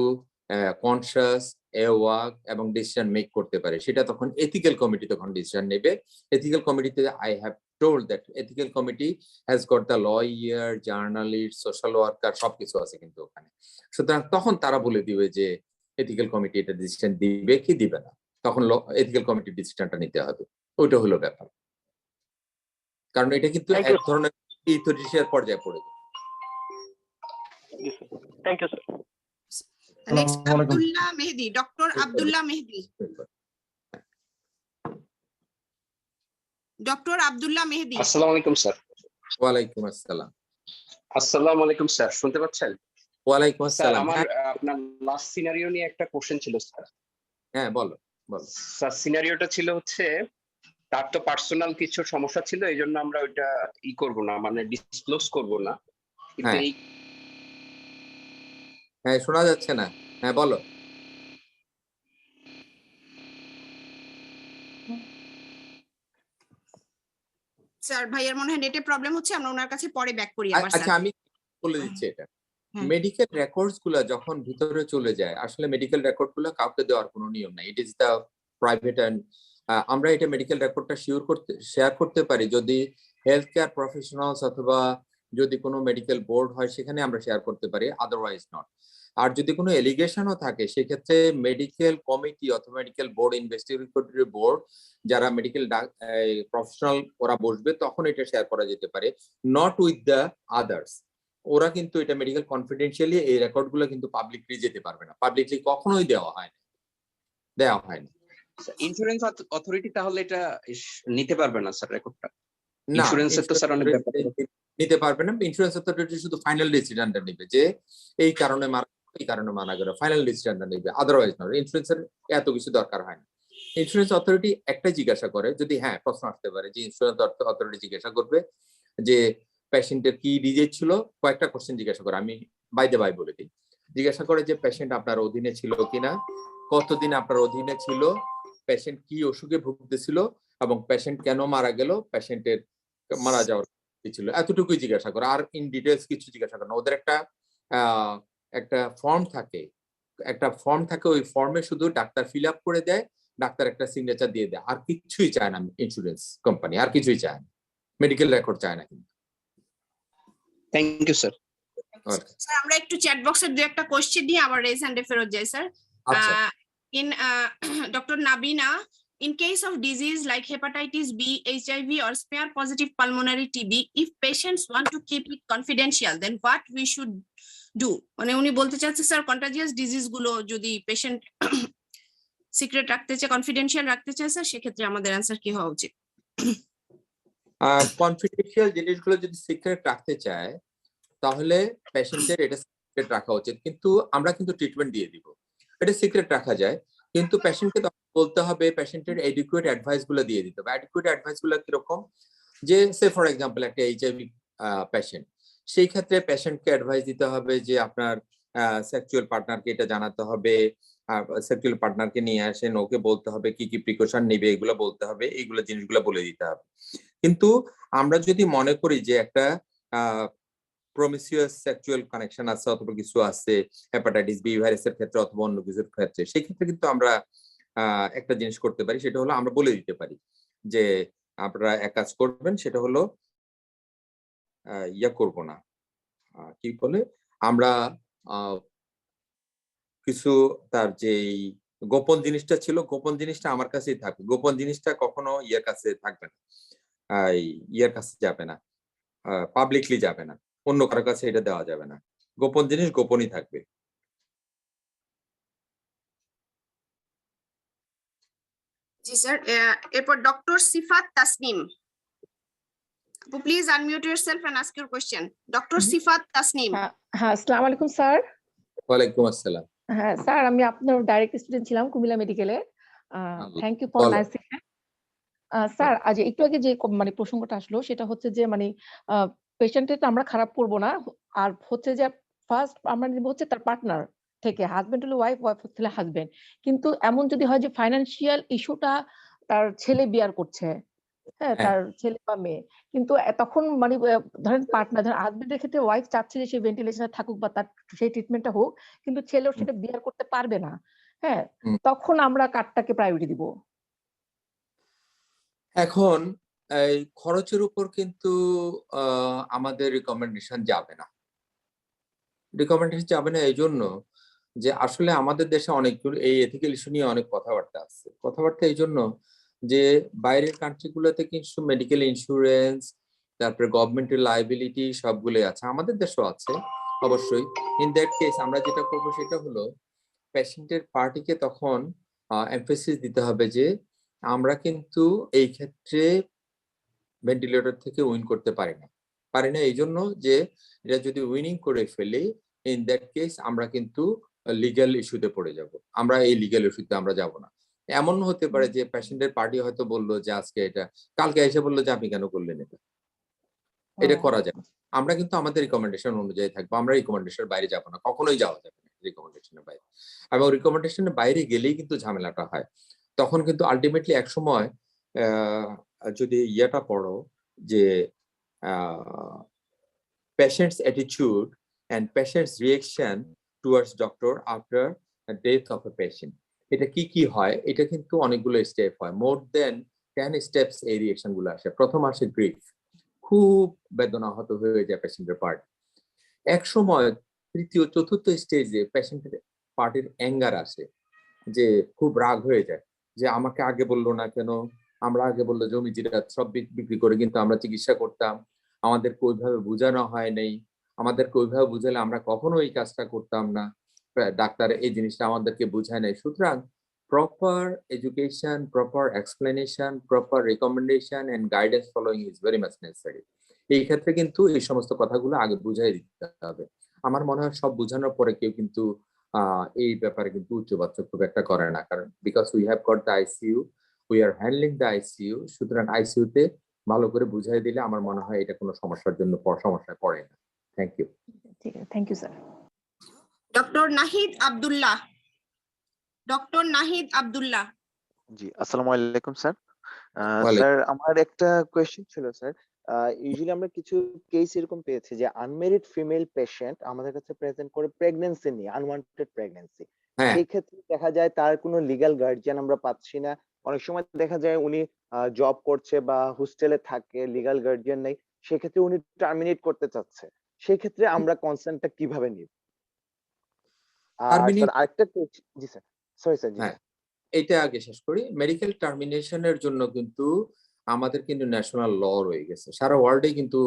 কনসাস, অ্যাওয়াক এবং ডিসিশন মেক করতে পারে, সেটা তখন এথিক্যাল কমিটি তখন ডিসিশন নেবে। এথিক্যাল কমিটিতে I have told that ethical committee has got the lawyer, journalist, social worker সবকিছু আছে কিন্তু ওখানে। সুতরাং তখন তারা বলে দিবে যে এথিক্যাল কমিটি এটা ডিসিশন দিবে কি দিবে না, তখন এথিক্যাল কমিটির ডিসিশনটা নিতে হবে। ওইটা হলো ব্যাপার, কারণ এটা কিন্তু এক ধরনের ইউথেনাসিয়ার পর্যায়ে পড়ে যায়। Thank you sir. Next Abdullah Mehedi, doctor Abdullah Mehedi. Doctor Abdullah Mehedi. আসসালামু আলাইকুম স্যার। ওয়ালাইকুম আসসালাম। আসসালামু আলাইকুম স্যার, শুনতে পাচ্ছেন? ওয়ালাইকুম স্যার আসসালাম। আমার আপনার লাস্ট সিনারিও নিয়ে একটা কোশ্চেন ছিল স্যার। হ্যাঁ বলো বলো স্যার সিনারিওটা ছিল হচ্ছে তার তো পার্সোনাল কিছু সমস্যা ছিল, এই জন্য আমরা ওইটা করব না, মানে ডিসক্লোজ করব না, কিন্তু এই হ্যাঁ শোনা যাচ্ছে না, হ্যাঁ বলো। স্যার ভাইয়ের মনে হয় নেটে প্রবলেম হচ্ছে, আমরা ওনার কাছে পরে ব্যাক করি আবার। আচ্ছা আমি বলে দিচ্ছি, এটা মেডিকেল রেকর্ডস গুলা যখন ভিতরে চলে যায়, আসলে মেডিকেল রেকর্ড গুলো কাউকে দেওয়ার কোনো নিয়ম নাই, it is the private and আমরা এটা মেডিকেল রেকর্ডটা শেয়ার করতে পারি যদি হেলথ কেয়ার প্রফেশনালস অথবা যদি কোনো মেডিকেল বোর্ড হয় সেখানে আমরা শেয়ার করতে পারি, আদারওয়াইজ নট। আর যদি কোনো এলিগেশনও থাকে সেক্ষেত্রে মেডিকেল কমিটি অথবা মেডিকেল বোর্ড, ইনভেস্টিগেটরি বোর্ড যারা মেডিকেল প্রফেশনাল ওরা বসবে, তখন এটা শেয়ার করা যেতে পারে, নট উইথ দ্য আদার্স। ওরা কিন্তু এটা মেডিকেল কনফিডেন্সিয়ালি এই রেকর্ডগুলো কিন্তু পাবলিকলি যেতে পারবে না, পাবলিকলি কখনোই দেওয়া হয় না। ইন্স্যুরেন্স অথরিটি তাহলে এটা নিতে পারবে না স্যার রেকর্ডটা? ইন্স্যুরেন্সের তো স্যার অনেক ব্যাপার নিতে পারবে না। ইন্স্যুরেন্স অথরিটি শুধু ফাইনাল ডিসিশনটা নেবে যে এই কারণে মারা গেল, ফাইনাল ডিসিশনটা নেবে, আদারওয়াইজ নট। ইন্স্যুরেন্সের এত কিছু দরকার হয় না। ইন্স্যুরেন্স অথরিটি একটাই জিজ্ঞাসা করে, যদি হ্যাঁ প্রশ্ন আসতে পারে যে ইন্স্যুরেন্স অথরিটি জিজ্ঞাসা করবে যে পেশেন্টের কি ডিজিজ ছিল, কয়েকটা কোশ্চেন জিজ্ঞাসা করে, আমি বাই দ্য বাই বলে দিই। জিজ্ঞাসা করে যে পেশেন্ট আপনার অধীনে ছিল কিনা, কতদিন আপনার অধীনে ছিল, পেশেন্ট কি অসুখে ভুগতেছিল এবং পেশেন্ট কেন মারা গেল, পেশেন্টের মারা যাওয়ার কি ছিল, এতটুকুই জিজ্ঞাসা করে, আর ইন ডিটেলস কিছু জিজ্ঞাসা করে না। ওদের একটা ফর্ম থাকে, ওই ফর্মে শুধু ডাক্তার ফিল আপ করে দেয়, ডাক্তার একটা সিগনেচার দিয়ে দেয়, আর কিছুই চায় না ইন্স্যুরেন্স কোম্পানি, আর কিছুই চায় না, মেডিকেল রেকর্ড চায় না কিন্তু। Thank you sir. Okay. Sir আমরা একটু চ্যাট বক্সের দু একটা কোশ্চেন নিয়ে আবার রেজ হ্যান্ডে ফেরত যাই স্যার। আচ্ছা In Dr. Nabina, in case of disease like hepatitis B, HIV, or smear positive pulmonary TB, if patients want to keep it confidential, then what we should do? মানে উনি বলতে চাচ্ছে sir contagious disease গুলো যদি patient secret রাখতে চায়, confidential রাখতে চায় স্যার, সেক্ষেত্রে আমাদের অ্যান্সার কি হওয়া উচিত? কনফিডেন্সিয়াল জিনিসগুলো যদি সিক্রেট রাখতে চায় তাহলে পেশেন্টের এটা সিক্রেট রাখা উচিত, কিন্তু আমরা কিন্তু ট্রিটমেন্ট দিয়ে দিব, এটা সিক্রেট রাখা যায়, কিন্তু পেশেন্টকে তখন বলতে হবে, পেশেন্টের এডুকুয়েট অ্যাডভাইস গুলো দিয়ে দিতে হবে। এডুকুয়েট অ্যাডভাইস গুলো কিরকম, যে সে ফর এক্সাম্পল একটা এইচআইভি পেশেন্ট, সেই ক্ষেত্রে পেশেন্টকে অ্যাডভাইস দিতে হবে যে আপনার সেক্সুয়াল পার্টনারকে এটা জানাতে হবে, সেক্সুয়াল পার্টনারকে নিয়ে আসেন, ওকে বলতে হবে কি কি প্রিকশন নেবে, এগুলো বলতে হবে, এইগুলো জিনিসগুলো বলে দিতে হবে। কিন্তু আমরা যদি মনে করি যে একটা প্রমিসিউয়াস সেক্সুয়াল কানেকশন আছে অথবা কিছু আছে হেপাটাইটিস বি ভাইরাসের ক্ষেত্রে অথবা অন্য কিছুর ক্ষেত্রে, সেই ক্ষেত্রে কিন্তু আমরা একটা জিনিস করতে পারি, সেটা হলো আমরা বলে দিতে পারি যে আপনারা এক কাজ করবেন, সেটা হলো ইয়া করব না, কি বলে, আমরা কিছু তার যে গোপন জিনিসটা ছিল, গোপন জিনিসটা আমার কাছেই থাকবে, গোপন জিনিসটা কখনো ইয়ের কাছে থাকবে না, ইয়ের কাছে যাবে না, পাবলিকলি যাবে না, অন্য কারো কাছে এটা দেওয়া যাবে না, গোপন জিনিস গোপনই থাকবে। জি স্যার, এরপর doctor Sifat Tasnim, please unmute yourself and ask your question. Doctor Sifat Tasnim. হ্যাঁ, আসসালামু আলাইকুম স্যার। ওয়ালাইকুম আসসালাম। হ্যাঁ স্যার, আমি আপনার ডাইরেক্ট স্টুডেন্ট ছিলাম কুমিল্লা মেডিকেলে। Thank you for nice. Sir, আজ একটু আগে যে মানে প্রসঙ্গটা আসলো সেটা হচ্ছে যে মানে পেশেন্টের তো আমরা খারাপ করব না, আর হচ্ছে যে ফার্স্ট আমরা নিব হচ্ছে তার পার্টনার থেকে, হাজবেন্ড হলে ওয়াইফ, ওয়াইফ হলে হাজবেন্ড। কিন্তু এমন যদি হয় যে ফাইনান্সিয়াল ইস্যুটা তার ছেলে বিয়ার করছে, হ্যাঁ, তার ছেলে বা মেয়ে, কিন্তু তখন মানে ধরেন পার্টনার, ধরেন হাজবেন্ডের ক্ষেত্রে ওয়াইফ চাচ্ছে যে সে ভেন্টিলেশনে থাকুক বা তার সেই ট্রিটমেন্টটা হোক, কিন্তু ছেলেও সেটা বিয়ার করতে পারবে না, হ্যাঁ, তখন আমরা কারটাকে প্রায়োরিটি দিব? এখন এই খরচের উপর কিন্তু আমাদের রিকমেন্ডেশন যাবে না, রিকমেন্ডেশন যাবে না এই জন্য যে আসলে আমাদের দেশে অনেকগুলো এই এথিক্যাল ইস্যু নিয়ে অনেক কথাবার্তা আছে, কথাবার্তা এই জন্য যে বাইরের কান্ট্রিগুলোতে কিন্তু মেডিকেল ইন্স্যুরেন্স, তারপরে গভর্নমেন্টের লাইবিলিটি সবগুলোই আছে, আমাদের দেশেও আছে অবশ্যই। ইন দ্যাট কেস আমরা যেটা করবো সেটা হলো পেশেন্টের পার্টিকে তখন এমফেসিস দিতে হবে যে আমরা কিন্তু এই ক্ষেত্রে ভেন্টিলেটর থেকে উইন করতে পারি না এই জন্য যে এটা যদি উইনিং করে ফেলি, ইন দ্যাট কেস আমরা কিন্তু লিগ্যাল ইস্যুতে পড়ে যাব, আমরা এই লিগ্যাল ইস্যুতে আমরা যাব না। এমন হতে পারে যে পেশেন্টের পার্টি হয়তো বললো যে আজকে এটা, কালকে এসে বললো যে আপনি কেন করলেন এটা করা যায়। আমরা কিন্তু আমাদের রিকমেন্ডেশন অনুযায়ী থাকবো, আমরা রিকমেন্ডেশনের বাইরে যাবো না, কখনোই যাওয়া যাবে না রিকমেন্ডেশনের বাইরে, এবং রিকমেন্ডেশনের বাইরে গেলেই কিন্তু ঝামেলাটা হয়। তখন কিন্তু আলটিমেটলি এক সময় যদি ইয়েটা পড়ো যে patient's attitude and patient's reaction towards doctor after the death of a patient, এটা কি কি হয়, এটা কিন্তু অনেকগুলো স্টেপ হয়, মোর দেন 10 স্টেপস এই রিঅ্যাকশন গুলো আসে। প্রথম আসে গ্রিফ, খুব বেদনাহত হয়ে যায় পেশেন্টের পার্টি। এক সময় তৃতীয় চতুর্থ স্টেজে পেশেন্টের পার্টির অ্যাঙ্গার আসে, যে খুব রাগ হয়ে যায় যে আমাকে আগে বললো না কেন, আমরা আগে বললো জমি জিরাত সব বিক্রি করে কিন্তু আমরা চিকিৎসা করতাম, আমাদেরকে ওইভাবে বোঝানো হয় নাই, আমাদেরকে ওইভাবে বুঝালে আমরা কখনো এই কাজটা করতাম না, ডাক্তার এই জিনিসটা আমাদেরকে বুঝায় নাই। সুতরাং proper education, proper explanation, proper recommendation and guidance following is very much necessary. এই ক্ষেত্রে কিন্তু এই সমস্ত কথাগুলো আগে বুঝাই দিতে হবে। আমার মনে হয় সব বোঝানোর পরে কেউ কিন্তু এই ব্যাপারে কিন্তু উচ্চবাচ্য খুব একটা করে না, কারণ because we have got the ICU, we are handling the ICU, সুতরাং আইসিইউতে ভালো করে বুঝাই দিলে আমার মনে হয় এটা কোনো সমস্যার জন্য সমস্যায় পড়ে না। Thank you. ঠিক আছে, thank you sir. Doctor Nahid Abdullah, doctor Nahid Abdullah. জি, আসসালামু আলাইকুম স্যার। ওয়ালাইকুম। স্যার, আমার একটা কোয়েশ্চেন ছিল স্যার। ইউজুয়ালি আমরা কিছু কেস এরকম পেয়েছি যে আনমেরিড ফিমেল পেশেন্ট আমাদের কাছে প্রেজেন্ট করে প্রেগন্যান্সি নিয়ে, আনওয়ান্টেড প্রেগন্যান্সি। হ্যাঁ সেই ক্ষেত্রে দেখা যায় তার কোনো লিগ্যাল গার্ডিয়ান আমরা পাচ্ছি না। অনেক সময় দেখা যায় উনি জব করছে বা হোস্টেলে থাকে, লিগ্যাল গার্ডিয়ান নেই, সেক্ষেত্রে উনি টার্মিনেট করতে চাচ্ছে। সেই ক্ষেত্রে আমরা কনসেন্টটা কিভাবে নিব? আর টার্মিনেট, স্যার আরেকটা জি স্যার, সরি স্যার, জি হ্যাঁ স্যার। এইটা আগে শেষ করি। মেডিকেল টার্মিনেশনের জন্য কিন্তু আমাদের কিন্তু ন্যাশনাল ল রয়ে গেছে, সারা ওয়ার্ল্ডে কিন্তু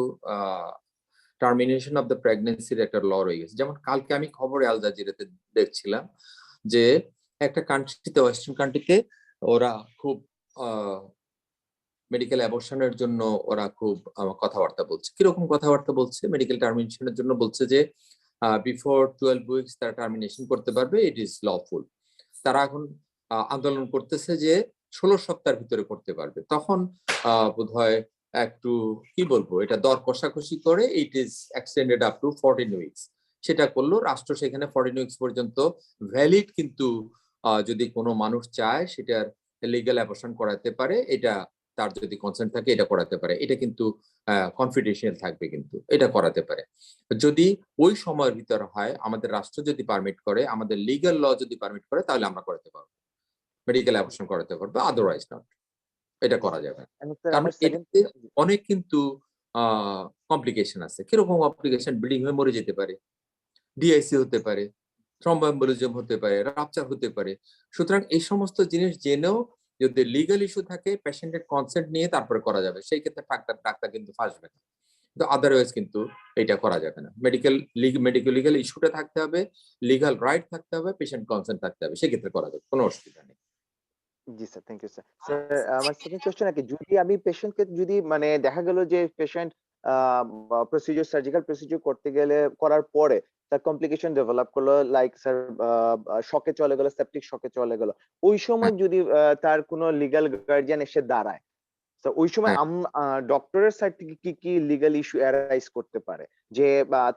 টার্মিনেশন অফ দ্য প্রেগনেন্সির একটা ল রয়ে গেছে। যেমন কালকে আমি খবরে আল জাজিরাতে দেখছিলাম যে একটা কান্ট্রিতে, ওয়েস্টার্ন কান্ট্রিতে ওরা খুব মেডিকেল অ্যাবর্শনের জন্য ওরা খুব কথাবার্তা বলছে। কিরকম কথাবার্তা বলছে? মেডিকেল টার্মিনেশনের জন্য বলছে যে বিফোর 12 উইকস তারা টার্মিনেশন করতে পারবে, ইট ইজ লফুল। তারা এখন আন্দোলন করতেছে যে 16 সপ্তাহের ভিতরে করতে পারবে। তখন বোধহয় একটু কি বলবো, এটা দর কষাকষি করে it is extended up to 14 weeks. সেটা করলো রাষ্ট্র, সেখানে 14 উইকস পর্যন্ত ভ্যালিড, কিন্তু যদি কোনো মানুষ চায় সেটার লিগ্যাল অ্যাবর্শন করাতে পারে, এটা তার যদি কনসেন্ট থাকে এটা করাতে পারে। এটা কিন্তু কনফিডেন্সিয়াল থাকবে, কিন্তু এটা করাতে পারে। যদি ওই সময়ের ভিতরে হয়, আমাদের রাষ্ট্র যদি পারমিট করে, আমাদের লিগ্যাল ল যদি পারমিট করে, তাহলে আমরা করাতে পারবো, মেডিকেল অ্যাবর্শন করাতে পারবো, আদারওয়াইজ নট, এটা করা যাবে না। এবং স্যার কারণ আমার সেকেন্ড, এটাতে অনেক কিন্তু কমপ্লিকেশন আছে। কিরকম কমপ্লিকেশন? ব্লিডিং হয়ে মরে যেতে পারে, ডিআইসি হতে পারে, থ্রম্বোএম্বোলিজম হতে পারে, রাপচার হতে পারে। সুতরাং এই সমস্ত জিনিস জেনেও যদি লিগ্যাল ইস্যু থাকে, পেশেন্টের কনসেন্ট নিয়ে তারপরে করা যাবে, সেই ক্ষেত্রে ডাক্তার কিন্তু ফাঁসবে না। কিন্তু আদারওয়াইজ কিন্তু এটা করা যাবে না। লিগ্যাল ইস্যুটা থাকতে হবে, লিগ্যাল রাইট থাকতে হবে, পেশেন্ট কনসেন্ট থাকতে হবে, সেক্ষেত্রে করা যাবে, কোনো অসুবিধা নেই। জি sir, thank you sir. Sir আমার সেকেন্ড কোশ্চেন কি, যদি আমি পেশেন্টকে যদি মানে দেখা গেল যে পেশেন্ট প্রসিডিউর, সার্জিক্যাল প্রসিডিউর করতে গেলে করার পরে তার কমপ্লিকেশন ডেভেলপ করলো, লাইক স্যার শকে চলে গেল, সেপটিক শকে চলে গেল, ওই সময় যদি তার কোনো লিগ্যাল গার্ডিয়ান এসে দাঁড়ায়, তো ওই সময় ডক্টরের সাইড থেকে কি কি লিগ্যাল ইস্যু অ্যারাইজ করতে পারে, যে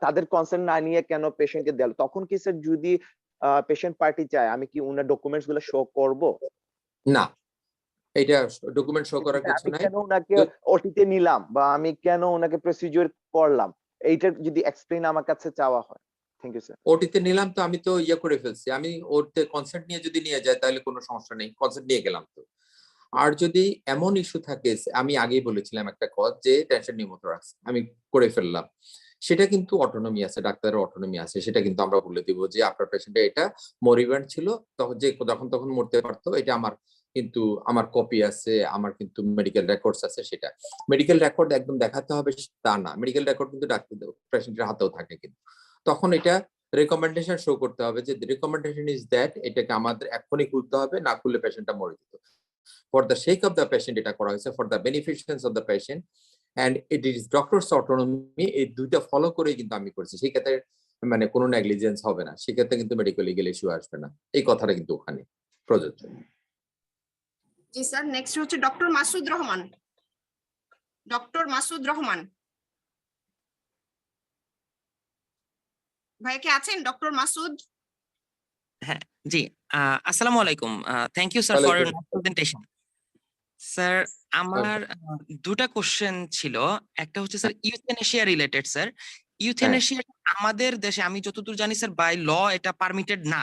তাদের কনসার্ন না নিয়ে কেন পেশেন্টকে দিল, তখন কি স্যার যদি পেশেন্ট পার্টি চায়, আমি কি উনার ডকুমেন্টস গুলো শো করব? না, এটা ডকুমেন্ট শো করার কিছু আমি নাই। কেন ওনাকে ওটিতে নিলাম বা আমি কেন ওনাকে প্রসিডিউর করলাম, এইটা যদি এক্সপ্লেইন আমার কাছে চাওয়া হয়। Thank you sir. ওটিতে নিলাম তো আমি তো ইয়ে করে ফেলছি, আমি ওতে কনসেন্ট নিয়ে যদি নিয়ে যায় তাহলে কোনো সমস্যা নেই, কনসেন্ট নিয়ে গেলাম তো। আর যদি এমন ইস্যু থাকে, আমি আগেই বলেছিলাম একটা কথা, যে টেনশন নিউমোথোরাক্স আমি করে ফেললাম, সেটা কিন্তু অটোনমি আছে, ডাক্তারের অটোনমি আছে, সেটা কিন্তু আমরা বলে দিব যে আপনার পেশেন্টে এটা মরিভ্যান্ট ছিল, তখন যে যখন তখন মরতে পারতো, এটা আমার কিন্তু আমার কপি আছে, আমার কিন্তু মেডিকেল রেকর্ডস আছে। সেটা মেডিকেল রেকর্ড একদম দেখাতে হবে তা না, মেডিকেল রেকর্ড কিন্তু ডাক্তার পেশেন্টের হাতেও থাকে, কিন্তু তখন এটা রেকমেন্ডেশন শো করতে হবে যে রেকমেন্ডেশন ইজ দ্যাট এটাকে আমাদের এখনই খুলতে হবে, না খুললে পেশেন্টটা মরে যেত। For the sake of the patient এটা করা হয়েছে, for the beneficence of the patient and it is doctor's autonomy. এই দুইটা ফলো করেই কিন্তু আমি করছি, সেই ক্ষেত্রে মানে কোনো নেগলিজেন্স হবে না, সেক্ষেত্রে কিন্তু মেডিকেল লিগ্যাল ইস্যু আসবে না, এই কথাটা কিন্তু ওখানে প্রযোজ্য। জি স্যার, নেক্সট হচ্ছে ডক্টর মাসুদ রহমান। ডক্টর মাসুদ রহমান ভাই কি আছেন? ডক্টর মাসুদ। হ্যাঁ জি, আসসালামু আলাইকুম। Thank you sir for your presentation. Sir আমার দুটা কোশ্চেন ছিল। একটা হচ্ছে sir euthanasia related. Sir euthanasia আমাদের দেশে আমি যতদূর জানি স্যার বাই ল এটা পারমিটেড না।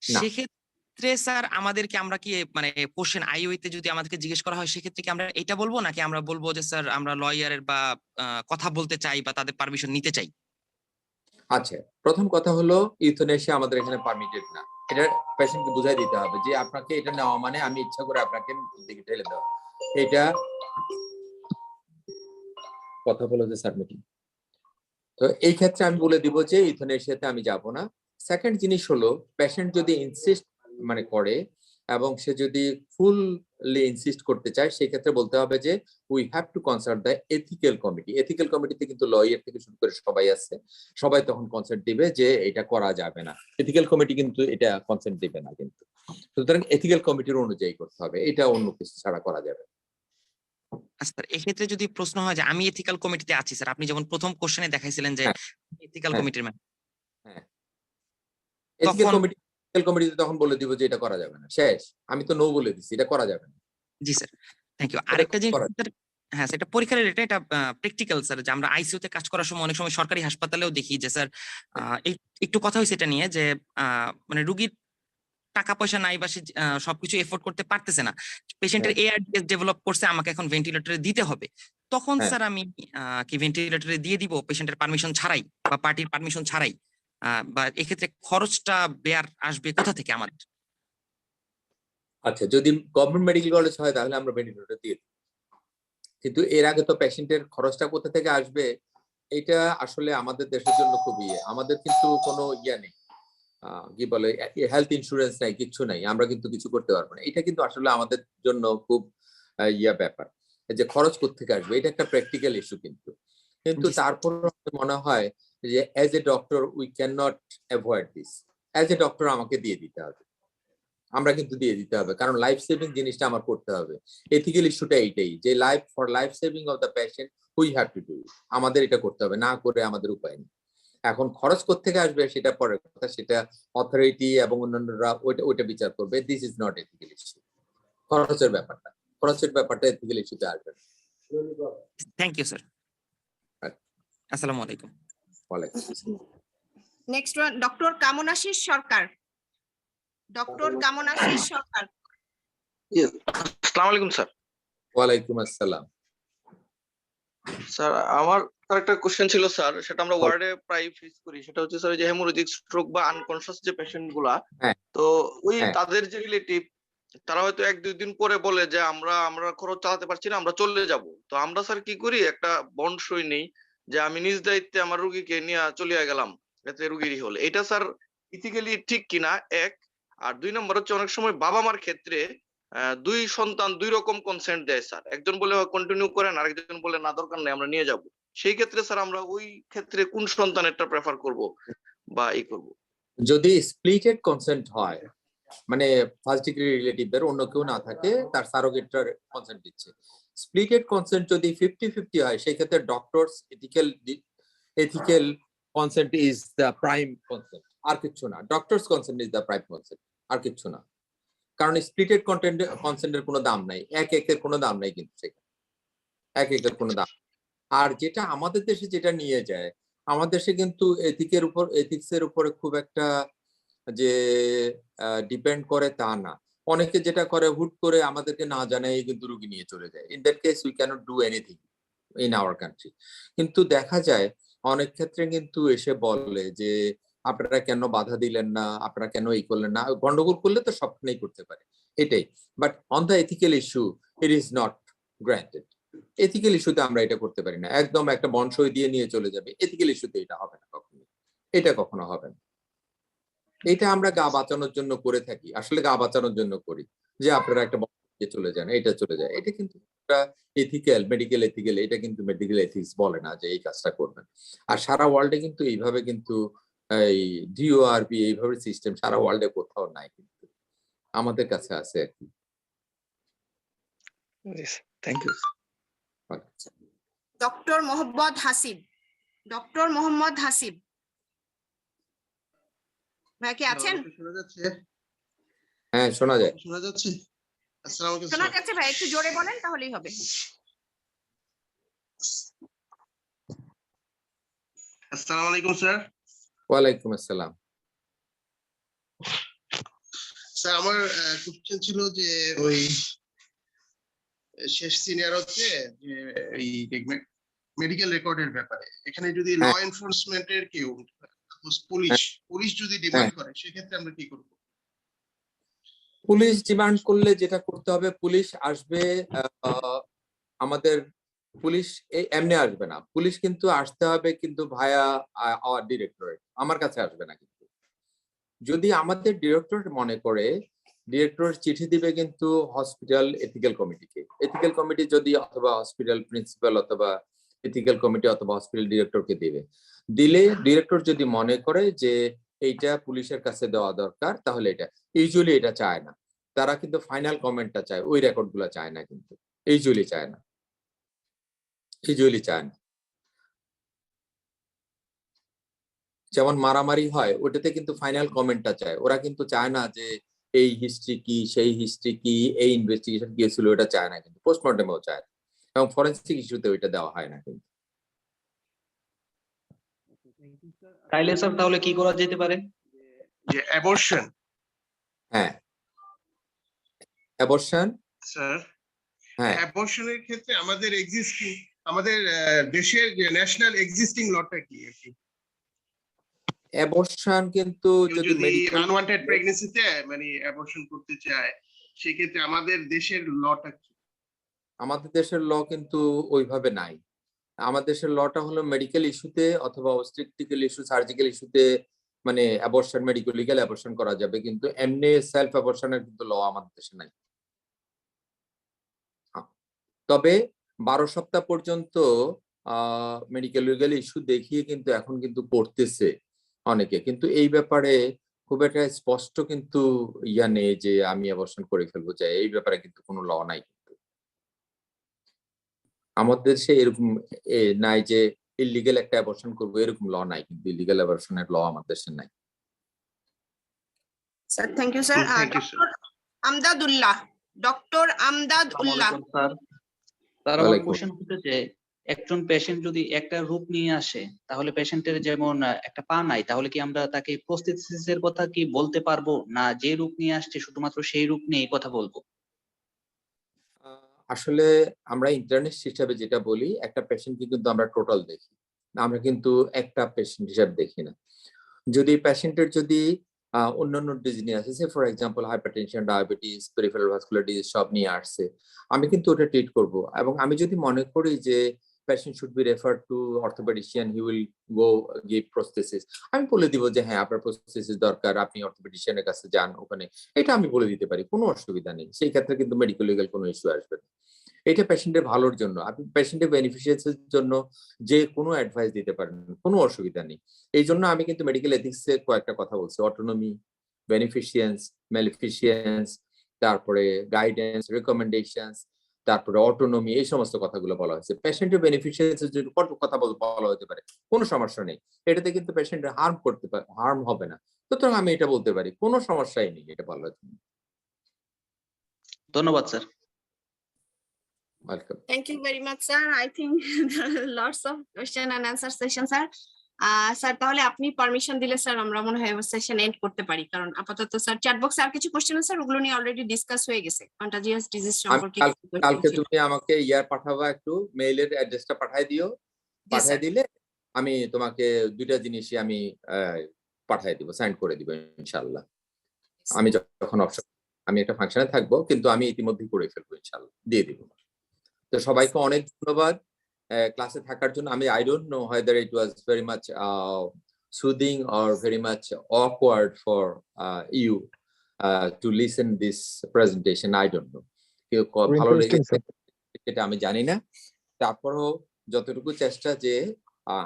সেক্ষেত্রে স্যার আমাদেরকে আমরা কি মানে কোশ্চেন আইওইতে যদি আমাদেরকে জিজ্ঞেস করা হয় সেক্ষেত্রে কি আমরা এটা বলবো, নাকি আমরা বলবো যে স্যার আমরা লয়ারের বা কথা বলতে চাই বা তাদের পারমিশন নিতে চাই? আচ্ছা, প্রথম কথা হলো ইউথেনেশিয়া আমাদের এখানে পারমিটেড না। এটা পেশেন্টকে বুঝাই দিতে হবে যে আপনাকে এটা নেওয়া মানে আমি ইচ্ছা করে আপনাকে দিকে ঠেলে দেওয়া। এটা কথা বলো যে স্যার মিটিং, তো এই ক্ষেত্রে আমি বলে দিব যে ইউথেনেশিয়াতে আমি যাব না। সেকেন্ড জিনিস হলো, পেশেন্ট যদি ইনসিস্ট মানে করে এবং সে যদি ফুললি ইনসিস্ট করতে চায়, সেই ক্ষেত্রে বলতে হবে যে we have to consult the ethical committee. Ethical কমিটিতে কিন্তু লয়ার থেকে শুরু করে সবাই আছে, সবাই তখন কনসেন্ট দিবে যে এটা করা যাবে না। এথিক্যাল কমিটি কিন্তু এটা কনসেন্ট দিবে না, কিন্তু সুতরাং এথিক্যাল কমিটির অনুযায়ী করতে হবে, এটা অন্য কিছু ছাড়া করা যাবে। স্যার এক্ষেত্রে যদি প্রশ্ন হয় যে আমি এথিক্যাল কমিটিতে আছি, স্যার আপনি যেমন প্রথম কোশ্চেনে দেখাইছিলেন যে এথিক্যাল কমিটির ম্যাম, এথিক্যাল কমিটিতে তখন বলে দিব যে এটা করা যাবে না, শেষ। আমি তো নো বলে দিছি, এটা করা যাবে না। জি স্যার, থ্যাংক ইউ। আরেকটা জিনিস, হ্যাঁ সেটা পরীক্ষার রিলেটেড, এটা প্র্যাকটিক্যাল স্যার, যে আমরা আইসিইউ তে কাজ করার সময় অনেক সময় সরকারি হাসপাতালেও দেখি যে স্যার একটু কথা হয়েছে এটা নিয়ে যে মানে রুগীর টাকা পয়সা নাই বা সে সবকিছু এফোর্ড করতে পারতেছে না, পেশেন্টের এআরডিএস ডেভেলপ করছে, আমাকে এখন ভেন্টিলেটরে দিতে হবে, তখন স্যার আমি কি ভেন্টিলেটরে দিয়ে দিব পেশেন্টের পারমিশন ছাড়াই বা পার্টির পারমিশন ছাড়াই? বা এক্ষেত্রে খরচটা বেয়ার আসবে কোথা থেকে আমাদের? আচ্ছা, যদি গভর্নমেন্ট মেডিকেল কলেজ হয় তাহলে আমরা ভেন্টিলেটর দিয়ে দিই, কিন্তু এর আগে তো পেশেন্টের খরচটা কোথা থেকে আসবে এটা আসলে আমাদের দেশের জন্য খুবই আমাদের কিন্তু কোনো নেই, কি বলে, হেলথ ইন্স্যুরেন্স নাই, কিচ্ছু নাই, আমরা কিন্তু কিছু করতে পারবো না। এটা কিন্তু আসলে আমাদের জন্য খুব ব্যাপার, যে খরচ কোত্থেকে আসবে, এটা একটা প্র্যাকটিক্যাল ইস্যু কিন্তু তারপর মনে হয় যে as a doctor we can not avoid this. As a doctor আমাকে দিয়ে দিতে হবে, আমরা কিন্তু দিয়ে দিতে হবে, কারণ লাইফ সেভিং জিনিসটা আমার করতে হবে। এথিক্যাল ইস্যুটা এইটাই, যে life saving of the patient we have to do, আমাদের এটা করতে হবে, না করে আমাদের উপায় নেই। এখন খরচ কোত্থেকে আসবে সেটা পরের কথা, সেটা অথরিটি এবং অন্যান্যরা ওইটা বিচার করবে। This is not ethical issue, খরচের ব্যাপারটা এথিক্যাল ইস্যুতে আসবে না। Thank you sir. আসসালামু আলাইকুম। ওয়ালাইকুম আসসালাম। Next one doctor Kamanashis Sarkar. Doctor Kamanashis Sarkar. আসসালামু আলাইকুম স্যার। ওয়ালাইকুম আসসালাম। স্যার আমার একটা কোশ্চেন ছিল স্যার, সেটা আমরা ওয়ার্ডে প্রায় ফেস করি, সেটা হচ্ছে স্যার যে হেমোরেজিক স্ট্রোক বা আনকনশাস যে পেশেন্ট গুলা, তো ওই তাদের যে রিলেটিভ তারা হয়তো 1-2 দিন পরে বলে যে আমরা খরচ চালাতে পারছি না, আমরা চলে যাব। তো আমরা স্যার কি করি, একটা বন্ড সই নেই যে আমি নিজ দায়িত্বে আমার রোগীকে নিয়ে চলে গেলাম, এতে রোগীরই হলে। এটা স্যার ইথিক্যালি ঠিক কিনা, এক। আর 2 নম্বর হচ্ছে অনেক সময় বাবা মার ক্ষেত্রে 2 সন্তান 2 রকম কনসেন্ট দেয় স্যার, একজন বলে কন্টিনিউ করেন, আরেকজন বলে না দরকার নেই আমরা নিয়ে যাব। সেই ক্ষেত্রে স্যার আমরা ওই ক্ষেত্রে কোন সন্তানেরটা প্রেফার করব বা করব? যদি স্প্লিটেড কনসেন্ট হয়, মানে ফার্স্ট ডিগ্রি রিলেটিভদের অন্য কেউ না থাকে, তার সারোগেটটার কনসেন্ট দিচ্ছে। স্প্লিটেড কনসেন্ট যদি 50-50 হয়, সেই ক্ষেত্রে doctor's ethical consent is the prime consent, আর কিচ্ছু না। Doctor's consent is the prime consent, আর কিচ্ছু না। কারণ স্প্লিটেড কনসেন্টের কোনো দাম নাই, এক একের কোনো দাম নাই, কিন্তু সেখানে এক একের কোনো দাম। আর যেটা আমাদের দেশে যেটা নিয়ে যায়, আমাদের দেশে কিন্তু এথিক্সের উপরে খুব একটা যে ডিপেন্ড করে তা না। অনেকে যেটা করে, হুট করে আমাদেরকে না জানাই কিন্তু রুগী নিয়ে চলে যায়। In that case we cannot do anything in our country. কিন্তু দেখা যায় অনেক ক্ষেত্রে কিন্তু এসে বলে যে আপনারা কেন বাধা দিলেন না, আপনারা কেন এই করলেন না। গন্ডগোল করলে তো সবখানেই করতে পারে, এটাই। But on the ethical issue it is not granted. Ethical ইস্যুতে আমরা এটা করতে পারি না, একদম একটা বন্ড দিয়ে নিয়ে চলে যাবে। এথিক্যাল ইস্যুতে এটা হবে না কখনো, এটা কখনো হবে না। এটা আমরা গা বাঁচানোর জন্য করে থাকি, আসলে গা বাঁচানোর জন্য করি, যে আপনারা একটা চলে যান, এটা চলে যায়। এটা কিন্তু এথিক্যাল, মেডিকেল এথিক্যাল, এটা কিন্তু মেডিকেল এথিক্স বলে না যে এই কাজটা করবেন। আর সারা ওয়ার্ল্ডে কিন্তু এইভাবে কিন্তু এই ডিওআরবি এইভাবে সিস্টেম সারা ওয়ার্ল্ডে কোথাও নাই, কিন্তু আমাদের কাছে আছে আর কি। Thank you. Doctor Mohammad Hasib. Doctor Mohammad Hasib ভাই কি আছেন? শোনা যাচ্ছে? হ্যাঁ, শোনা যায়। শোনা যাচ্ছে? আসসালামু আলাইকুম শোনা স্যার। যাচ্ছে ভাই, একটু জোরে বলেন তাহলেই হবে। আসসালামু আলাইকুম স্যার। ওয়ালাইকুম আসসালাম। স্যার আমার কোশ্চেন ছিল যে ওই শেষ সিনিয়র হচ্ছে যে এই মেডিকেল রেকর্ডের ব্যাপারে, এখানে যদি ল এনফোর্সমেন্টের কেউ পুলিশ যদি ডিমান্ড করে, সেক্ষেত্রে আমরা কি করব? পুলিশ ডিমান্ড করলে যেটা করতে হবে, পুলিশ আসবে, আমাদের পুলিশ এমনি আসবে না, পুলিশ কিন্তু আসতে হবে কিন্তু ভায়া আওয়ার ডিরেক্টরেট, আমার কাছে আসবে না। কিন্তু যদি আমাদের ডিরেক্টর মনে করে, ডিরেক্টর চিঠি দিবে কিন্তু হসপিটাল এথিক্যাল কমিটিকে। এথিক্যাল কমিটি যদি অথবা হসপিটাল প্রিন্সিপাল অথবা এথিক্যাল কমিটি অথবা হসপিটাল ডিরেক্টরকে দিলে ডিরেক্টর যদি মনে করে যে এইটা পুলিশের কাছে দেওয়া দরকার, তাহলে এটা ইউজুয়ালি এটা চায় না, তারা কিন্তু ফাইনাল কমেন্টটা চায়, ওই রেকর্ড গুলা চায় না, কিন্তু ইউজুয়ালি চায় না, ইউজুয়ালি চায় না। যেমন মারামারি হয়, ওটাতে কিন্তু ফাইনাল কমেন্টটা চায়, ওরা কিন্তু চায় না যে এই হিস্ট্রি কি, সেই হিস্ট্রি কি, এই ইনভেস্টিগেশন কি ছিল, ওটা চায় না, কিন্তু পোস্টমর্টেমেও চায় না, এবং ফরেন্সিক ইস্যুতে ওইটা দেওয়া হয় না। কিন্তু তাইলে স্যার তাহলে কি করা যেতে পারে? যে অ্যাবর্শন হ্যাঁ, অ্যাবর্শন স্যার হ্যাঁ অ্যাবর্শনের ক্ষেত্রে আমাদের দেশের ন্যাশনাল এক্সিস্টিং লটা কি আর কি? অ্যাবর্শন কিন্তু কেউ যদি যদি মেডিকেল আনওয়ান্টেড প্রেগন্যান্সিতে মানে অ্যাবর্শন করতে চায় সেক্ষেত্রে আমাদের দেশের লটা কি? আমাদের দেশের ল কিন্তু ওইভাবে নাই। আমাদের দেশের লটা হলো মেডিকেল ইস্যুতে অথবা অবস্ট্রিকটিক্যাল ইস্যু, সার্জিক্যাল ইস্যুতে মানে অ্যাবর্শন, মেডিকেল লিগ্যাল অ্যাবর্শন করা যাবে, কিন্তু এমনি সেলফ অ্যাবর্শনের কিন্তু ল আমাদের দেশে নাই। তবে 12 সপ্তাহ পর্যন্ত মেডিকেল লিগ্যাল ইস্যু দেখিয়ে কিন্তু এখন কিন্তু করতেছে অনেকে, কিন্তু এই ব্যাপারে খুব একটা স্পষ্ট কিন্তু ইয়া নেই যে আমি অ্যাবর্শন করে ফেলবো চাই, এই ব্যাপারে কিন্তু কোনো ল নাই। কিন্তু আমাদের দেশে এরকম নাই যে ইলিগাল একটা অ্যাবর্শন করবো, এরকম ল নাই, কিন্তু ইলিগাল অ্যাবর্শনের ল আমাদের দেশে নাই। Sir thank you sir. Thank you, sir. Amdadullah, doctor Amdadullah. Sir আমার ওয়ালাইকুম কোশ্চেন হচ্ছে যে একজন পেশেন্ট যদি একটা রোগ নিয়ে আসে তাহলে পেশেন্টের যেমন একটা পা নাই, তাহলে কি আমরা তাকে প্রস্থেসিসের কথা কি বলতে পারবো, না যে রোগ নিয়ে আসছে শুধুমাত্র সেই রোগ নিয়ে কথা বলবো? আসলে আমরা ইন্টার্নিস্ট হিসাবে যেটা বলি, একটা পেশেন্টকে কিন্তু আমরা টোটাল দেখি, আমরা কিন্তু একটা পেশেন্ট হিসাবে দেখি না। যদি পেশেন্টের যদি অন্যান্য ডিজিজ নিয়ে আসে, for example hypertension, diabetes, peripheral vascular disease সব নিয়ে আসছে, আমি কিন্তু ওটা ট্রিট করব। এবং আমি যদি মনে করি যে patient should be referred to orthopedician, he will go give prosthesis, আমি বলে দিব যে হ্যাঁ আপনার প্রস্থেসিস দরকার, আপনি অর্থোপেডিশিয়ানের কাছে যান ওখানে, এটা আমি বলে দিতে পারি, কোনো অসুবিধা নেই। সেই ক্ষেত্রে কিন্তু মেডিকেল লিগ্যাল কোনো ইস্যু আসবে না। এটা পেশেন্টের ভালোর জন্য, আপনি পেশেন্টের বেনিফিশিয়ারির জন্য যে কোনো অ্যাডভাইস দিতে পারেন, কোনো অসুবিধা নেই। এই জন্য আমি কিন্তু মেডিকেল এথিক্সে কয়েকটা কথা বলছি, অটোনমি, বেনিফিশিয়েন্স, ম্যালিফিশিয়েন্স, তারপরে গাইডেন্স, রেকমেন্ডেশনস, তারপরে অটোনমি, এই সমস্ত কথাগুলো বলা হয়েছে। পেশেন্টের বেনিফিশিয়ারির জন্য কত কথা বলা হতে পারে, কোনো সমস্যা নেই, এটাতে কিন্তু পেশেন্টের হার্ম হবে না, সুতরাং আমি এটা বলতে পারি, কোনো সমস্যাই নেই এটা বলার জন্য। ধন্যবাদ sir. Welcome. Thank you very much, sir. I think there are lots of question and answer session, sir. Sir তাহলে আপনি পারমিশন দিলে স্যার আমরা মনে হয় সেশন এন্ড করতে পারি, কারণ আপাতত স্যার চ্যাট বক্সে আর কিছু কোশ্চেন আছে স্যার, ওগুলো নিয়ে অলরেডি ডিসকাস হয়ে গেছে। কন্টাজিয়াস ডিজিজ সম্পর্কে কালকে তুমি আমাকে পাঠাবা, একটু মেইলের অ্যাড্রেসটা পাঠিয়ে দিও, পাঠিয়ে দিলে আমি তোমাকে দুইটা জিনিসই আমি পাঠিয়ে দিব, সেন্ড করে দিব ইনশাআল্লাহ। আমি যখন অপশন, আমি একটা ফাংশনে থাকবো, কিন্তু আমি ইতিমধ্যেই করে ফেলবো ইনশাআল্লাহ, দিয়ে দিব। তো সবাইকে অনেক ধন্যবাদ ক্লাসে থাকার জন্য। আমি I don't know whether it was very much soothing or very much awkward for you to listen this presentation. I don't know. কেউ ভালো লেগেছে এটা আমি জানি না, তারপরও যতটুকু চেষ্টা যে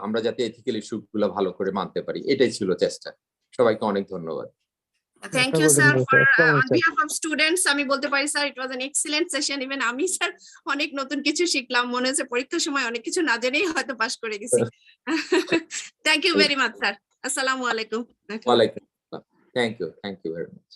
আমরা যাতে এথিক্যাল ইস্যুগুলো ভালো করে মানতে পারি, এটাই ছিল চেষ্টা। সবাইকে অনেক ধন্যবাদ। Thank you, sir, for on behalf of students আমি বলতে পারি sir it was an excellent session. Even আমি স্যার অনেক নতুন কিছু শিখলাম, মনে হচ্ছে পরীক্ষার সময় অনেক কিছু না জেনেই হয়তো পাস করে গেছি। Thank you very much, sir. Assalamu alaikum. ওয়ালাইকুম আসসালাম। Thank you very much.